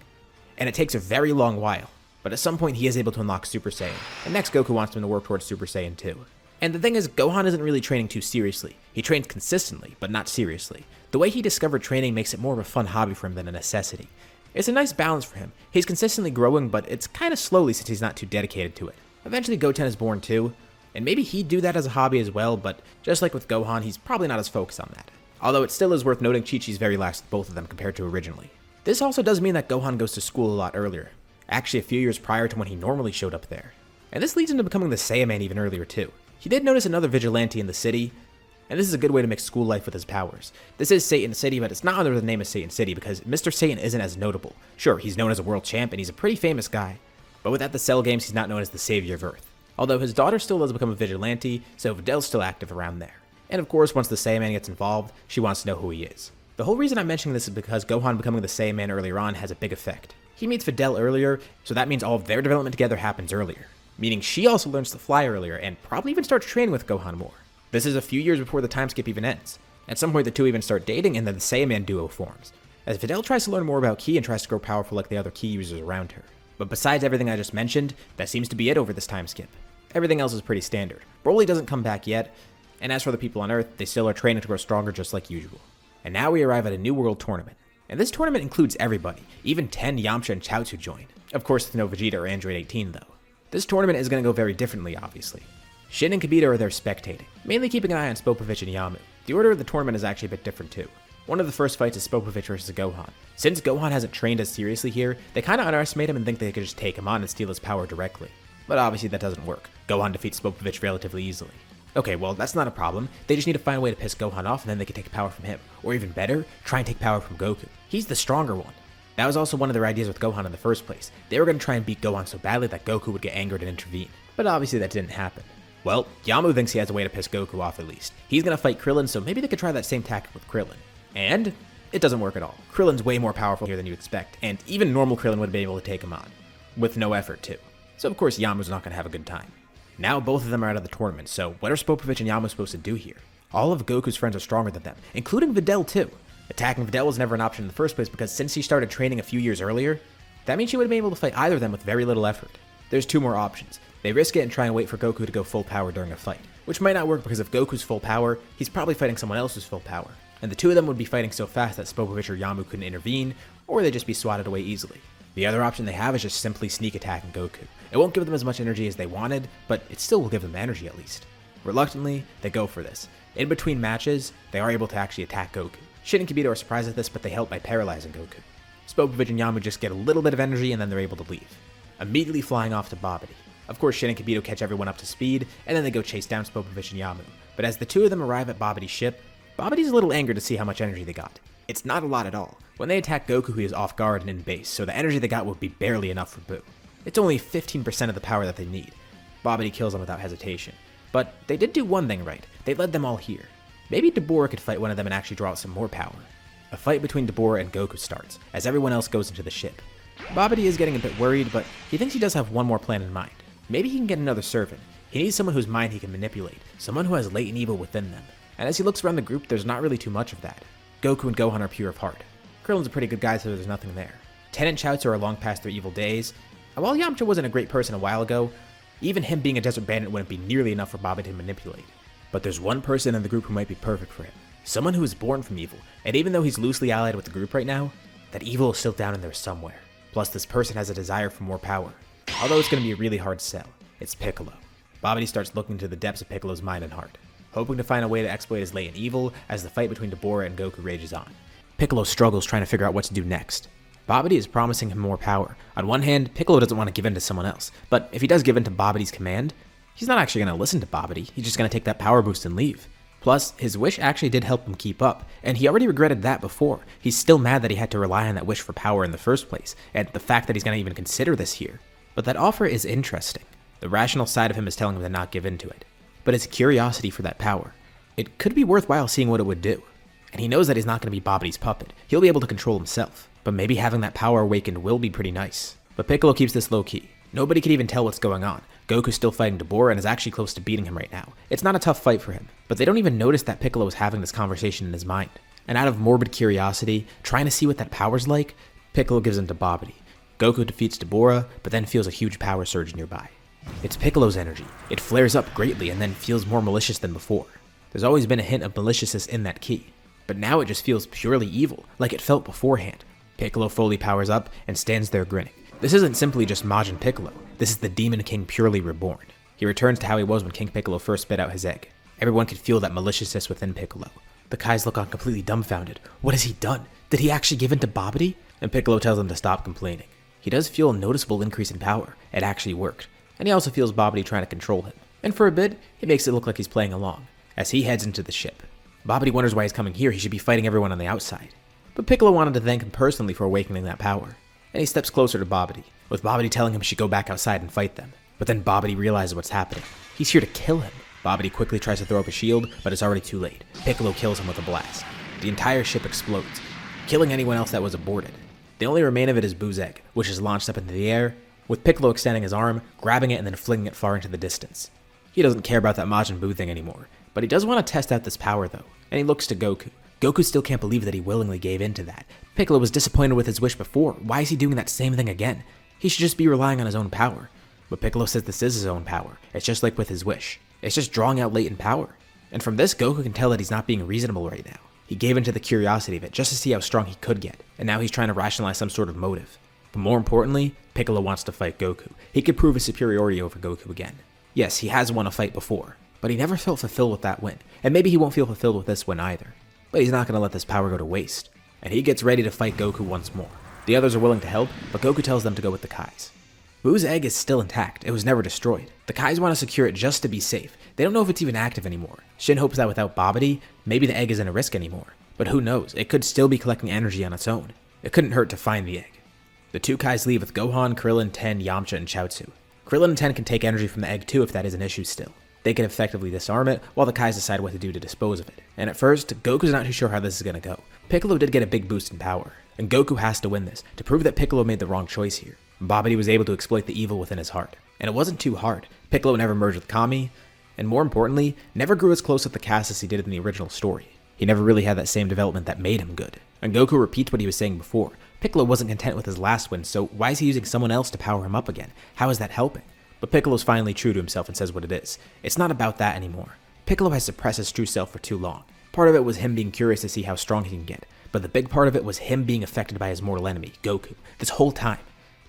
And it takes a very long while, but at some point he is able to unlock Super Saiyan, and next Goku wants him to work towards Super Saiyan 2. And the thing is, Gohan isn't really training too seriously. He trains consistently, but not seriously. The way he discovered training makes it more of a fun hobby for him than a necessity. It's a nice balance for him. He's consistently growing, but it's kind of slowly since he's not too dedicated to it. Eventually Goten is born too, and maybe he'd do that as a hobby as well, but just like with Gohan, he's probably not as focused on that. Although it still is worth noting Chi-Chi's very lax with both of them compared to originally. This also does mean that Gohan goes to school a lot earlier, actually a few years prior to when he normally showed up there. And this leads him to becoming the Saiyaman even earlier too. He did notice another vigilante in the city, and this is a good way to mix school life with his powers. This is Satan City, but it's not under the name of Satan City because Mr. Satan isn't as notable. Sure, he's known as a world champ and he's a pretty famous guy, but without the Cell games, he's not known as the Savior of Earth. Although his daughter still does become a vigilante, so Videl's still active around there. And of course, once the Saiyaman gets involved, she wants to know who he is. The whole reason I'm mentioning this is because Gohan becoming the Saiyaman earlier on has a big effect. He meets Videl earlier, so that means all of their development together happens earlier. Meaning she also learns to fly earlier and probably even starts training with Gohan more. This is a few years before the time skip even ends. At some point the two even start dating and then the Saiyaman duo forms, as Videl tries to learn more about Ki and tries to grow powerful like the other Ki users around her. But besides everything I just mentioned, that seems to be it over this time skip. Everything else is pretty standard. Broly doesn't come back yet, and as for the people on Earth, they still are training to grow stronger just like usual. And now we arrive at a new world tournament. And this tournament includes everybody, even 10 Yamcha and Chaozu join. Of course with no Vegeta or Android 18 though. This tournament is going to go very differently obviously. Shin and Kibito are there spectating, mainly keeping an eye on Spopovich and Yamu. The order of the tournament is actually a bit different too. One of the first fights is Spopovich versus Gohan. Since Gohan hasn't trained as seriously here, they kinda underestimate him and think they could just take him on and steal his power directly. But obviously that doesn't work. Gohan defeats Spopovich relatively easily. Okay, well that's not a problem. They just need to find a way to piss Gohan off and then they can take power from him. Or even better, try and take power from Goku. He's the stronger one. That was also one of their ideas with Gohan in the first place. They were going to try and beat Gohan so badly that Goku would get angered and intervene. But obviously that didn't happen. Well, Yamu thinks he has a way to piss Goku off at least. He's going to fight Krillin, so maybe they could try that same tactic with Krillin. And it doesn't work at all. Krillin's way more powerful here than you expect, and even normal Krillin would have been able to take him on. With no effort too. So of course Yamu's not going to have a good time. Now both of them are out of the tournament, so what are Spopovich and Yamu supposed to do here? All of Goku's friends are stronger than them, including Videl too. Attacking Videl was never an option in the first place because since he started training a few years earlier, that means she would have been able to fight either of them with very little effort. There's two more options. They risk it and try and wait for Goku to go full power during a fight, which might not work because if Goku's full power, he's probably fighting someone else's full power, and the two of them would be fighting so fast that Spopovich or Yamu couldn't intervene, or they'd just be swatted away easily. The other option they have is just simply sneak attacking Goku. It won't give them as much energy as they wanted, but it still will give them energy at least. Reluctantly, they go for this. In between matches, they are able to actually attack Goku. Shin and Kibito are surprised at this, but they help by paralyzing Goku. Spopovich and Yamu just get a little bit of energy and then they're able to leave, immediately flying off to Babidi. Of course, Shin and Kibito catch everyone up to speed, and then they go chase down Spopovich and Yamu. But as the two of them arrive at Babidi's ship, Babidi's a little angered to see how much energy they got. It's not a lot at all. When they attack Goku, he is off guard and in base, so the energy they got would be barely enough for Buu. It's only 15% of the power that they need. Babidi kills them without hesitation. But they did do one thing right. They led them all here. Maybe Dabura could fight one of them and actually draw out some more power. A fight between Dabura and Goku starts, as everyone else goes into the ship. Babidi is getting a bit worried, but he thinks he does have one more plan in mind. Maybe he can get another servant. He needs someone whose mind he can manipulate, someone who has latent evil within them. And as he looks around the group, there's not really too much of that. Goku and Gohan are pure of heart. Krillin's a pretty good guy, so there's nothing there. Ten and Chaozu are long past their evil days. And while Yamcha wasn't a great person a while ago, even him being a desert bandit wouldn't be nearly enough for Babidi to manipulate. But there's one person in the group who might be perfect for him. Someone who is born from evil, and even though he's loosely allied with the group right now, that evil is still down in there somewhere. Plus this person has a desire for more power. Although it's going to be a really hard sell. It's Piccolo. Babidi starts looking into the depths of Piccolo's mind and heart, hoping to find a way to exploit his latent evil as the fight between Dabura and Goku rages on. Piccolo struggles trying to figure out what to do next. Babidi is promising him more power. On one hand, Piccolo doesn't want to give in to someone else, but if he does give in to Babidi's command, he's not actually going to listen to Babidi, he's just going to take that power boost and leave. Plus, his wish actually did help him keep up, and he already regretted that before. He's still mad that he had to rely on that wish for power in the first place, and the fact that he's going to even consider this here. But that offer is interesting. The rational side of him is telling him to not give in to it. But his curiosity for that power, it could be worthwhile seeing what it would do. And he knows that he's not going to be Babidi's puppet. He'll be able to control himself. But maybe having that power awakened will be pretty nice. But Piccolo keeps this low key. Nobody can even tell what's going on. Goku's still fighting Dabura and is actually close to beating him right now. It's not a tough fight for him, but they don't even notice that Piccolo is having this conversation in his mind. And out of morbid curiosity, trying to see what that power's like, Piccolo gives in to Babidi. Goku defeats Dabura, but then feels a huge power surge nearby. It's Piccolo's energy. It flares up greatly and then feels more malicious than before. There's always been a hint of maliciousness in that ki, but now it just feels purely evil, like it felt beforehand. Piccolo fully powers up and stands there grinning. This isn't simply just Majin Piccolo, this is the Demon King purely reborn. He returns to how he was when King Piccolo first spit out his egg. Everyone could feel that maliciousness within Piccolo. The Kais look on completely dumbfounded. What has he done? Did he actually give in to Babidi? And Piccolo tells them to stop complaining. He does feel a noticeable increase in power. It actually worked. And he also feels Babidi trying to control him. And for a bit, he makes it look like he's playing along, as he heads into the ship. Babidi wonders why he's coming here. He should be fighting everyone on the outside. But Piccolo wanted to thank him personally for awakening that power. And he steps closer to Babidi, with Babidi telling him he should go back outside and fight them. But then Babidi realizes what's happening. He's here to kill him. Babidi quickly tries to throw up a shield, but it's already too late. Piccolo kills him with a blast. The entire ship explodes, killing anyone else that was aboarded. The only remain of it is Buu's egg, which is launched up into the air, with Piccolo extending his arm, grabbing it and then flinging it far into the distance. He doesn't care about that Majin Buu thing anymore, but he does want to test out this power though, and he looks to Goku. Goku still can't believe that he willingly gave in to that. Piccolo was disappointed with his wish before. Why is he doing that same thing again? He should just be relying on his own power. But Piccolo says this is his own power. It's just like with his wish. It's just drawing out latent power. And from this, Goku can tell that he's not being reasonable right now. He gave in to the curiosity of it just to see how strong he could get, and now he's trying to rationalize some sort of motive. But more importantly, Piccolo wants to fight Goku. He could prove his superiority over Goku again. Yes, he has won a fight before, but he never felt fulfilled with that win, and maybe he won't feel fulfilled with this win either. But he's not going to let this power go to waste, and he gets ready to fight Goku once more. The others are willing to help, but Goku tells them to go with the Kais. Buu's egg is still intact, it was never destroyed. The Kais want to secure it just to be safe. They don't know if it's even active anymore. Shin hopes that without Babidi, maybe the egg isn't a risk anymore. But who knows, it could still be collecting energy on its own. It couldn't hurt to find the egg. The two Kais leave with Gohan, Krillin, Ten, Yamcha, and Chaozu. Krillin and Ten can take energy from the egg too if that is an issue still. They can effectively disarm it, while the Kais decide what to do to dispose of it. And at first, Goku's not too sure how this is going to go. Piccolo did get a big boost in power, and Goku has to win this, to prove that Piccolo made the wrong choice here. Babidi was able to exploit the evil within his heart. And it wasn't too hard. Piccolo never merged with Kami, and more importantly, never grew as close with the cast as he did in the original story. He never really had that same development that made him good. And Goku repeats what he was saying before. Piccolo wasn't content with his last win, so why is he using someone else to power him up again? How is that helping? But Piccolo's finally true to himself and says what it is. It's not about that anymore. Piccolo has suppressed his true self for too long. Part of it was him being curious to see how strong he can get, but the big part of it was him being affected by his mortal enemy, Goku. This whole time,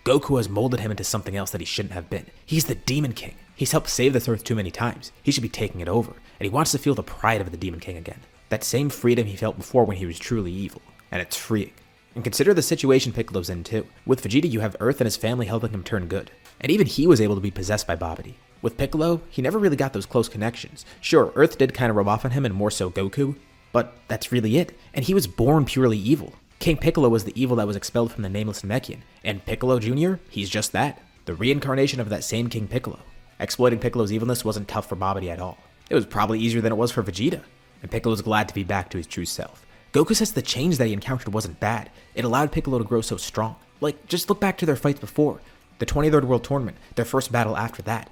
Goku has molded him into something else that he shouldn't have been. He's the Demon King. He's helped save this Earth too many times. He should be taking it over, and he wants to feel the pride of the Demon King again. That same freedom he felt before when he was truly evil, and it's freeing. And consider the situation Piccolo's in too. With Vegeta, you have Earth and his family helping him turn good. And even he was able to be possessed by Babidi. With Piccolo, he never really got those close connections. Sure, Earth did kind of rub off on him and more so Goku, but that's really it. And he was born purely evil. King Piccolo was the evil that was expelled from the Nameless Namekian. And Piccolo Jr., he's just that. The reincarnation of that same King Piccolo. Exploiting Piccolo's evilness wasn't tough for Babidi at all. It was probably easier than it was for Vegeta. And Piccolo's glad to be back to his true self. Goku says the change that he encountered wasn't bad. It allowed Piccolo to grow so strong. Like, just look back to their fights before. The 23rd World Tournament, their first battle after that.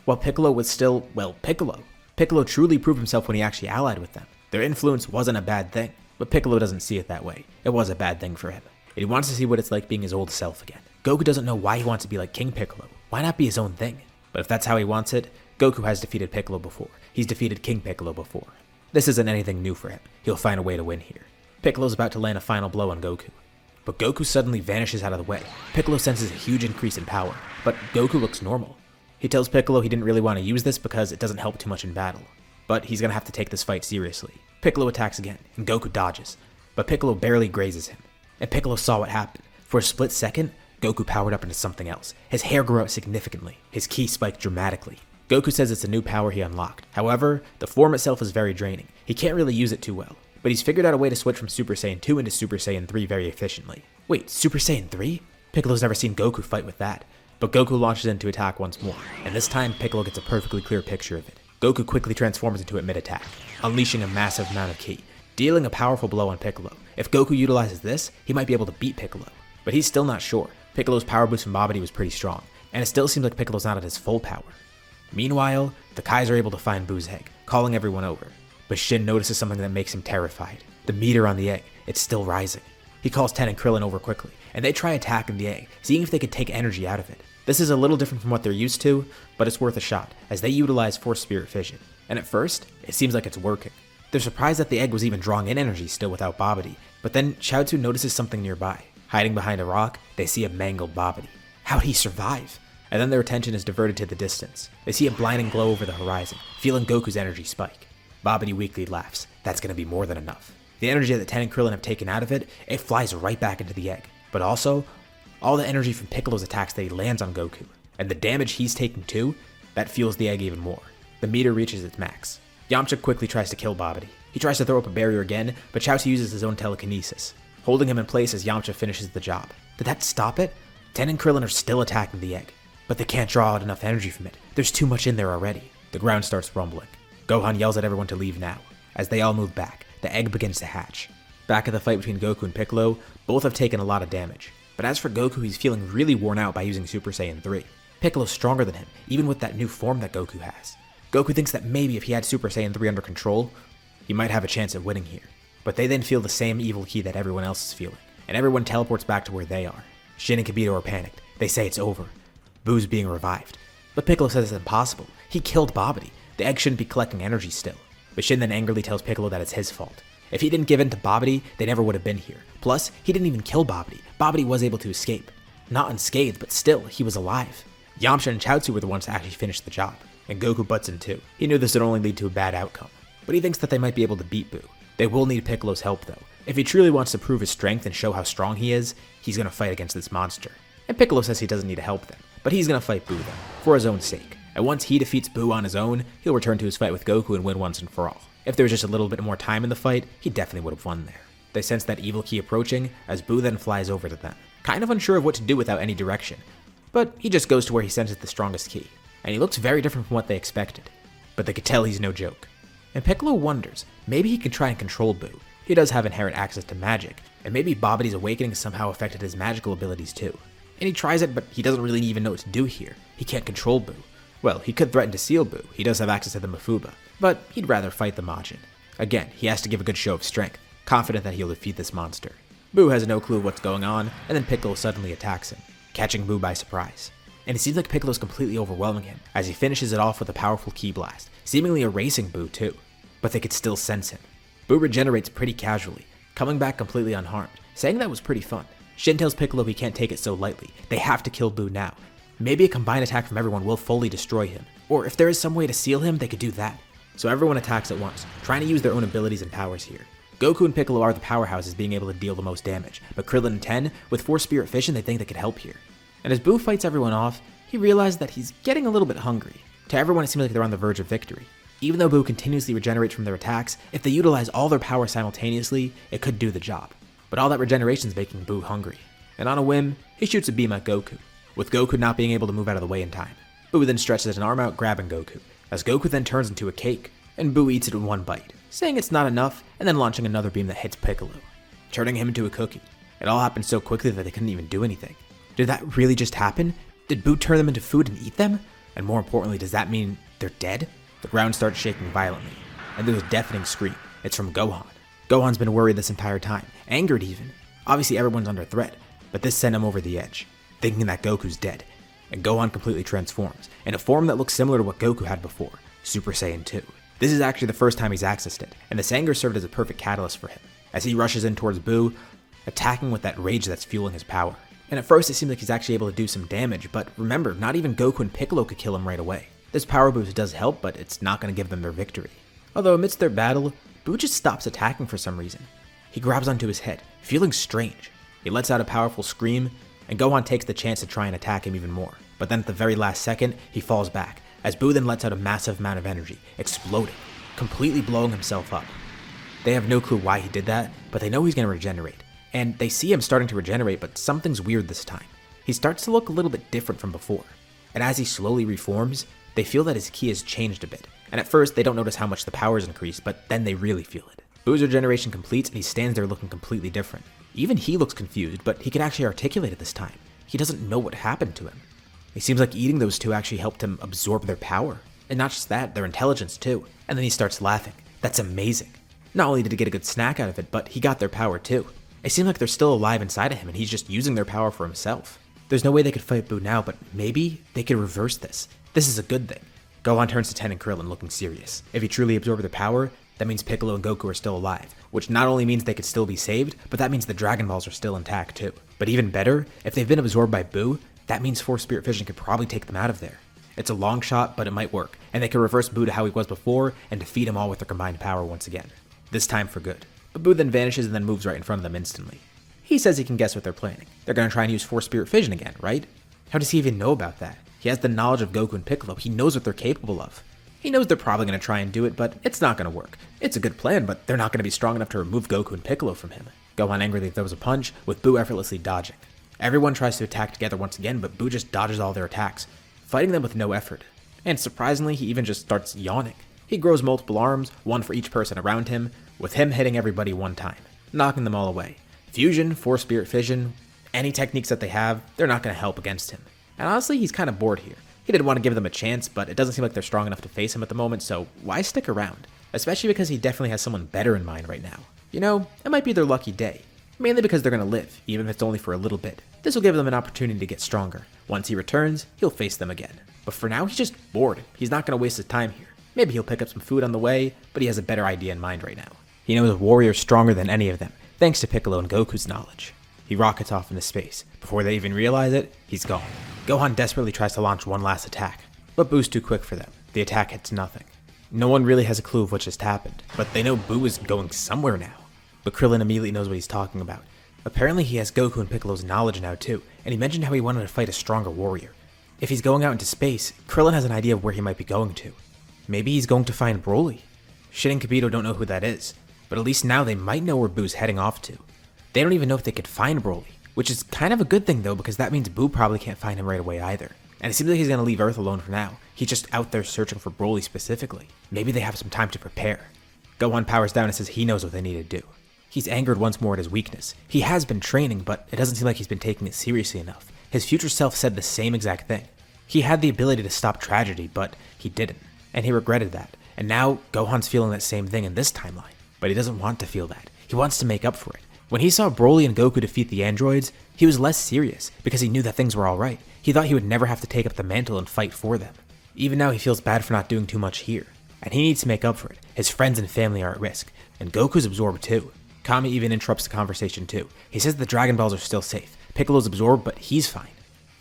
While Piccolo was still, well, Piccolo. Piccolo truly proved himself when he actually allied with them. Their influence wasn't a bad thing, but Piccolo doesn't see it that way. It was a bad thing for him. And he wants to see what it's like being his old self again. Goku doesn't know why he wants to be like King Piccolo. Why not be his own thing? But if that's how he wants it, Goku has defeated Piccolo before. He's defeated King Piccolo before. This isn't anything new for him. He'll find a way to win here. Piccolo's about to land a final blow on Goku. But Goku suddenly vanishes out of the way. Piccolo senses a huge increase in power, but Goku looks normal. He tells Piccolo he didn't really want to use this because it doesn't help too much in battle. But he's gonna have to take this fight seriously. Piccolo attacks again, and Goku dodges. But Piccolo barely grazes him. And Piccolo saw what happened. For a split second, Goku powered up into something else. His hair grew out significantly. His ki spiked dramatically. Goku says it's a new power he unlocked. However, the form itself is very draining. He can't really use it too well. But he's figured out a way to switch from Super Saiyan 2 into Super Saiyan 3 very efficiently. Wait, Super Saiyan 3? Piccolo's never seen Goku fight with that. But Goku launches in to attack once more, and this time Piccolo gets a perfectly clear picture of it. Goku quickly transforms into it mid-attack, unleashing a massive amount of ki, dealing a powerful blow on Piccolo. If Goku utilizes this, he might be able to beat Piccolo. But he's still not sure. Piccolo's power boost from Babidi was pretty strong, and it still seems like Piccolo's not at his full power. Meanwhile, the Kais are able to find Buu's egg, calling everyone over. But Shin notices something that makes him terrified. The meter on the egg, it's still rising. He calls Ten and Krillin over quickly, and they try attacking the egg, seeing if they could take energy out of it. This is a little different from what they're used to, but it's worth a shot, as they utilize Force Spirit Fission. And at first, it seems like it's working. They're surprised that the egg was even drawing in energy still without Babidi, but then Chaozu notices something nearby. Hiding behind a rock, they see a mangled Babidi. How'd he survive? And then their attention is diverted to the distance. They see a blinding glow over the horizon, feeling Goku's energy spike. Babidi weakly laughs. That's gonna be more than enough. The energy that Ten and Krillin have taken out of it, it flies right back into the egg. But also, all the energy from Piccolo's attacks that he lands on Goku, and the damage he's taking too, that fuels the egg even more. The meter reaches its max. Yamcha quickly tries to kill Babidi. He tries to throw up a barrier again, but Chaozu uses his own telekinesis, holding him in place as Yamcha finishes the job. Did that stop it? Ten and Krillin are still attacking the egg, but they can't draw out enough energy from it. There's too much in there already. The ground starts rumbling. Gohan yells at everyone to leave now. As they all move back, the egg begins to hatch. Back at the fight between Goku and Piccolo, both have taken a lot of damage. But as for Goku, he's feeling really worn out by using Super Saiyan 3. Piccolo's stronger than him, even with that new form that Goku has. Goku thinks that maybe if he had Super Saiyan 3 under control, he might have a chance at winning here. But they then feel the same evil ki that everyone else is feeling, and everyone teleports back to where they are. Shin and Kibito are panicked. They say it's over. Buu's being revived. But Piccolo says it's impossible. He killed Babidi. The egg shouldn't be collecting energy still. But Shin then angrily tells Piccolo that it's his fault. If he didn't give in to Babidi, they never would have been here. Plus, he didn't even kill Babidi. Babidi was able to escape. Not unscathed, but still, he was alive. Yamcha and Chaozu were the ones to actually finish the job, and Goku butts in too. He knew this would only lead to a bad outcome, but he thinks that they might be able to beat Buu. They will need Piccolo's help though. If he truly wants to prove his strength and show how strong he is, he's gonna fight against this monster. And Piccolo says he doesn't need to help them, but he's gonna fight Buu though, for his own sake. And once he defeats Buu on his own, he'll return to his fight with Goku and win once and for all. If there was just a little bit more time in the fight, he definitely would have won there. They sense that evil ki approaching, as Buu then flies over to them, kind of unsure of what to do without any direction. But he just goes to where he senses the strongest ki, and he looks very different from what they expected. But they could tell he's no joke. And Piccolo wonders, maybe he can try and control Buu. He does have inherent access to magic, and maybe Babidi's awakening somehow affected his magical abilities too. And he tries it, but he doesn't really even know what to do here. He can't control Buu. Well, he could threaten to seal Buu. He does have access to the Mafuba, but he'd rather fight the Majin. Again, he has to give a good show of strength, confident that he'll defeat this monster. Buu has no clue what's going on, and then Piccolo suddenly attacks him, catching Buu by surprise. And it seems like Piccolo's completely overwhelming him, as he finishes it off with a powerful ki blast, seemingly erasing Buu too. But they could still sense him. Buu regenerates pretty casually, coming back completely unharmed, saying that was pretty fun. Shin tells Piccolo he can't take it so lightly, they have to kill Buu now. Maybe a combined attack from everyone will fully destroy him, or if there is some way to seal him, they could do that. So everyone attacks at once, trying to use their own abilities and powers here. Goku and Piccolo are the powerhouses being able to deal the most damage, but Krillin and Ten, with Force Spirit Fission, they think they could help here. And as Buu fights everyone off, he realizes that he's getting a little bit hungry. To everyone, it seems like they're on the verge of victory. Even though Buu continuously regenerates from their attacks, if they utilize all their power simultaneously, it could do the job. But all that regeneration is making Buu hungry. And on a whim, he shoots a beam at Goku, with Goku not being able to move out of the way in time. Buu then stretches an arm out, grabbing Goku, as Goku then turns into a cake, and Buu eats it in one bite, saying it's not enough, and then launching another beam that hits Piccolo, turning him into a cookie. It all happened so quickly that they couldn't even do anything. Did that really just happen? Did Buu turn them into food and eat them? And more importantly, does that mean they're dead? The ground starts shaking violently, and there's a deafening scream. It's from Gohan. Gohan's been worried this entire time, angered even. Obviously everyone's under threat, but this sent him over the edge, thinking that Goku's dead. And Gohan completely transforms, in a form that looks similar to what Goku had before, Super Saiyan 2. This is actually the first time he's accessed it, and this anger served as a perfect catalyst for him, as he rushes in towards Buu, attacking with that rage that's fueling his power. And at first it seems like he's actually able to do some damage, but remember, not even Goku and Piccolo could kill him right away. This power boost does help, but it's not going to give them their victory. Although amidst their battle, Buu just stops attacking for some reason. He grabs onto his head, feeling strange. He lets out a powerful scream, and Gohan takes the chance to try and attack him even more. But then at the very last second, he falls back, as Buu then lets out a massive amount of energy, exploding, completely blowing himself up. They have no clue why he did that, but they know he's going to regenerate. And they see him starting to regenerate, but something's weird this time. He starts to look a little bit different from before. And as he slowly reforms, they feel that his ki has changed a bit. And at first, they don't notice how much the power's increased, but then they really feel it. Buu's regeneration completes and he stands there looking completely different. Even he looks confused, but he can actually articulate it this time. He doesn't know what happened to him. It seems like eating those two actually helped him absorb their power. And not just that, their intelligence too. And then he starts laughing. That's amazing. Not only did he get a good snack out of it, but he got their power too. It seems like they're still alive inside of him and he's just using their power for himself. There's no way they could fight Buu now, but maybe they could reverse this. This is a good thing. Gohan turns to Ten and Krillin looking serious. If he truly absorbed their power, that means Piccolo and Goku are still alive, which not only means they could still be saved, but that means the Dragon Balls are still intact too. But even better, if they've been absorbed by Buu, that means Force Spirit Fission could probably take them out of there. It's a long shot, but it might work, and they could reverse Buu to how he was before and defeat him all with their combined power once again. This time for good. But Buu then vanishes and then moves right in front of them instantly. He says he can guess what they're planning. They're going to try and use Force Spirit Fission again, right? How does he even know about that? He has the knowledge of Goku and Piccolo. He knows what they're capable of. He knows they're probably going to try and do it, but it's not going to work. It's a good plan, but they're not going to be strong enough to remove Goku and Piccolo from him. Gohan angrily throws a punch, with Buu effortlessly dodging. Everyone tries to attack together once again, but Buu just dodges all their attacks, fighting them with no effort. And surprisingly, he even just starts yawning. He grows multiple arms, one for each person around him, with him hitting everybody one time, knocking them all away. Fusion, Force Spirit Fission, any techniques that they have, they're not going to help against him. And honestly, he's kind of bored here. He didn't want to give them a chance, but it doesn't seem like they're strong enough to face him at the moment, so why stick around? Especially because he definitely has someone better in mind right now. You know, it might be their lucky day. Mainly because they're going to live, even if it's only for a little bit. This will give them an opportunity to get stronger. Once he returns, he'll face them again. But for now, he's just bored. He's not going to waste his time here. Maybe he'll pick up some food on the way, but he has a better idea in mind right now. He knows a warrior stronger than any of them, thanks to Piccolo and Goku's knowledge. He rockets off into space. Before they even realize it, he's gone. Gohan desperately tries to launch one last attack, but Buu's too quick for them. The attack hits nothing. No one really has a clue of what just happened, but they know Buu is going somewhere now. But Krillin immediately knows what he's talking about. Apparently he has Goku and Piccolo's knowledge now too, and he mentioned how he wanted to fight a stronger warrior. If he's going out into space, Krillin has an idea of where he might be going to. Maybe he's going to find Broly. Shin and Kibito don't know who that is, but at least now they might know where Buu's heading off to. They don't even know if they could find Broly, which is kind of a good thing though, because that means Buu probably can't find him right away either. And it seems like he's going to leave Earth alone for now. He's just out there searching for Broly specifically. Maybe they have some time to prepare. Gohan powers down and says he knows what they need to do. He's angered once more at his weakness. He has been training, but it doesn't seem like he's been taking it seriously enough. His future self said the same exact thing. He had the ability to stop tragedy, but he didn't. And he regretted that. And now Gohan's feeling that same thing in this timeline. But he doesn't want to feel that. He wants to make up for it. When he saw Broly and Goku defeat the androids, he was less serious because he knew that things were alright. He thought he would never have to take up the mantle and fight for them. Even now he feels bad for not doing too much here. And he needs to make up for it. His friends and family are at risk. And Goku's absorbed too. Kami even interrupts the conversation too. He says the Dragon Balls are still safe. Piccolo's absorbed, but he's fine.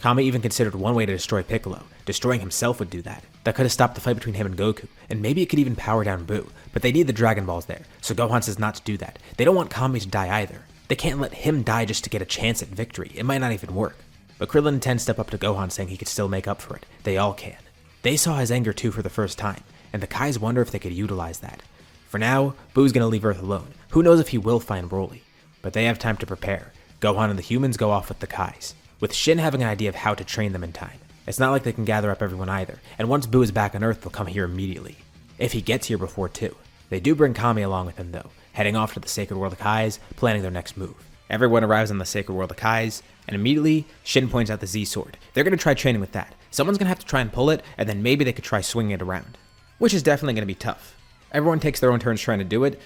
Kami even considered one way to destroy Piccolo. Destroying himself would do that. That could have stopped the fight between him and Goku, and maybe it could even power down Buu. But they need the Dragon Balls there, so Gohan says not to do that. They don't want Kami to die either. They can't let him die just to get a chance at victory. It might not even work. But Krillin and Ten step up to Gohan saying he could still make up for it. They all can. They saw his anger too for the first time, and the Kais wonder if they could utilize that. For now, Buu's gonna leave Earth alone. Who knows if he will find Broly? But they have time to prepare. Gohan and the humans go off with the Kais, with Shin having an idea of how to train them in time. It's not like they can gather up everyone either, and once Buu is back on Earth, they'll come here immediately. If he gets here before too. They do bring Kami along with him though, heading off to the Sacred World of Kais, planning their next move. Everyone arrives on the Sacred World of Kais, and immediately, Shin points out the Z-Sword. They're gonna try training with that. Someone's gonna have to try and pull it, and then maybe they could try swinging it around. Which is definitely gonna be tough. Everyone takes their own turns trying to do it,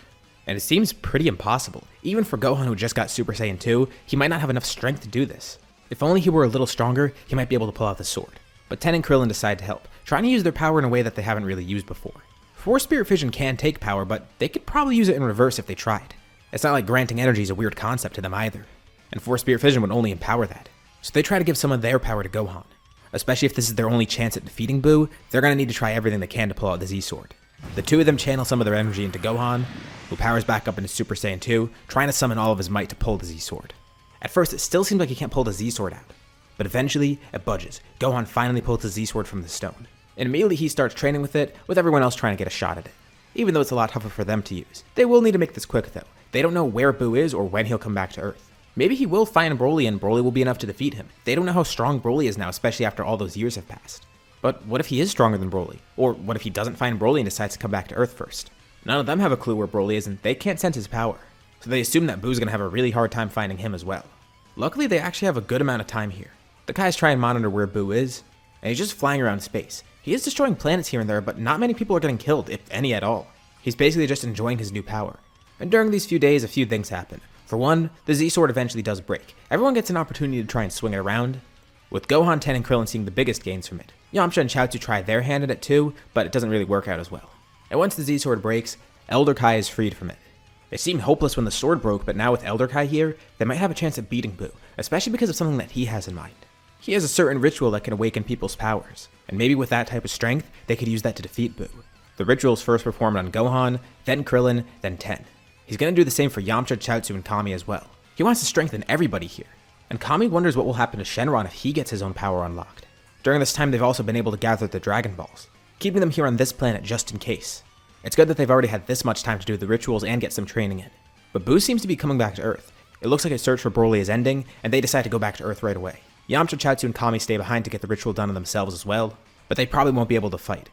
and it seems pretty impossible. Even for Gohan, who just got Super Saiyan 2, he might not have enough strength to do this. If only he were a little stronger, he might be able to pull out the sword. But Ten and Krillin decide to help, trying to use their power in a way that they haven't really used before. Force Spirit Fission can take power, but they could probably use it in reverse if they tried. It's not like granting energy is a weird concept to them either, and Force Spirit Fission would only empower that. So they try to give some of their power to Gohan. Especially if this is their only chance at defeating Buu, they're gonna need to try everything they can to pull out the Z-Sword. The two of them channel some of their energy into Gohan, who powers back up into Super Saiyan 2, trying to summon all of his might to pull the Z-Sword. At first, it still seems like he can't pull the Z-Sword out, but eventually, it budges. Gohan finally pulls the Z-Sword from the stone. And immediately he starts training with it, with everyone else trying to get a shot at it. Even though it's a lot tougher for them to use. They will need to make this quick though. They don't know where Buu is or when he'll come back to Earth. Maybe he will find Broly and Broly will be enough to defeat him. They don't know how strong Broly is now, especially after all those years have passed. But what if he is stronger than Broly? Or what if he doesn't find Broly and decides to come back to Earth first? None of them have a clue where Broly is and they can't sense his power. So they assume that Buu's gonna have a really hard time finding him as well. Luckily, they actually have a good amount of time here. The guys try and monitor where Buu is, and he's just flying around space. He is destroying planets here and there, but not many people are getting killed, if any at all. He's basically just enjoying his new power. And during these few days, a few things happen. For one, the Z-Sword eventually does break. Everyone gets an opportunity to try and swing it around, with Gohan, Ten, and Krillin seeing the biggest gains from it. Yamcha and Chaozu try their hand at it too, but it doesn't really work out as well. And once the Z-Sword breaks, Elder Kai is freed from it. It seemed hopeless when the sword broke, but now with Elder Kai here, they might have a chance at beating Buu, especially because of something that he has in mind. He has a certain ritual that can awaken people's powers, and maybe with that type of strength, they could use that to defeat Buu. The ritual is first performed on Gohan, then Krillin, then Ten. He's gonna do the same for Yamcha, Chaozu, and Kami as well. He wants to strengthen everybody here, and Kami wonders what will happen to Shenron if he gets his own power unlocked. During this time, they've also been able to gather the Dragon Balls, keeping them here on this planet just in case. It's good that they've already had this much time to do the rituals and get some training in. But Buu seems to be coming back to Earth. It looks like his search for Broly is ending, and they decide to go back to Earth right away. Yamcha, Chaozu, and Kami stay behind to get the ritual done on themselves as well, but they probably won't be able to fight.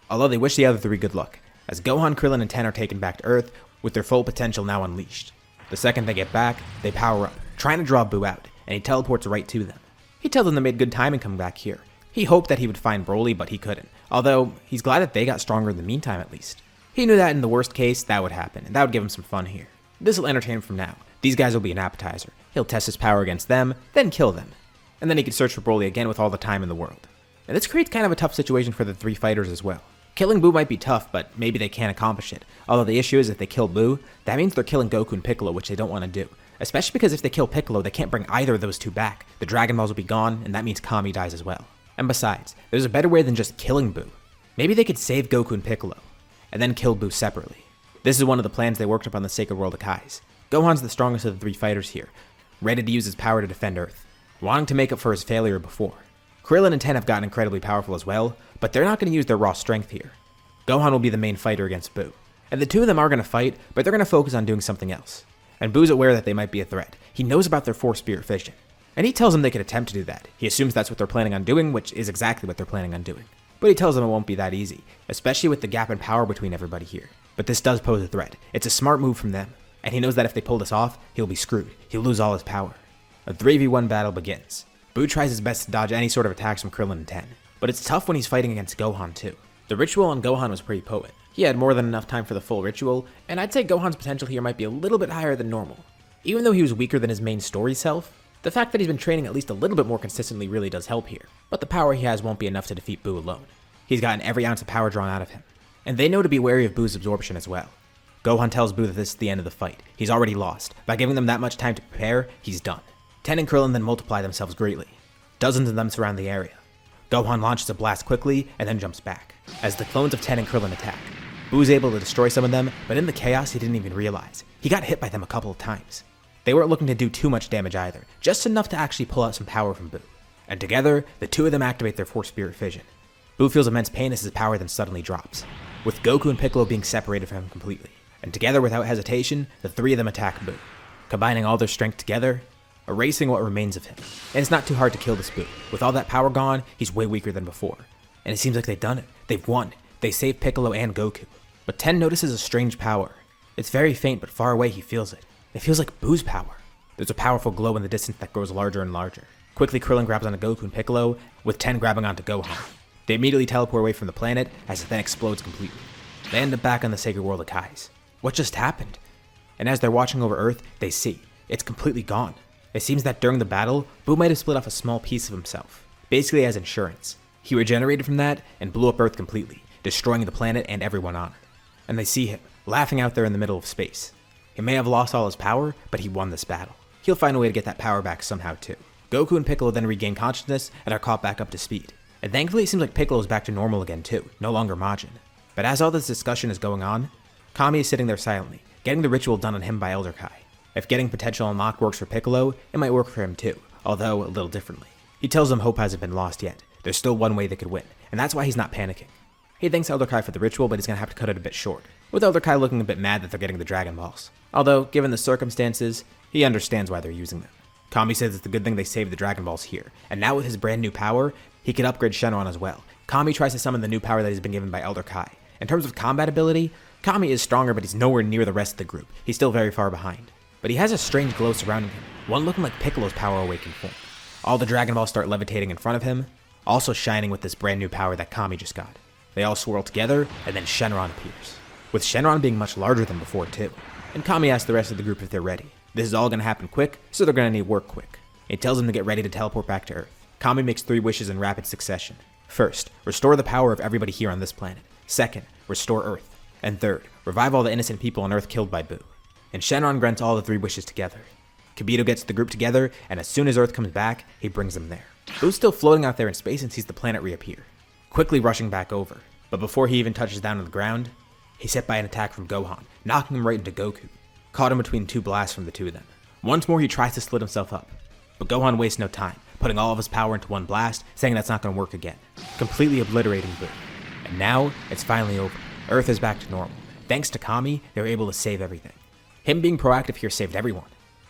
Although they wish the other three good luck, as Gohan, Krillin, and Ten are taken back to Earth, with their full potential now unleashed. The second they get back, they power up, trying to draw Buu out, and he teleports right to them. He tells them they made good timing coming back here. He hoped that he would find Broly, but he couldn't, although he's glad that they got stronger in the meantime at least. He knew that in the worst case, that would happen, and that would give him some fun here. This will entertain him from now. These guys will be an appetizer. He'll test his power against them, then kill them. And then he can search for Broly again with all the time in the world. And this creates kind of a tough situation for the three fighters as well. Killing Buu might be tough, but maybe they can't accomplish it. Although the issue is if they kill Buu, that means they're killing Goku and Piccolo, which they don't want to do. Especially because if they kill Piccolo, they can't bring either of those two back. The Dragon Balls will be gone, and that means Kami dies as well. And besides, there's a better way than just killing Buu. Maybe they could save Goku and Piccolo, and then kill Buu separately. This is one of the plans they worked up on the Sacred World of Kai's. Gohan's the strongest of the three fighters here, ready to use his power to defend Earth, wanting to make up for his failure before. Krillin and Ten have gotten incredibly powerful as well, but they're not going to use their raw strength here. Gohan will be the main fighter against Buu, and the two of them are going to fight, but they're going to focus on doing something else. And Buu's aware that they might be a threat. He knows about their Four Spirit Fission, and he tells them they could attempt to do that. He assumes that's what they're planning on doing, which is exactly what they're planning on doing. But he tells them it won't be that easy, especially with the gap in power between everybody here. But this does pose a threat. It's a smart move from them, and he knows that if they pull this off, he'll be screwed. He'll lose all his power. A 3v1 battle begins. Buu tries his best to dodge any sort of attacks from Krillin and Ten, but it's tough when he's fighting against Gohan too. The ritual on Gohan was pretty potent. He had more than enough time for the full ritual, and I'd say Gohan's potential here might be a little bit higher than normal. Even though he was weaker than his main story self, the fact that he's been training at least a little bit more consistently really does help here, but the power he has won't be enough to defeat Buu alone. He's gotten every ounce of power drawn out of him, and they know to be wary of Buu's absorption as well. Gohan tells Buu that this is the end of the fight. He's already lost. By giving them that much time to prepare, he's done. Ten and Krillin then multiply themselves greatly. Dozens of them surround the area. Gohan launches a blast quickly and then jumps back, as the clones of Ten and Krillin attack. Buu's able to destroy some of them, but in the chaos he didn't even realize. He got hit by them a couple of times. They weren't looking to do too much damage either, just enough to actually pull out some power from Buu. And together, the two of them activate their Four Spirit Fission. Buu feels immense pain as his power then suddenly drops, with Goku and Piccolo being separated from him completely. And together, without hesitation, the three of them attack Buu, combining all their strength together, erasing what remains of him. And it's not too hard to kill this Buu. With all that power gone, he's way weaker than before. And it seems like they've done it. They've won. They saved Piccolo and Goku. But Ten notices a strange power. It's very faint, but far away he feels it. It feels like Buu's power. There's a powerful glow in the distance that grows larger and larger. Quickly, Krillin grabs onto Goku and Piccolo, with Ten grabbing onto Gohan. They immediately teleport away from the planet, as it then explodes completely. They end up back on the Sacred World of Kai's. What just happened? And as they're watching over Earth, they see. It's completely gone. It seems that during the battle, Buu might have split off a small piece of himself, basically as insurance. He regenerated from that and blew up Earth completely, destroying the planet and everyone on it. And they see him, laughing out there in the middle of space. He may have lost all his power, but he won this battle. He'll find a way to get that power back somehow too. Goku and Piccolo then regain consciousness and are caught back up to speed. And thankfully it seems like Piccolo is back to normal again too, no longer Majin. But as all this discussion is going on, Kami is sitting there silently, getting the ritual done on him by Elder Kai. If getting potential unlocked works for Piccolo, it might work for him too, although a little differently. He tells them hope hasn't been lost yet. there's still one way they could win, and that's why he's not panicking. He thanks Elder Kai for the ritual, but he's going to have to cut it a bit short, with Elder Kai looking a bit mad that they're getting the Dragon Balls. Although, given the circumstances, he understands why they're using them. Kami says it's a good thing they saved the Dragon Balls here, and now with his brand new power, he can upgrade Shenron as well. Kami tries to summon the new power that he's been given by Elder Kai. In terms of combat ability, Kami is stronger, but he's nowhere near the rest of the group. He's still very far behind. But he has a strange glow surrounding him, one looking like Piccolo's power awakened form. All the Dragon Balls start levitating in front of him, also shining with this brand new power that Kami just got. They all swirl together, and then Shenron appears, with Shenron being much larger than before too. And Kami asks the rest of the group if they're ready. This is all going to happen quick, so they're going to need work quick. He tells them to get ready to teleport back to Earth. Kami makes 3 wishes in rapid succession. First, restore the power of everybody here on this planet. Second, restore Earth. And third, revive all the innocent people on Earth killed by Buu. And Shenron grants all the 3 wishes together. Kibito gets the group together, and as soon as Earth comes back, he brings them there. Buu's still floating out there in space and sees the planet reappear, quickly rushing back over. But before he even touches down on the ground, he's hit by an attack from Gohan, knocking him right into Goku, caught him between 2 blasts from the 2 of them. Once more he tries to split himself up, but Gohan wastes no time, putting all of his power into one blast, saying that's not going to work again, completely obliterating Buu. And now, it's finally over. Earth is back to normal. Thanks to Kami, they were able to save everything. Him being proactive here saved everyone,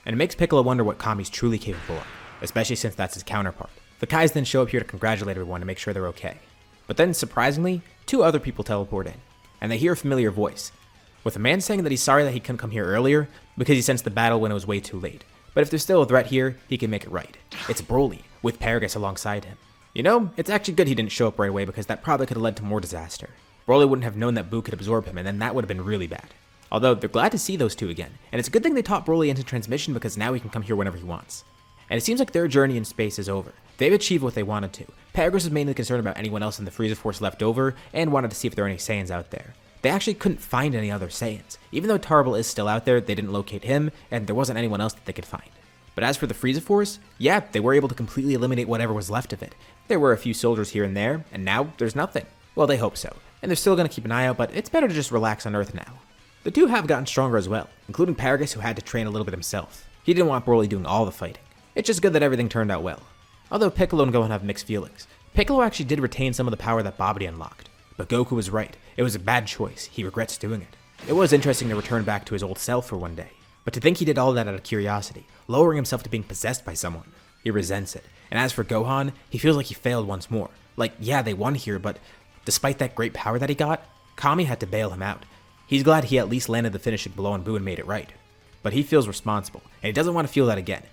and it makes Piccolo wonder what Kami's truly capable of, especially since that's his counterpart. The Kais then show up here to congratulate everyone to make sure they're okay. But then, surprisingly, 2 other people teleport in, and they hear a familiar voice, with a man saying that he's sorry that he couldn't come here earlier because he sensed the battle when it was way too late. But if there's still a threat here, he can make it right. It's Broly, with Paragus alongside him. You know, it's actually good he didn't show up right away because that probably could have led to more disaster. Broly wouldn't have known that Buu could absorb him, and then that would have been really bad. Although, they're glad to see those 2 again, and it's a good thing they taught Broly into transmission because now he can come here whenever he wants. And it seems like their journey in space is over. They've achieved what they wanted to. Paragus was mainly concerned about anyone else in the Frieza Force left over, and wanted to see if there are any Saiyans out there. They actually couldn't find any other Saiyans. Even though Tarble is still out there, they didn't locate him, and there wasn't anyone else that they could find. But as for the Frieza Force, yeah, they were able to completely eliminate whatever was left of it. There were a few soldiers here and there, and now there's nothing. Well, they hope so. And they're still going to keep an eye out, but it's better to just relax on Earth now. The 2 have gotten stronger as well, including Paragus, who had to train a little bit himself. He didn't want Broly doing all the fighting. It's just good that everything turned out well. Although Piccolo and Gohan have mixed feelings. Piccolo actually did retain some of the power that Babidi unlocked. But Goku was right. It was a bad choice. He regrets doing it. It was interesting to return back to his old self for one day. But to think he did all that out of curiosity, lowering himself to being possessed by someone, he resents it. And as for Gohan, he feels like he failed once more. Like, yeah, they won here, but despite that great power that he got, Kami had to bail him out. He's glad he at least landed the finishing blow on Buu and made it right. But he feels responsible, and he doesn't want to feel that again.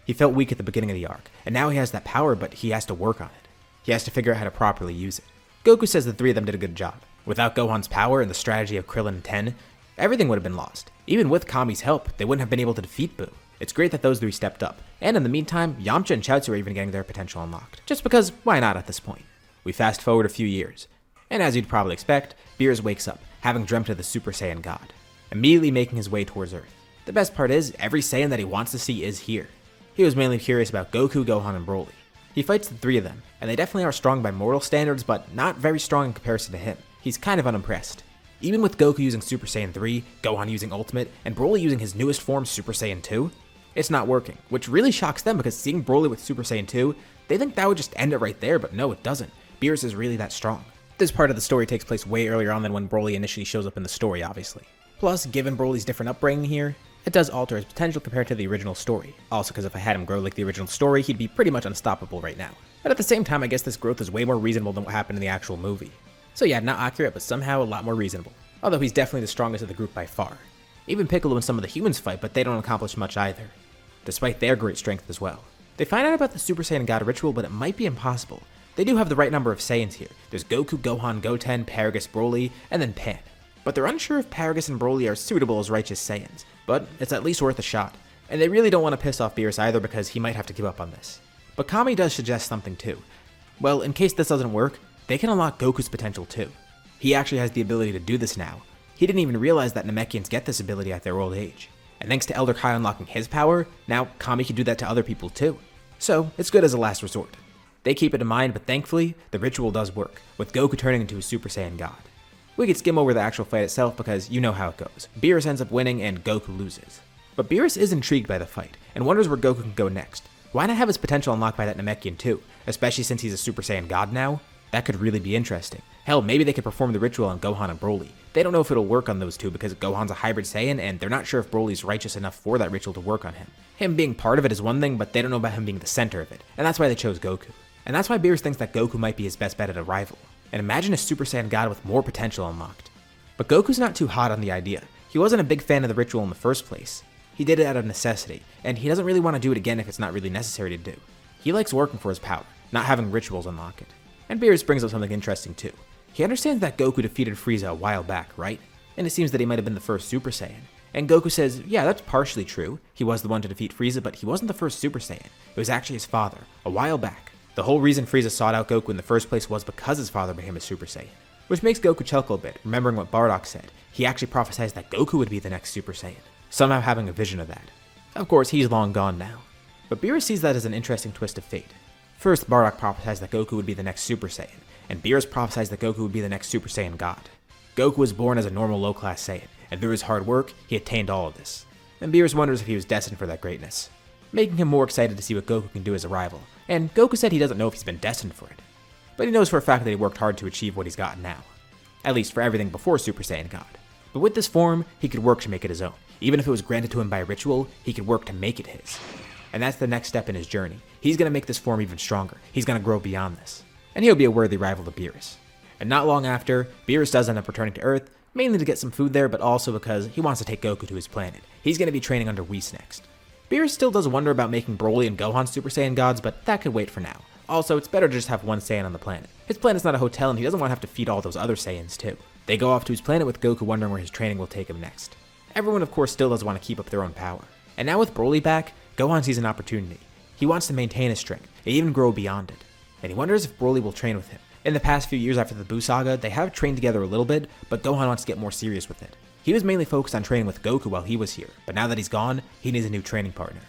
He felt weak at the beginning of the arc, and now he has that power, but he has to work on it. He has to figure out how to properly use it. Goku says the 3 of them did a good job. Without Gohan's power and the strategy of Krillin and Ten, everything would have been lost. Even with Kami's help, they wouldn't have been able to defeat Buu. It's great that those 3 stepped up. And in the meantime, Yamcha and Chaozu are even getting their potential unlocked. Just because, why not at this point? We fast forward a few years. And as you'd probably expect, Beerus wakes up, having dreamt of the Super Saiyan God, immediately making his way towards Earth. The best part is, every Saiyan that he wants to see is here. He was mainly curious about Goku, Gohan, and Broly. He fights the 3 of them, and they definitely are strong by mortal standards, but not very strong in comparison to him. He's kind of unimpressed. Even with Goku using Super Saiyan 3, Gohan using Ultimate, and Broly using his newest form, Super Saiyan 2, it's not working, which really shocks them because seeing Broly with Super Saiyan 2, they think that would just end it right there, but no, it doesn't. Beerus is really that strong. This part of the story takes place way earlier on than when Broly initially shows up in the story, obviously. Plus, given Broly's different upbringing here, it does alter his potential compared to the original story. Also, because if I had him grow like the original story, he'd be pretty much unstoppable right now. But at the same time, I guess this growth is way more reasonable than what happened in the actual movie. So yeah, not accurate, but somehow a lot more reasonable. Although he's definitely the strongest of the group by far. Even Piccolo and some of the humans fight, but they don't accomplish much either, despite their great strength as well. They find out about the Super Saiyan God ritual, but it might be impossible. They do have the right number of Saiyans here. There's Goku, Gohan, Goten, Paragus, Broly, and then Pan. But they're unsure if Paragus and Broly are suitable as righteous Saiyans, but it's at least worth a shot. And they really don't want to piss off Beerus either because he might have to give up on this. But Kami does suggest something too. Well, in case this doesn't work, they can unlock Goku's potential too. He actually has the ability to do this now. He didn't even realize that Namekians get this ability at their old age. And thanks to Elder Kai unlocking his power, now Kami can do that to other people too. So, it's good as a last resort. They keep it in mind, but thankfully, the ritual does work, with Goku turning into a Super Saiyan God. We could skim over the actual fight itself because you know how it goes. Beerus ends up winning and Goku loses. But Beerus is intrigued by the fight, and wonders where Goku can go next. Why not have his potential unlocked by that Namekian too, especially since he's a Super Saiyan God now? That could really be interesting. Hell, maybe they could perform the ritual on Gohan and Broly. They don't know if it'll work on those two because Gohan's a hybrid Saiyan and they're not sure if Broly's righteous enough for that ritual to work on him. Him being part of it is one thing, but they don't know about him being the center of it, and that's why they chose Goku. And that's why Beerus thinks that Goku might be his best bet at a rival. And imagine a Super Saiyan God with more potential unlocked. But Goku's not too hot on the idea. He wasn't a big fan of the ritual in the first place. He did it out of necessity, and he doesn't really want to do it again if it's not really necessary to do. He likes working for his power, not having rituals unlock it. And Beerus brings up something interesting too. He understands that Goku defeated Frieza a while back, right? And it seems that he might have been the first Super Saiyan. And Goku says, yeah, that's partially true. He was the one to defeat Frieza, but he wasn't the first Super Saiyan. It was actually his father, a while back. The whole reason Frieza sought out Goku in the first place was because his father became a Super Saiyan. Which makes Goku chuckle a bit, remembering what Bardock said. He actually prophesied that Goku would be the next Super Saiyan, somehow having a vision of that. Of course, he's long gone now. But Beerus sees that as an interesting twist of fate. First, Bardock prophesied that Goku would be the next Super Saiyan, and Beerus prophesied that Goku would be the next Super Saiyan God. Goku was born as a normal low-class Saiyan, and through his hard work, he attained all of this. And Beerus wonders if he was destined for that greatness, making him more excited to see what Goku can do as a rival, and Goku said he doesn't know if he's been destined for it. But he knows for a fact that he worked hard to achieve what he's gotten now. At least for everything before Super Saiyan God. But with this form, he could work to make it his own. Even if it was granted to him by ritual, he could work to make it his. And that's the next step in his journey. He's going to make this form even stronger. He's going to grow beyond this. And he'll be a worthy rival to Beerus. And not long after, Beerus does end up returning to Earth, mainly to get some food there, but also because he wants to take Goku to his planet. He's going to be training under Whis next. Beerus still does wonder about making Broly and Gohan Super Saiyan gods, but that could wait for now. Also, it's better to just have one Saiyan on the planet. His planet's not a hotel and he doesn't want to have to feed all those other Saiyans too. They go off to his planet with Goku wondering where his training will take him next. Everyone of course still does want to keep up their own power. And now with Broly back, Gohan sees an opportunity. He wants to maintain his strength, and even grow beyond it. And he wonders if Broly will train with him. In the past few years after the Buu Saga, they have trained together a little bit, but Gohan wants to get more serious with it. He was mainly focused on training with Goku while he was here, but now that he's gone, he needs a new training partner.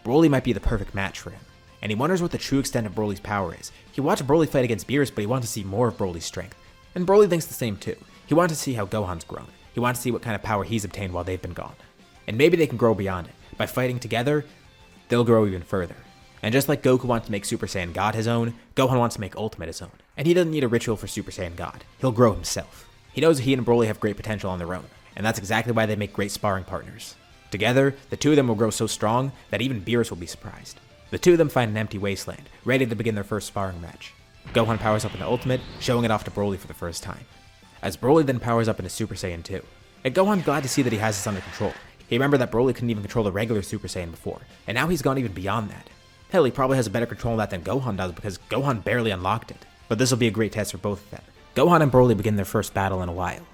Broly might be the perfect match for him. And he wonders what the true extent of Broly's power is. He watched Broly fight against Beerus, but he wants to see more of Broly's strength. And Broly thinks the same too. He wants to see how Gohan's grown. He wants to see what kind of power he's obtained while they've been gone. And maybe they can grow beyond it. By fighting together, they'll grow even further. And just like Goku wants to make Super Saiyan God his own, Gohan wants to make Ultimate his own. And he doesn't need a ritual for Super Saiyan God. He'll grow himself. He knows he and Broly have great potential on their own, and that's exactly why they make great sparring partners. Together, the two of them will grow so strong that even Beerus will be surprised. The two of them find an empty wasteland, ready to begin their first sparring match. Gohan powers up into Ultimate, showing it off to Broly for the first time. As Broly then powers up into Super Saiyan 2. And Gohan's glad to see that he has this under control. He remembered that Broly couldn't even control the regular Super Saiyan before, and now he's gone even beyond that. Hell, he probably has a better control of that than Gohan does because Gohan barely unlocked it. But this will be a great test for both of them. Gohan and Broly begin their first battle in a while,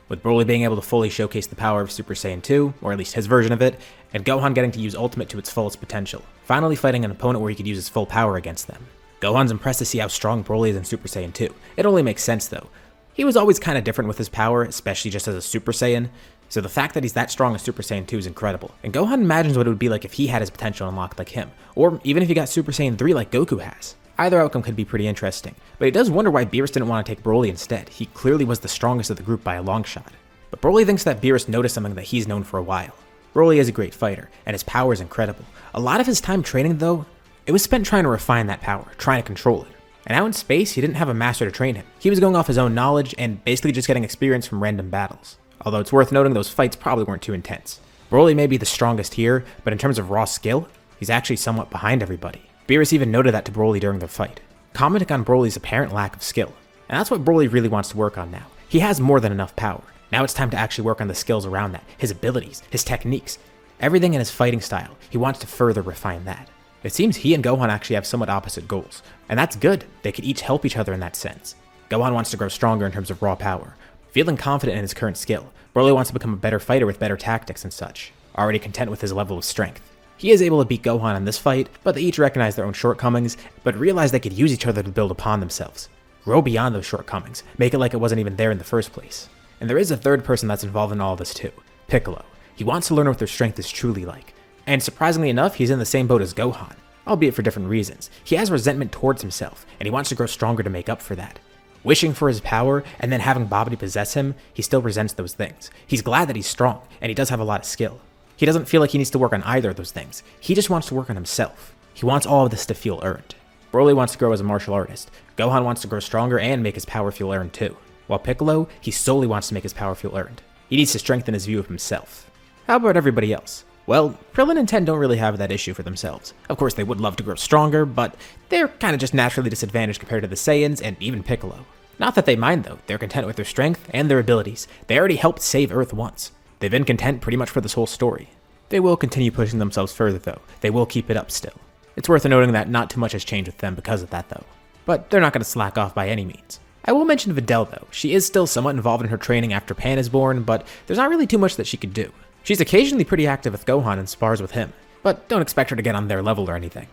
with Broly being able to fully showcase the power of Super Saiyan 2, or at least his version of it, and Gohan getting to use Ultimate to its fullest potential, finally fighting an opponent where he could use his full power against them. Gohan's impressed to see how strong Broly is in Super Saiyan 2. It only makes sense though. He was always kind of different with his power, especially just as a Super Saiyan, so the fact that he's that strong as Super Saiyan 2 is incredible. And Gohan imagines what it would be like if he had his potential unlocked like him, or even if he got Super Saiyan 3 like Goku has. Either outcome could be pretty interesting, but he does wonder why Beerus didn't want to take Broly instead. He clearly was the strongest of the group by a long shot. But Broly thinks that Beerus noticed something that he's known for a while. Broly is a great fighter, and his power is incredible. A lot of his time training though, it was spent trying to refine that power, trying to control it. And out in space, he didn't have a master to train him. He was going off his own knowledge and basically just getting experience from random battles. Although it's worth noting those fights probably weren't too intense. Broly may be the strongest here, but in terms of raw skill, he's actually somewhat behind everybody. Beerus even noted that to Broly during their fight, commenting on Broly's apparent lack of skill. And that's what Broly really wants to work on now. He has more than enough power. Now it's time to actually work on the skills around that, his abilities, his techniques, everything in his fighting style. He wants to further refine that. It seems he and Gohan actually have somewhat opposite goals, and that's good. They could each help each other in that sense. Gohan wants to grow stronger in terms of raw power, feeling confident in his current skill. Broly wants to become a better fighter with better tactics and such, already content with his level of strength. He is able to beat Gohan in this fight, but they each recognize their own shortcomings, but realize they could use each other to build upon themselves. Grow beyond those shortcomings, make it like it wasn't even there in the first place. And there is a third person that's involved in all of this too, Piccolo. He wants to learn what their strength is truly like. And surprisingly enough, he's in the same boat as Gohan, albeit for different reasons. He has resentment towards himself, and he wants to grow stronger to make up for that. Wishing for his power, and then having Babidi possess him, he still resents those things. He's glad that he's strong, and he does have a lot of skill. He doesn't feel like he needs to work on either of those things. He just wants to work on himself. He wants all of this to feel earned. Broly wants to grow as a martial artist. Gohan wants to grow stronger and make his power feel earned too. While Piccolo, he solely wants to make his power feel earned. He needs to strengthen his view of himself. How about everybody else? Well, Krillin and Ten don't really have that issue for themselves. Of course, they would love to grow stronger, but they're kind of just naturally disadvantaged compared to the Saiyans and even Piccolo. Not that they mind though, they're content with their strength and their abilities. They already helped save Earth once. They've been content pretty much for this whole story. They will continue pushing themselves further though. They will keep it up still. It's worth noting that not too much has changed with them because of that though. But they're not going to slack off by any means. I will mention Videl though. She is still somewhat involved in her training after Pan is born, but there's not really too much that she could do. She's occasionally pretty active with Gohan and spars with him, but don't expect her to get on their level or anything.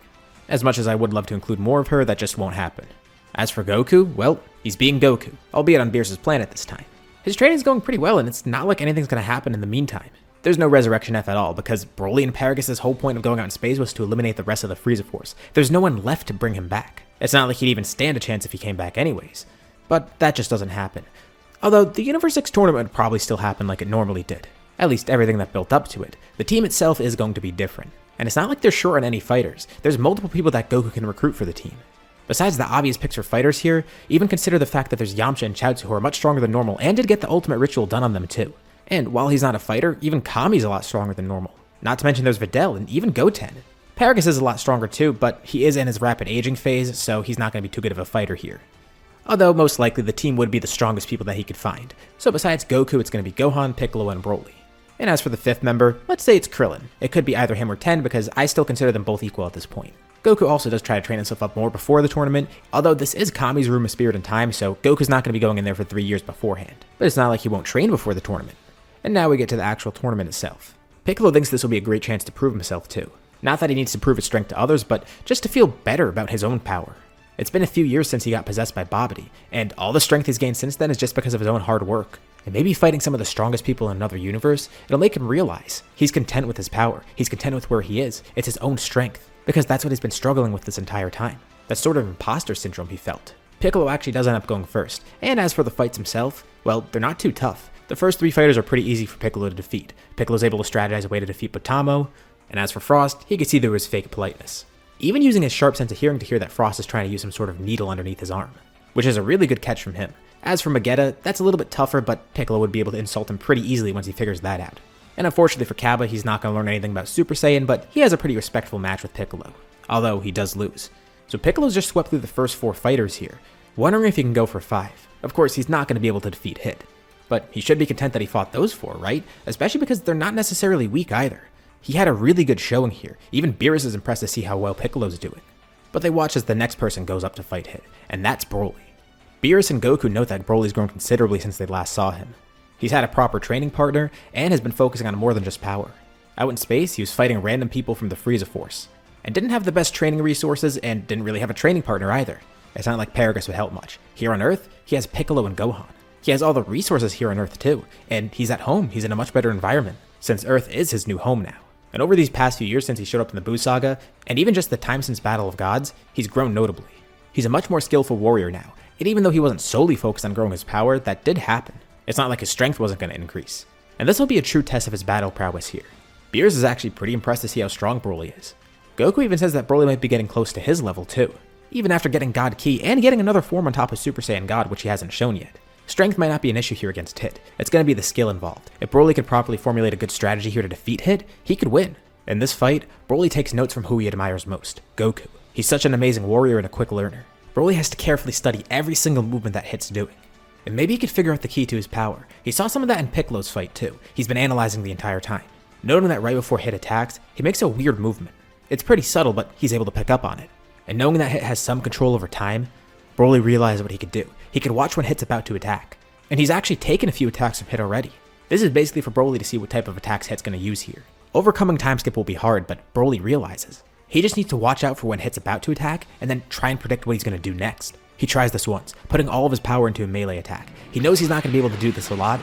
As much as I would love to include more of her, that just won't happen. As for Goku, well, he's being Goku, albeit on Beerus' planet this time. His training's going pretty well, and it's not like anything's going to happen in the meantime. There's no Resurrection F at all, because Broly and Paragus' whole point of going out in space was to eliminate the rest of the Frieza Force. There's no one left to bring him back. It's not like he'd even stand a chance if he came back anyways. But that just doesn't happen. Although, the Universe 6 tournament would probably still happen like it normally did. At least everything that built up to it. The team itself is going to be different. And it's not like they're short on any fighters. There's multiple people that Goku can recruit for the team. Besides the obvious picks for fighters here, even consider the fact that there's Yamcha and Chaozu who are much stronger than normal and did get the ultimate ritual done on them too. And while he's not a fighter, even Kami's a lot stronger than normal. Not to mention there's Videl and even Goten. Paragus is a lot stronger too, but he is in his rapid aging phase, so he's not going to be too good of a fighter here. Although most likely the team would be the strongest people that he could find. So besides Goku, it's going to be Gohan, Piccolo, and Broly. And as for the fifth member, let's say it's Krillin. It could be either him or Ten because I still consider them both equal at this point. Goku also does try to train himself up more before the tournament, although this is Kami's room of spirit and time, so Goku's not going to be going in there for 3 years beforehand. But it's not like he won't train before the tournament. And now we get to the actual tournament itself. Piccolo thinks this will be a great chance to prove himself too. Not that he needs to prove his strength to others, but just to feel better about his own power. It's been a few years since he got possessed by Babidi, and all the strength he's gained since then is just because of his own hard work. And maybe fighting some of the strongest people in another universe, it'll make him realize he's content with his power, he's content with where he is, it's his own strength, because that's what he's been struggling with this entire time. That sort of imposter syndrome he felt. Piccolo actually does end up going first, and as for the fights himself, well, they're not too tough. The first 3 fighters are pretty easy for Piccolo to defeat. Piccolo's able to strategize a way to defeat Potamo, and as for Frost, he can see through his fake politeness. Even using his sharp sense of hearing to hear that Frost is trying to use some sort of needle underneath his arm, which is a really good catch from him. As for Magetta, that's a little bit tougher, but Piccolo would be able to insult him pretty easily once he figures that out. And unfortunately for Cabba, he's not going to learn anything about Super Saiyan, but he has a pretty respectful match with Piccolo, although he does lose. So Piccolo's just swept through the first 4 fighters here, wondering if he can go for 5. Of course, he's not going to be able to defeat Hit, but he should be content that he fought those 4, right? Especially because they're not necessarily weak either. He had a really good showing here. Even Beerus is impressed to see how well Piccolo's doing. But they watch as the next person goes up to fight Hit, and that's Broly. Beerus and Goku note that Broly's grown considerably since they last saw him. He's had a proper training partner, and has been focusing on more than just power. Out in space, he was fighting random people from the Frieza Force, and didn't have the best training resources, and didn't really have a training partner either. It's not like Paragus would help much. Here on Earth, he has Piccolo and Gohan. He has all the resources here on Earth too, and he's at home, he's in a much better environment, since Earth is his new home now. And over these past few years since he showed up in the Buu Saga, and even just the time since Battle of Gods, he's grown notably. He's a much more skillful warrior now, and even though he wasn't solely focused on growing his power, that did happen. It's not like his strength wasn't going to increase. And this will be a true test of his battle prowess here. Beerus is actually pretty impressed to see how strong Broly is. Goku even says that Broly might be getting close to his level too, even after getting God Ki and getting another form on top of Super Saiyan God, which he hasn't shown yet. Strength might not be an issue here against Hit. It's going to be the skill involved. If Broly could properly formulate a good strategy here to defeat Hit, he could win. In this fight, Broly takes notes from who he admires most, Goku. He's such an amazing warrior and a quick learner. Broly has to carefully study every single movement that Hit's doing. And maybe he could figure out the key to his power. He saw some of that in Piccolo's fight too. He's been analyzing the entire time. Noting that right before Hit attacks, he makes a weird movement. It's pretty subtle, but he's able to pick up on it. And knowing that Hit has some control over time, Broly realized what he could do. He could watch when Hit's about to attack. And he's actually taken a few attacks from Hit already. This is basically for Broly to see what type of attacks Hit's going to use here. Overcoming time skip will be hard, but Broly realizes. He just needs to watch out for when Hit's about to attack, and then try and predict what he's going to do next. He tries this once, putting all of his power into a melee attack. He knows he's not going to be able to do this a lot,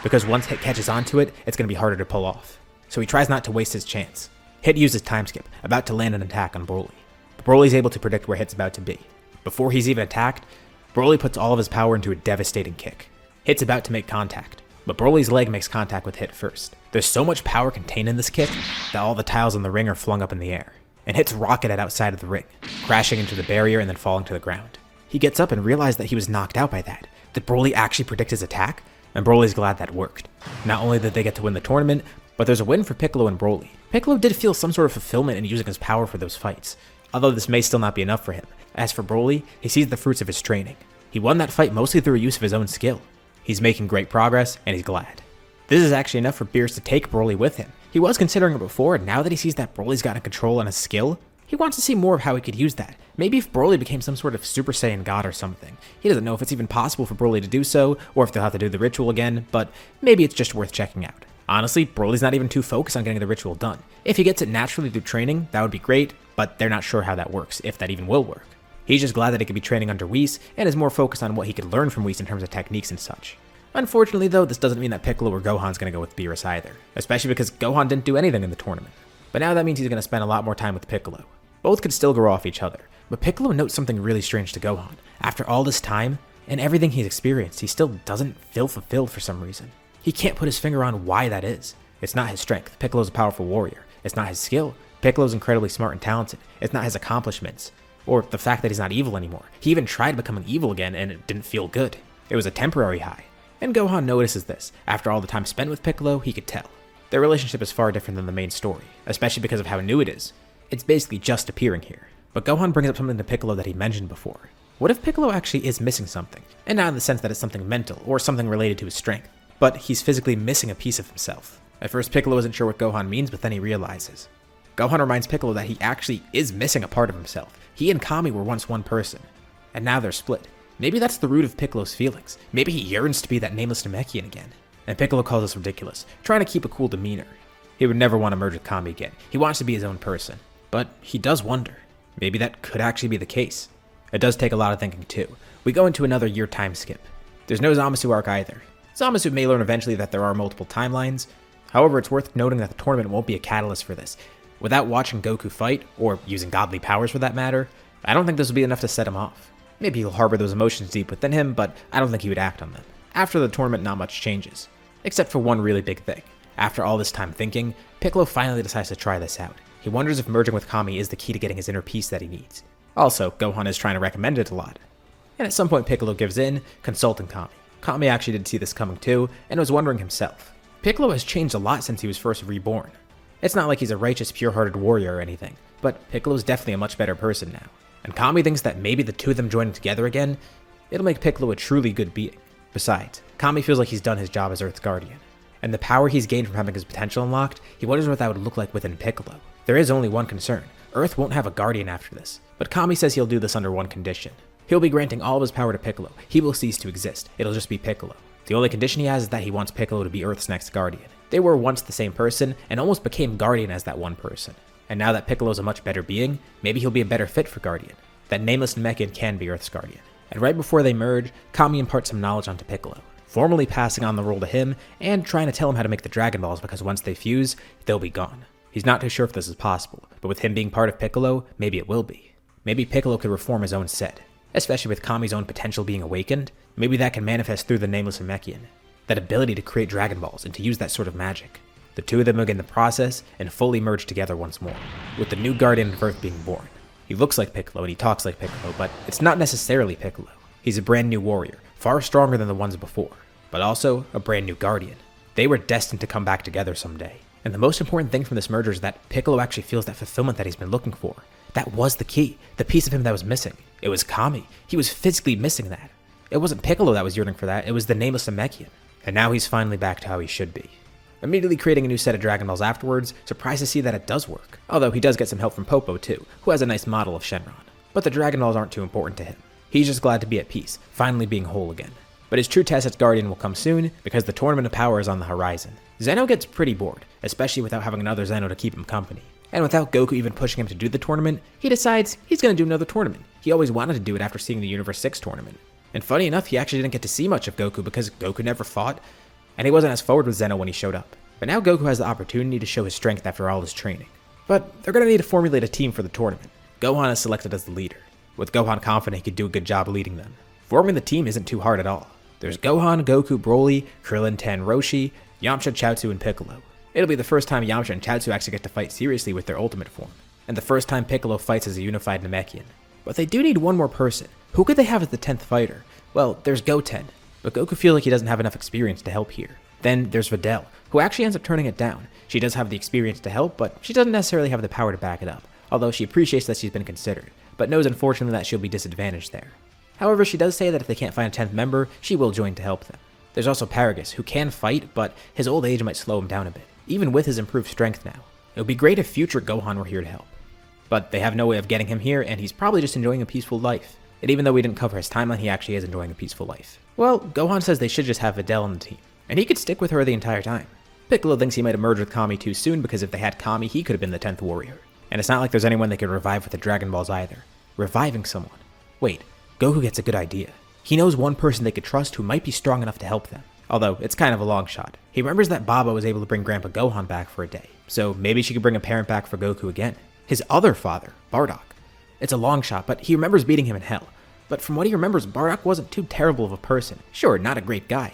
because once Hit catches onto it, it's going to be harder to pull off. So he tries not to waste his chance. Hit uses time skip, about to land an attack on Broly. But Broly's able to predict where Hit's about to be. Before he's even attacked, Broly puts all of his power into a devastating kick. Hit's about to make contact, but Broly's leg makes contact with Hit first. There's so much power contained in this kick that all the tiles in the ring are flung up in the air. and hits Rocket at outside of the ring, crashing into the barrier and then falling to the ground. He gets up and realizes that he was knocked out by that. Did Broly actually predict his attack? And Broly's glad that worked. Not only did they get to win the tournament, but there's a win for Piccolo and Broly. Piccolo did feel some sort of fulfillment in using his power for those fights, although this may still not be enough for him. As for Broly, he sees the fruits of his training. He won that fight mostly through use of his own skill. He's making great progress, and he's glad. This is actually enough for Beerus to take Broly with him. He was considering it before, and now that he sees that Broly's gotten control on his skill, he wants to see more of how he could use that. Maybe if Broly became some sort of Super Saiyan god or something. He doesn't know if it's even possible for Broly to do so, or if they'll have to do the ritual again, but maybe it's just worth checking out. Honestly, Broly's not even too focused on getting the ritual done. If he gets it naturally through training, that would be great, but they're not sure how that works, if that even will work. He's just glad that he could be training under Whis, and is more focused on what he could learn from Whis in terms of techniques and such. Unfortunately though, this doesn't mean that Piccolo or Gohan's gonna go with Beerus either, especially because Gohan didn't do anything in the tournament. But now that means he's gonna spend a lot more time with Piccolo. Both could still grow off each other, but Piccolo notes something really strange to Gohan. After all this time, and everything he's experienced, he still doesn't feel fulfilled for some reason. He can't put his finger on why that is. It's not his strength. Piccolo's a powerful warrior. It's not his skill. Piccolo's incredibly smart and talented. It's not his accomplishments. Or the fact that he's not evil anymore. He even tried becoming evil again and it didn't feel good. It was a temporary high. And Gohan notices this. After all the time spent with Piccolo, he could tell. Their relationship is far different than the main story, especially because of how new it is. It's basically just appearing here. But Gohan brings up something to Piccolo that he mentioned before. What if Piccolo actually is missing something? And not in the sense that it's something mental or something related to his strength, but he's physically missing a piece of himself. At first Piccolo isn't sure what Gohan means, but then he realizes. Gohan reminds Piccolo that he actually is missing a part of himself. He and Kami were once one person, and now they're split. Maybe that's the root of Piccolo's feelings. Maybe he yearns to be that nameless Namekian again. And Piccolo calls this ridiculous, trying to keep a cool demeanor. He would never want to merge with Kami again. He wants to be his own person. But he does wonder. Maybe that could actually be the case. It does take a lot of thinking too. We go into another year time skip. There's no Zamasu arc either. Zamasu may learn eventually that there are multiple timelines. However, it's worth noting that the tournament won't be a catalyst for this. Without watching Goku fight, or using godly powers for that matter, I don't think this will be enough to set him off. Maybe he'll harbor those emotions deep within him, but I don't think he would act on them. After the tournament, not much changes. Except for one really big thing. After all this time thinking, Piccolo finally decides to try this out. He wonders if merging with Kami is the key to getting his inner peace that he needs. Also, Gohan is trying to recommend it a lot. And at some point Piccolo gives in, consulting Kami. Kami actually did see this coming too, and was wondering himself. Piccolo has changed a lot since he was first reborn. It's not like he's a righteous, pure-hearted warrior or anything, but Piccolo's definitely a much better person now. And Kami thinks that maybe the two of them joining together again, it'll make Piccolo a truly good being. Besides, Kami feels like he's done his job as Earth's guardian. And the power he's gained from having his potential unlocked, he wonders what that would look like within Piccolo. There is only one concern. Earth won't have a guardian after this, but Kami says he'll do this under one condition. He'll be granting all of his power to Piccolo. He will cease to exist. It'll just be Piccolo. The only condition he has is that he wants Piccolo to be Earth's next guardian. They were once the same person, and almost became guardian as that one person. And now that Piccolo's a much better being, maybe he'll be a better fit for guardian. That nameless Namekian can be Earth's guardian. And right before they merge, Kami imparts some knowledge onto Piccolo, formally passing on the role to him, and trying to tell him how to make the Dragon Balls because once they fuse, they'll be gone. He's not too sure if this is possible, but with him being part of Piccolo, maybe it will be. Maybe Piccolo could reform his own set, especially with Kami's own potential being awakened. Maybe that can manifest through the nameless Namekian. That ability to create Dragon Balls and to use that sort of magic. The two of them begin the process and fully merge together once more, with the new Guardian of Earth being born. He looks like Piccolo and he talks like Piccolo, but it's not necessarily Piccolo. He's a brand new warrior, far stronger than the ones before, but also a brand new Guardian. They were destined to come back together someday. And the most important thing from this merger is that Piccolo actually feels that fulfillment that he's been looking for. That was the key, the piece of him that was missing. It was Kami. He was physically missing that. It wasn't Piccolo that was yearning for that, it was the nameless Namekian. And now he's finally back to how he should be. Immediately creating a new set of Dragon Balls afterwards, surprised to see that it does work. Although he does get some help from Popo too, who has a nice model of Shenron. But the Dragon Balls aren't too important to him. He's just glad to be at peace, finally being whole again. But his true test as Guardian will come soon, because the Tournament of Power is on the horizon. Zeno gets pretty bored, especially without having another Zeno to keep him company. And without Goku even pushing him to do the tournament, he decides he's going to do another tournament. He always wanted to do it after seeing the Universe 6 tournament. And funny enough, he actually didn't get to see much of Goku because Goku never fought, and he wasn't as forward with Zeno when he showed up. But now Goku has the opportunity to show his strength after all his training. But they're going to need to formulate a team for the tournament. Gohan is selected as the leader, with Gohan confident he could do a good job leading them. Forming the team isn't too hard at all. There's Gohan, Goku, Broly, Krillin, Ten, Roshi, Yamcha, Chaozu, and Piccolo. It'll be the first time Yamcha and Chaozu actually get to fight seriously with their ultimate form. and the first time Piccolo fights as a unified Namekian. But they do need one more person. Who could they have as the 10th fighter? Well, there's Goten, but Goku feels like he doesn't have enough experience to help here. Then there's Videl, who actually ends up turning it down. She does have the experience to help, but she doesn't necessarily have the power to back it up, although she appreciates that she's been considered, but knows unfortunately that she'll be disadvantaged there. However, she does say that if they can't find a 10th member, she will join to help them. There's also Paragus, who can fight, but his old age might slow him down a bit, even with his improved strength now. It would be great if future Gohan were here to help. But they have no way of getting him here, and he's probably just enjoying a peaceful life. And even though we didn't cover his timeline, he actually is enjoying a peaceful life. Well, Gohan says they should just have Videl on the team, and he could stick with her the entire time. Piccolo thinks he might have merged with Kami too soon, because if they had Kami, he could have been the 10th warrior. And it's not like there's anyone they could revive with the Dragon Balls either. Reviving someone. Wait, Goku gets a good idea. He knows one person they could trust who might be strong enough to help them. Although, it's kind of a long shot. He remembers that Baba was able to bring Grandpa Gohan back for a day, so maybe she could bring a parent back for Goku again. His other father, Bardock. It's a long shot, but he remembers beating him in hell. But from what he remembers, Bardock wasn't too terrible of a person. Sure, not a great guy.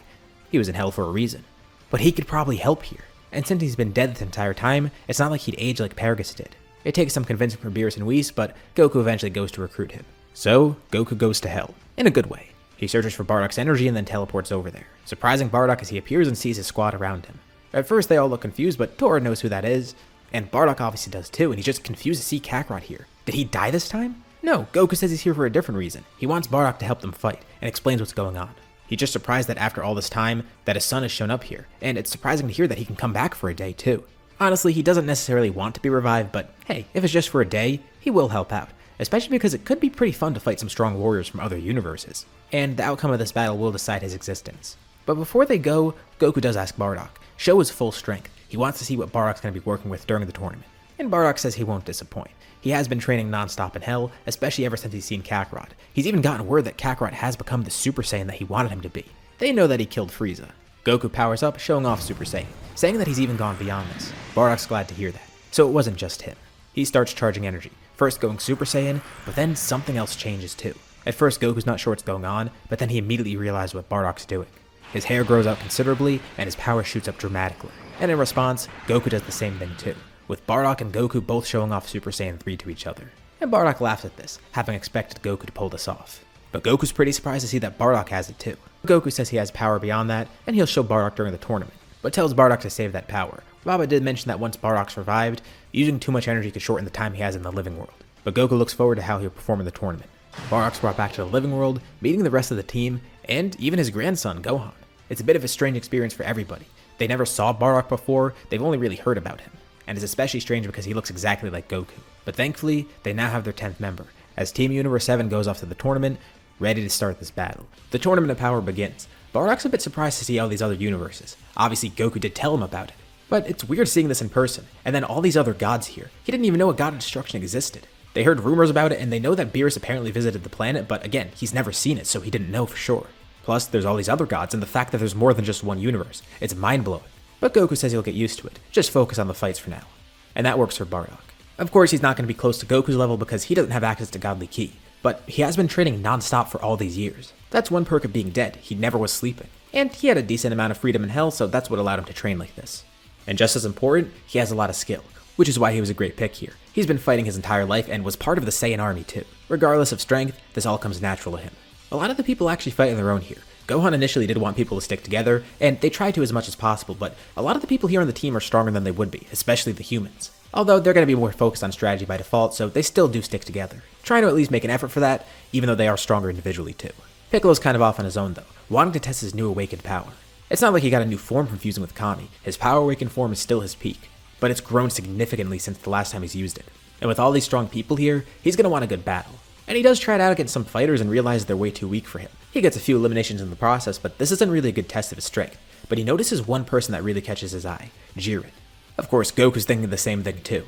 He was in hell for a reason. But he could probably help here. And since he's been dead this entire time, it's not like he'd age like Paragus did. It takes some convincing from Beerus and Whis, but Goku eventually goes to recruit him. So, Goku goes to hell. In a good way. He searches for Bardock's energy and then teleports over there, surprising Bardock as he appears and sees his squad around him. At first they all look confused, but Tora knows who that is, and Bardock obviously does too, and he's just confused to see Kakarot here. Did he die this time? No, Goku says he's here for a different reason. He wants Bardock to help them fight, and explains what's going on. He's just surprised that after all this time, that his son has shown up here, and it's surprising to hear that he can come back for a day too. Honestly, he doesn't necessarily want to be revived, but hey, if it's just for a day, he will help out. Especially because it could be pretty fun to fight some strong warriors from other universes, and the outcome of this battle will decide his existence. But before they go, Goku does ask Bardock, show his full strength. He wants to see what Bardock's going to be working with during the tournament, and Bardock says he won't disappoint. He has been training non-stop in hell, especially ever since he's seen Kakarot. He's even gotten word that Kakarot has become the Super Saiyan that he wanted him to be. They know that he killed Frieza. Goku powers up, showing off Super Saiyan, saying that he's even gone beyond this. Bardock's glad to hear that, so it wasn't just him. He starts charging energy, first going Super Saiyan, but then something else changes too. At first Goku's not sure what's going on, but then he immediately realizes what Bardock's doing. His hair grows out considerably, and his power shoots up dramatically. And in response, Goku does the same thing too, with Bardock and Goku both showing off Super Saiyan 3 to each other. And Bardock laughs at this, having expected Goku to pull this off. But Goku's pretty surprised to see that Bardock has it too. Goku says he has power beyond that, and he'll show Bardock during the tournament, but tells Bardock to save that power. Baba did mention that once Bardock's revived, using too much energy could shorten the time he has in the living world. But Goku looks forward to how he'll perform in the tournament. Bardock's brought back to the living world, meeting the rest of the team, and even his grandson, Gohan. It's a bit of a strange experience for everybody. They never saw Bardock before, they've only really heard about him. And it's especially strange because he looks exactly like Goku. But thankfully, they now have their 10th member, as Team Universe 7 goes off to the tournament, ready to start this battle. The Tournament of Power begins. Bardock's a bit surprised to see all these other universes. Obviously, Goku did tell him about it. But it's weird seeing this in person, and then all these other gods here. He didn't even know a god of destruction existed. They heard rumors about it, and they know that Beerus apparently visited the planet, but again, he's never seen it, so he didn't know for sure. Plus, there's all these other gods, and the fact that there's more than just one universe. It's mind-blowing. But Goku says he'll get used to it. Just focus on the fights for now. And that works for Bardock. Of course, he's not going to be close to Goku's level because he doesn't have access to Godly Ki, but he has been training non-stop for all these years. That's one perk of being dead. He never was sleeping. And he had a decent amount of freedom in hell, so that's what allowed him to train like this. And just as important, he has a lot of skill, which is why he was a great pick here. He's been fighting his entire life and was part of the Saiyan army too. Regardless of strength, this all comes natural to him. A lot of the people actually fight on their own here. Gohan initially did want people to stick together, and they tried to as much as possible, but a lot of the people here on the team are stronger than they would be, especially the humans. Although they're going to be more focused on strategy by default, so they still do stick together, trying to at least make an effort for that, even though they are stronger individually too. Piccolo's kind of off on his own though, wanting to test his new awakened power. It's not like he got a new form from fusing with Kami. His power awakened form is still his peak, but it's grown significantly since the last time he's used it. And with all these strong people here, he's going to want a good battle. And he does try it out against some fighters and realizes they're way too weak for him. He gets a few eliminations in the process, but this isn't really a good test of his strength. But he notices one person that really catches his eye, Jiren. Of course, Goku's thinking the same thing too.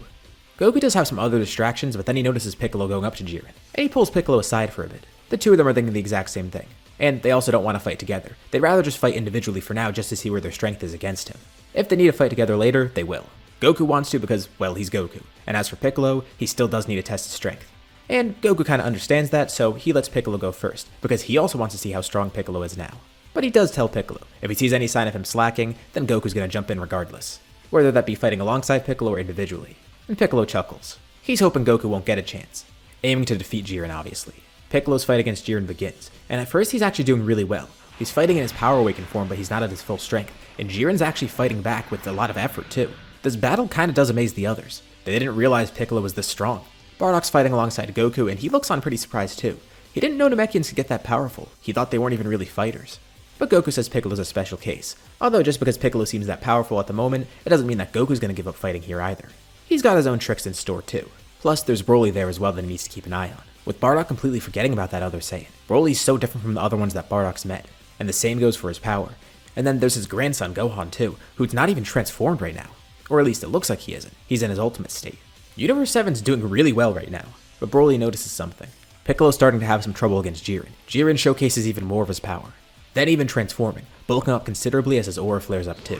Goku does have some other distractions, but then he notices Piccolo going up to Jiren, and he pulls Piccolo aside for a bit. The two of them are thinking the exact same thing. And they also don't want to fight together. They'd rather just fight individually for now just to see where their strength is against him. If they need to fight together later, they will. Goku wants to because, well, he's Goku. And as for Piccolo, he still does need to test his strength. And Goku kind of understands that, so he lets Piccolo go first, because he also wants to see how strong Piccolo is now. But he does tell Piccolo, if he sees any sign of him slacking, then Goku's gonna jump in regardless. Whether that be fighting alongside Piccolo or individually. And Piccolo chuckles. He's hoping Goku won't get a chance, aiming to defeat Jiren obviously. Piccolo's fight against Jiren begins, and at first he's actually doing really well. He's fighting in his Power Awakened form, but he's not at his full strength, and Jiren's actually fighting back with a lot of effort too. This battle kinda does amaze the others. They didn't realize Piccolo was this strong. Bardock's fighting alongside Goku, and he looks on pretty surprised too. He didn't know Namekians could get that powerful. He thought they weren't even really fighters. But Goku says Piccolo's a special case. Although just because Piccolo seems that powerful at the moment, it doesn't mean that Goku's gonna give up fighting here either. He's got his own tricks in store too. Plus, there's Broly there as well that he needs to keep an eye on. With Bardock completely forgetting about that other Saiyan. Broly's so different from the other ones that Bardock's met, and the same goes for his power. And then there's his grandson Gohan too, who's not even transformed right now. Or at least it looks like he isn't. He's in his ultimate state. Universe 7's doing really well right now, but Broly notices something. Piccolo's starting to have some trouble against Jiren. Jiren showcases even more of his power. Then even transforming, bulking up considerably as his aura flares up too.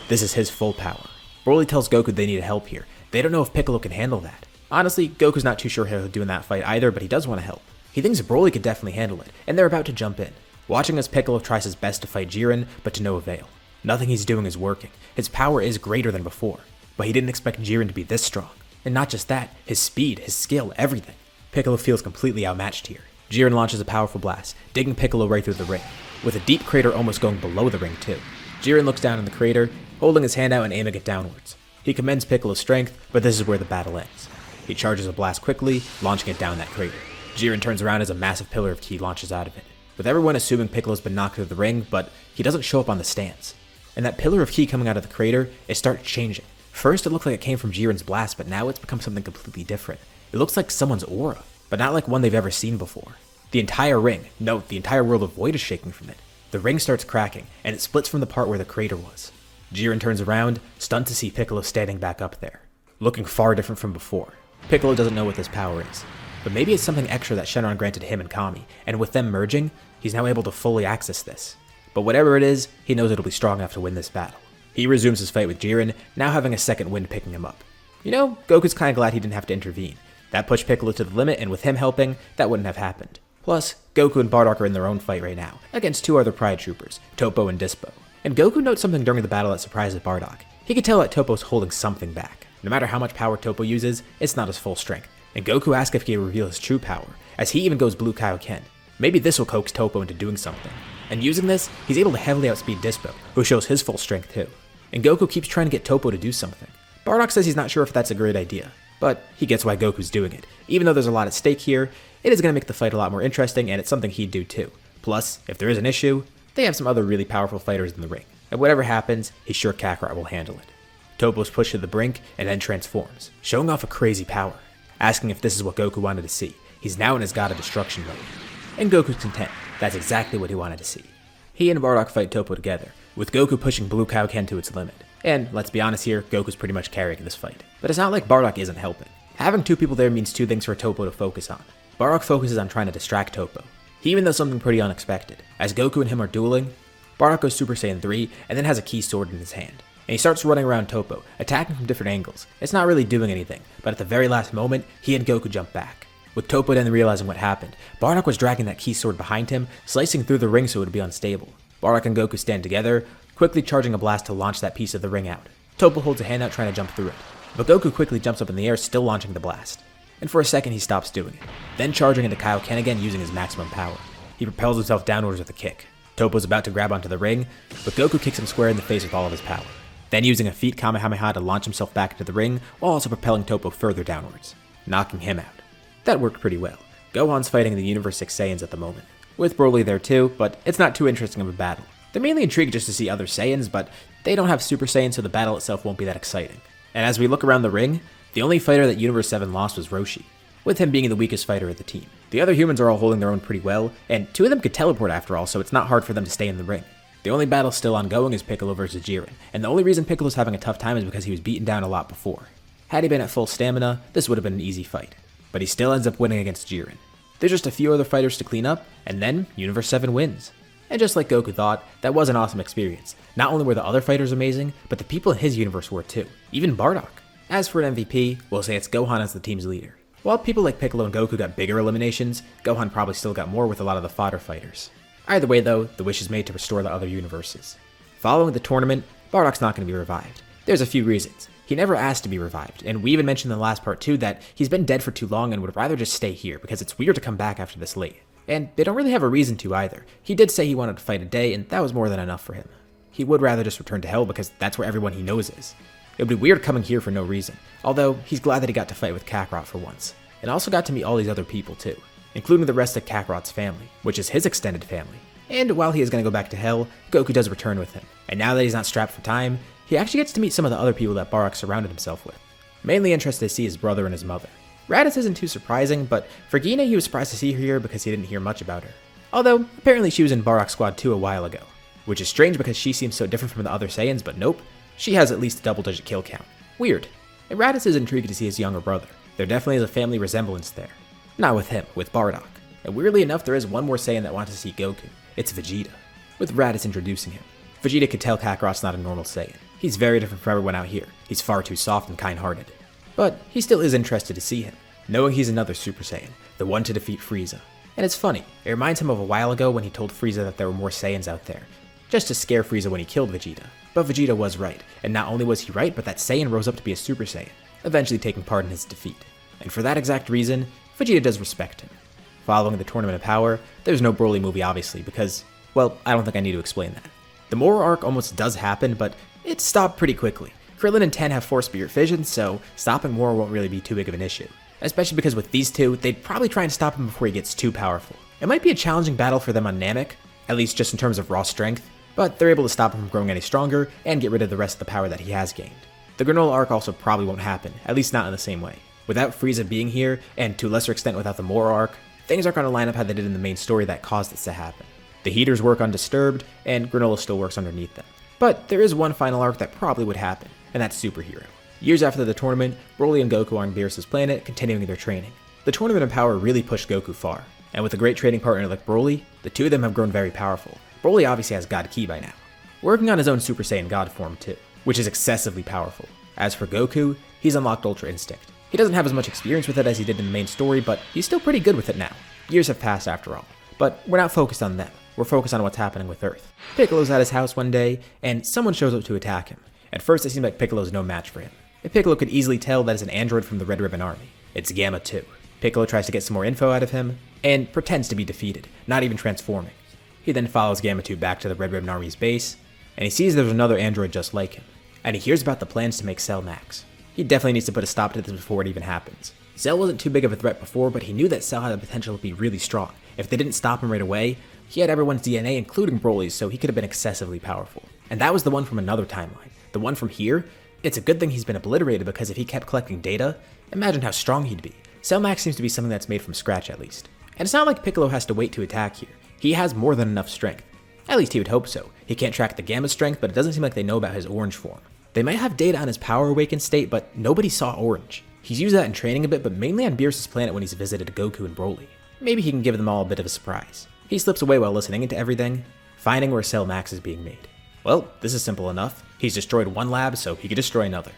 This is his full power. Broly tells Goku they need help here. They don't know if Piccolo can handle that. Honestly, Goku's not too sure how he'll do in that fight either, but he does want to help. He thinks Broly could definitely handle it, and they're about to jump in. Watching as Piccolo tries his best to fight Jiren, but to no avail. Nothing he's doing is working. His power is greater than before, but he didn't expect Jiren to be this strong. And not just that, his speed, his skill, everything. Piccolo feels completely outmatched here. Jiren launches a powerful blast, digging Piccolo right through the ring, with a deep crater almost going below the ring too. Jiren looks down in the crater, holding his hand out and aiming it downwards. He commends Piccolo's strength, but this is where the battle ends. He charges a blast quickly, launching it down that crater. Jiren turns around as a massive pillar of ki launches out of it, with everyone assuming Piccolo's been knocked through the ring, but he doesn't show up on the stands. And that pillar of ki coming out of the crater, it starts changing. First it looked like it came from Jiren's blast, but now it's become something completely different. It looks like someone's aura, but not like one they've ever seen before. The entire ring, no, the entire world of void is shaking from it. The ring starts cracking, and it splits from the part where the crater was. Jiren turns around, stunned to see Piccolo standing back up there, looking far different from before. Piccolo doesn't know what this power is, but maybe it's something extra that Shenron granted him and Kami, and with them merging, he's now able to fully access this. But whatever it is, he knows it'll be strong enough to win this battle. He resumes his fight with Jiren, now having a second wind picking him up. You know, Goku's kinda glad he didn't have to intervene. That pushed Piccolo to the limit, and with him helping, that wouldn't have happened. Plus, Goku and Bardock are in their own fight right now, against two other Pride Troopers, Toppo and Dispo. And Goku notes something during the battle that surprises Bardock. He could tell that Toppo's holding something back. No matter how much power Toppo uses, it's not his full strength. And Goku asks if he can reveal his true power, as he even goes Blue Kaioken. Maybe this will coax Toppo into doing something. And using this, he's able to heavily outspeed Dispo, who shows his full strength too. And Goku keeps trying to get Toppo to do something. Bardock says he's not sure if that's a great idea, but he gets why Goku's doing it. Even though there's a lot at stake here, it is going to make the fight a lot more interesting, and it's something he'd do too. Plus, if there is an issue, they have some other really powerful fighters in the ring, and whatever happens, he's sure Kakarot will handle it. Toppo's pushed to the brink and then transforms, showing off a crazy power. Asking if this is what Goku wanted to see. He's now in his God of Destruction mode. And Goku's content. That's exactly what he wanted to see. He and Bardock fight Toppo together, with Goku pushing Blue Kaioken to its limit. And let's be honest here, Goku's pretty much carrying this fight. But it's not like Bardock isn't helping. Having two people there means two things for Toppo to focus on. Bardock focuses on trying to distract Toppo. He even does something pretty unexpected. As Goku and him are dueling, Bardock goes Super Saiyan 3 and then has a key sword in his hand. And he starts running around Toppo, attacking from different angles. It's not really doing anything, but at the very last moment, he and Goku jump back. With Toppo then realizing what happened, Bardock was dragging that key sword behind him, slicing through the ring so it would be unstable. Bardock and Goku stand together, quickly charging a blast to launch that piece of the ring out. Toppo holds a hand out trying to jump through it, but Goku quickly jumps up in the air, still launching the blast. And for a second he stops doing it, then charging into Kaioken again using his maximum power. He propels himself downwards with a kick. Toppo's about to grab onto the ring, but Goku kicks him square in the face with all of his power. Then using a feat Kamehameha to launch himself back into the ring, while also propelling Toppo further downwards, knocking him out. That worked pretty well. Gohan's fighting the Universe 6 Saiyans at the moment, with Broly there too, but it's not too interesting of a battle. They're mainly intrigued just to see other Saiyans, but they don't have Super Saiyan, so the battle itself won't be that exciting. And as we look around the ring, the only fighter that Universe 7 lost was Roshi, with him being the weakest fighter of the team. The other humans are all holding their own pretty well, and two of them could teleport after all, so it's not hard for them to stay in the ring. The only battle still ongoing is Piccolo versus Jiren, and the only reason Piccolo's having a tough time is because he was beaten down a lot before. Had he been at full stamina, this would have been an easy fight, but he still ends up winning against Jiren. There's just a few other fighters to clean up, and then Universe 7 wins. And just like Goku thought, that was an awesome experience. Not only were the other fighters amazing, but the people in his universe were too, even Bardock. As for an MVP, we'll say it's Gohan as the team's leader. While people like Piccolo and Goku got bigger eliminations, Gohan probably still got more with a lot of the fodder fighters. Either way though, the wish is made to restore the other universes. Following the tournament, Bardock's not going to be revived. There's a few reasons. He never asked to be revived, and we even mentioned in the last part too that he's been dead for too long and would rather just stay here because it's weird to come back after this late. And they don't really have a reason to either. He did say he wanted to fight a day, and that was more than enough for him. He would rather just return to Hell because that's where everyone he knows is. It would be weird coming here for no reason, although he's glad that he got to fight with Kakarot for once, and also got to meet all these other people too, including the rest of Kakarot's family, which is his extended family. And while he is going to go back to Hell, Goku does return with him, and now that he's not strapped for time, he actually gets to meet some of the other people that Bardock surrounded himself with. Mainly interested to see his brother and his mother. Raditz isn't too surprising, but for Gina he was surprised to see her here because he didn't hear much about her. Although, apparently she was in Bardock's squad too a while ago, which is strange because she seems so different from the other Saiyans, but nope, she has at least a double-digit kill count. Weird. And Raditz is intrigued to see his younger brother. There definitely is a family resemblance there. Not with him, with Bardock. And weirdly enough, there is one more Saiyan that wants to see Goku. It's Vegeta. With Raditz introducing him. Vegeta could tell Kakarot's not a normal Saiyan. He's very different from everyone out here. He's far too soft and kind-hearted. But he still is interested to see him, knowing he's another Super Saiyan, the one to defeat Frieza. And it's funny, it reminds him of a while ago when he told Frieza that there were more Saiyans out there, just to scare Frieza when he killed Vegeta. But Vegeta was right, and not only was he right, but that Saiyan rose up to be a Super Saiyan, eventually taking part in his defeat. And for that exact reason, Vegeta does respect him. Following the Tournament of Power, there's no Broly movie obviously because, well, I don't think I need to explain that. The Moro arc almost does happen, but it's stopped pretty quickly. Krillin and Ten have Force Spirit Fission, so stopping Moro won't really be too big of an issue. Especially because with these two, they'd probably try and stop him before he gets too powerful. It might be a challenging battle for them on Namek, at least just in terms of raw strength, but they're able to stop him from growing any stronger and get rid of the rest of the power that he has gained. The Granola arc also probably won't happen, at least not in the same way. Without Frieza being here, and to a lesser extent without the Moro arc, things aren't going to line up how they did in the main story that caused this to happen. The heaters work undisturbed, and Granola still works underneath them. But there is one final arc that probably would happen, and that's Superhero. Years after the tournament, Broly and Goku are on Beerus' planet, continuing their training. The Tournament of Power really pushed Goku far, and with a great training partner like Broly, the two of them have grown very powerful. Broly obviously has God Ki by now, working on his own Super Saiyan God form too, which is excessively powerful. As for Goku, he's unlocked Ultra Instinct. He doesn't have as much experience with it as he did in the main story, but he's still pretty good with it now. Years have passed after all, but we're not focused on them. We're focused on what's happening with Earth. Piccolo's at his house one day, and someone shows up to attack him. At first it seems like Piccolo's no match for him. And Piccolo could easily tell that it's an android from the Red Ribbon Army. It's Gamma 2. Piccolo tries to get some more info out of him, and pretends to be defeated, not even transforming. He then follows Gamma 2 back to the Red Ribbon Army's base, and he sees there's another android just like him. And he hears about the plans to make Cell Max. He definitely needs to put a stop to this before it even happens. Cell wasn't too big of a threat before, but he knew that Cell had the potential to be really strong. If they didn't stop him right away, he had everyone's DNA, including Broly's, so he could have been excessively powerful. And that was the one from another timeline. The one from here, it's a good thing he's been obliterated because if he kept collecting data, imagine how strong he'd be. Cell Max seems to be something that's made from scratch at least. And it's not like Piccolo has to wait to attack here. He has more than enough strength. At least he would hope so. He can't track the Gamma strength, but it doesn't seem like they know about his Orange form. They might have data on his Power Awakened state, but nobody saw Orange. He's used that in training a bit, but mainly on Beerus' planet when he's visited Goku and Broly. Maybe he can give them all a bit of a surprise. He slips away while listening into everything, finding where Cell Max is being made. Well, this is simple enough. He's destroyed one lab, so he could destroy another.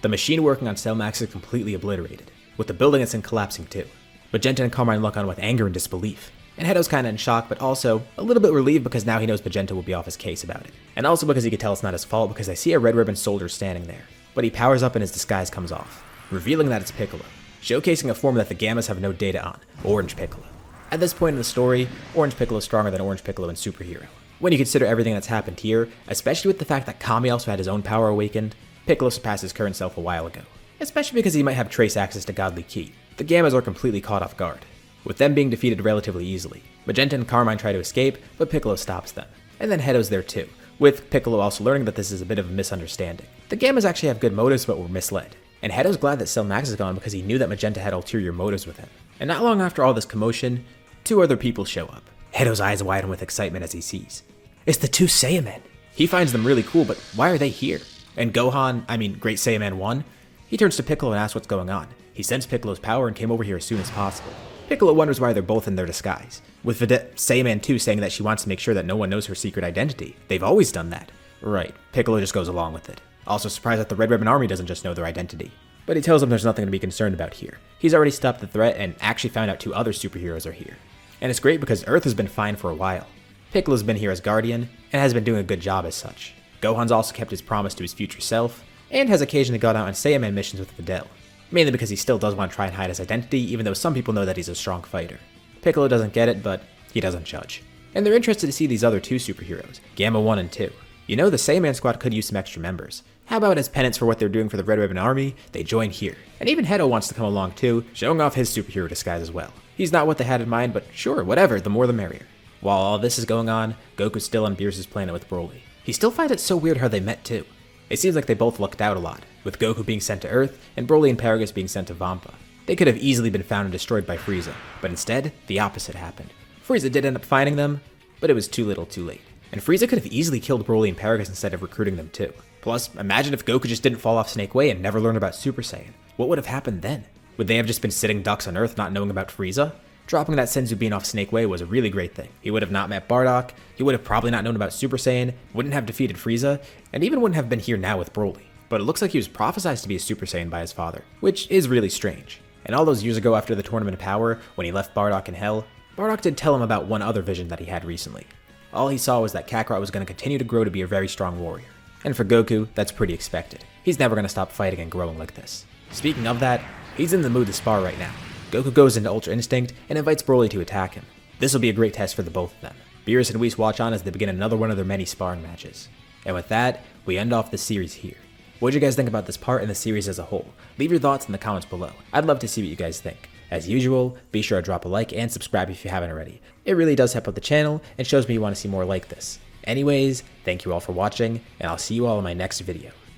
The machine working on Cell Max is completely obliterated, with the building it's in collapsing too. Magenta and Carmine look on with anger and disbelief. And Hedo's kinda in shock, but also a little bit relieved because now he knows Magenta will be off his case about it. And also because he can tell it's not his fault because they see a Red Ribbon soldier standing there. But he powers up and his disguise comes off, revealing that it's Piccolo, showcasing a form that the Gammas have no data on, Orange Piccolo. At this point in the story, Orange Piccolo is stronger than Orange Piccolo in Superhero. When you consider everything that's happened here, especially with the fact that Kami also had his own power awakened, Piccolo surpassed his current self a while ago. Especially because he might have trace access to Godly Ki. The Gammas are completely caught off guard, with them being defeated relatively easily. Magenta and Carmine try to escape, but Piccolo stops them. And then Hedo's there too, with Piccolo also learning that this is a bit of a misunderstanding. The Gammas actually have good motives but were misled. And Hedo's glad that Cell Max is gone because he knew that Magenta had ulterior motives with him. And not long after all this commotion, two other people show up. Hedo's eyes widen with excitement as he sees. It's the two Saiyamen! He finds them really cool, but why are they here? And Gohan, Great Saiyaman 1, he turns to Piccolo and asks what's going on. He sensed Piccolo's power and came over here as soon as possible. Piccolo wonders why they're both in their disguise, with Saiyaman 2 saying that she wants to make sure that no one knows her secret identity. They've always done that. Right, Piccolo just goes along with it. Also surprised that the Red Ribbon Army doesn't just know their identity. But he tells them there's nothing to be concerned about here. He's already stopped the threat and actually found out two other superheroes are here. And it's great because Earth has been fine for a while. Piccolo's been here as Guardian, and has been doing a good job as such. Gohan's also kept his promise to his future self, and has occasionally gone out on Saiyaman missions with Videl, mainly because he still does want to try and hide his identity, even though some people know that he's a strong fighter. Piccolo doesn't get it, but he doesn't judge. And they're interested to see these other two superheroes, Gamma 1 and 2. You know, the Saiyaman squad could use some extra members. How about as penance for what they're doing for the Red Ribbon Army, they join here. And even Hedo wants to come along too, showing off his superhero disguise as well. He's not what they had in mind, but sure, whatever, the more the merrier. While all this is going on, Goku's still on Beerus' planet with Broly. He still finds it so weird how they met too. It seems like they both lucked out a lot, with Goku being sent to Earth and Broly and Paragus being sent to Vampa. They could have easily been found and destroyed by Frieza, but instead, the opposite happened. Frieza did end up finding them, but it was too little too late. And Frieza could have easily killed Broly and Paragus instead of recruiting them too. Plus, imagine if Goku just didn't fall off Snake Way and never learned about Super Saiyan. What would have happened then? Would they have just been sitting ducks on Earth not knowing about Frieza? Dropping that Senzu Bean off Snake Way was a really great thing. He would have not met Bardock, he would have probably not known about Super Saiyan, wouldn't have defeated Frieza, and even wouldn't have been here now with Broly. But it looks like he was prophesized to be a Super Saiyan by his father, which is really strange. And all those years ago after the Tournament of Power, when he left Bardock in Hell, Bardock did tell him about one other vision that he had recently. All he saw was that Kakarot was going to continue to grow to be a very strong warrior. And for Goku, that's pretty expected. He's never going to stop fighting and growing like this. Speaking of that, he's in the mood to spar right now. Goku goes into Ultra Instinct and invites Broly to attack him. This will be a great test for the both of them. Beerus and Whis watch on as they begin another one of their many sparring matches. And with that, we end off the series here. What did you guys think about this part and the series as a whole? Leave your thoughts in the comments below. I'd love to see what you guys think. As usual, be sure to drop a like and subscribe if you haven't already. It really does help out the channel and shows me you want to see more like this. Anyways, thank you all for watching, and I'll see you all in my next video.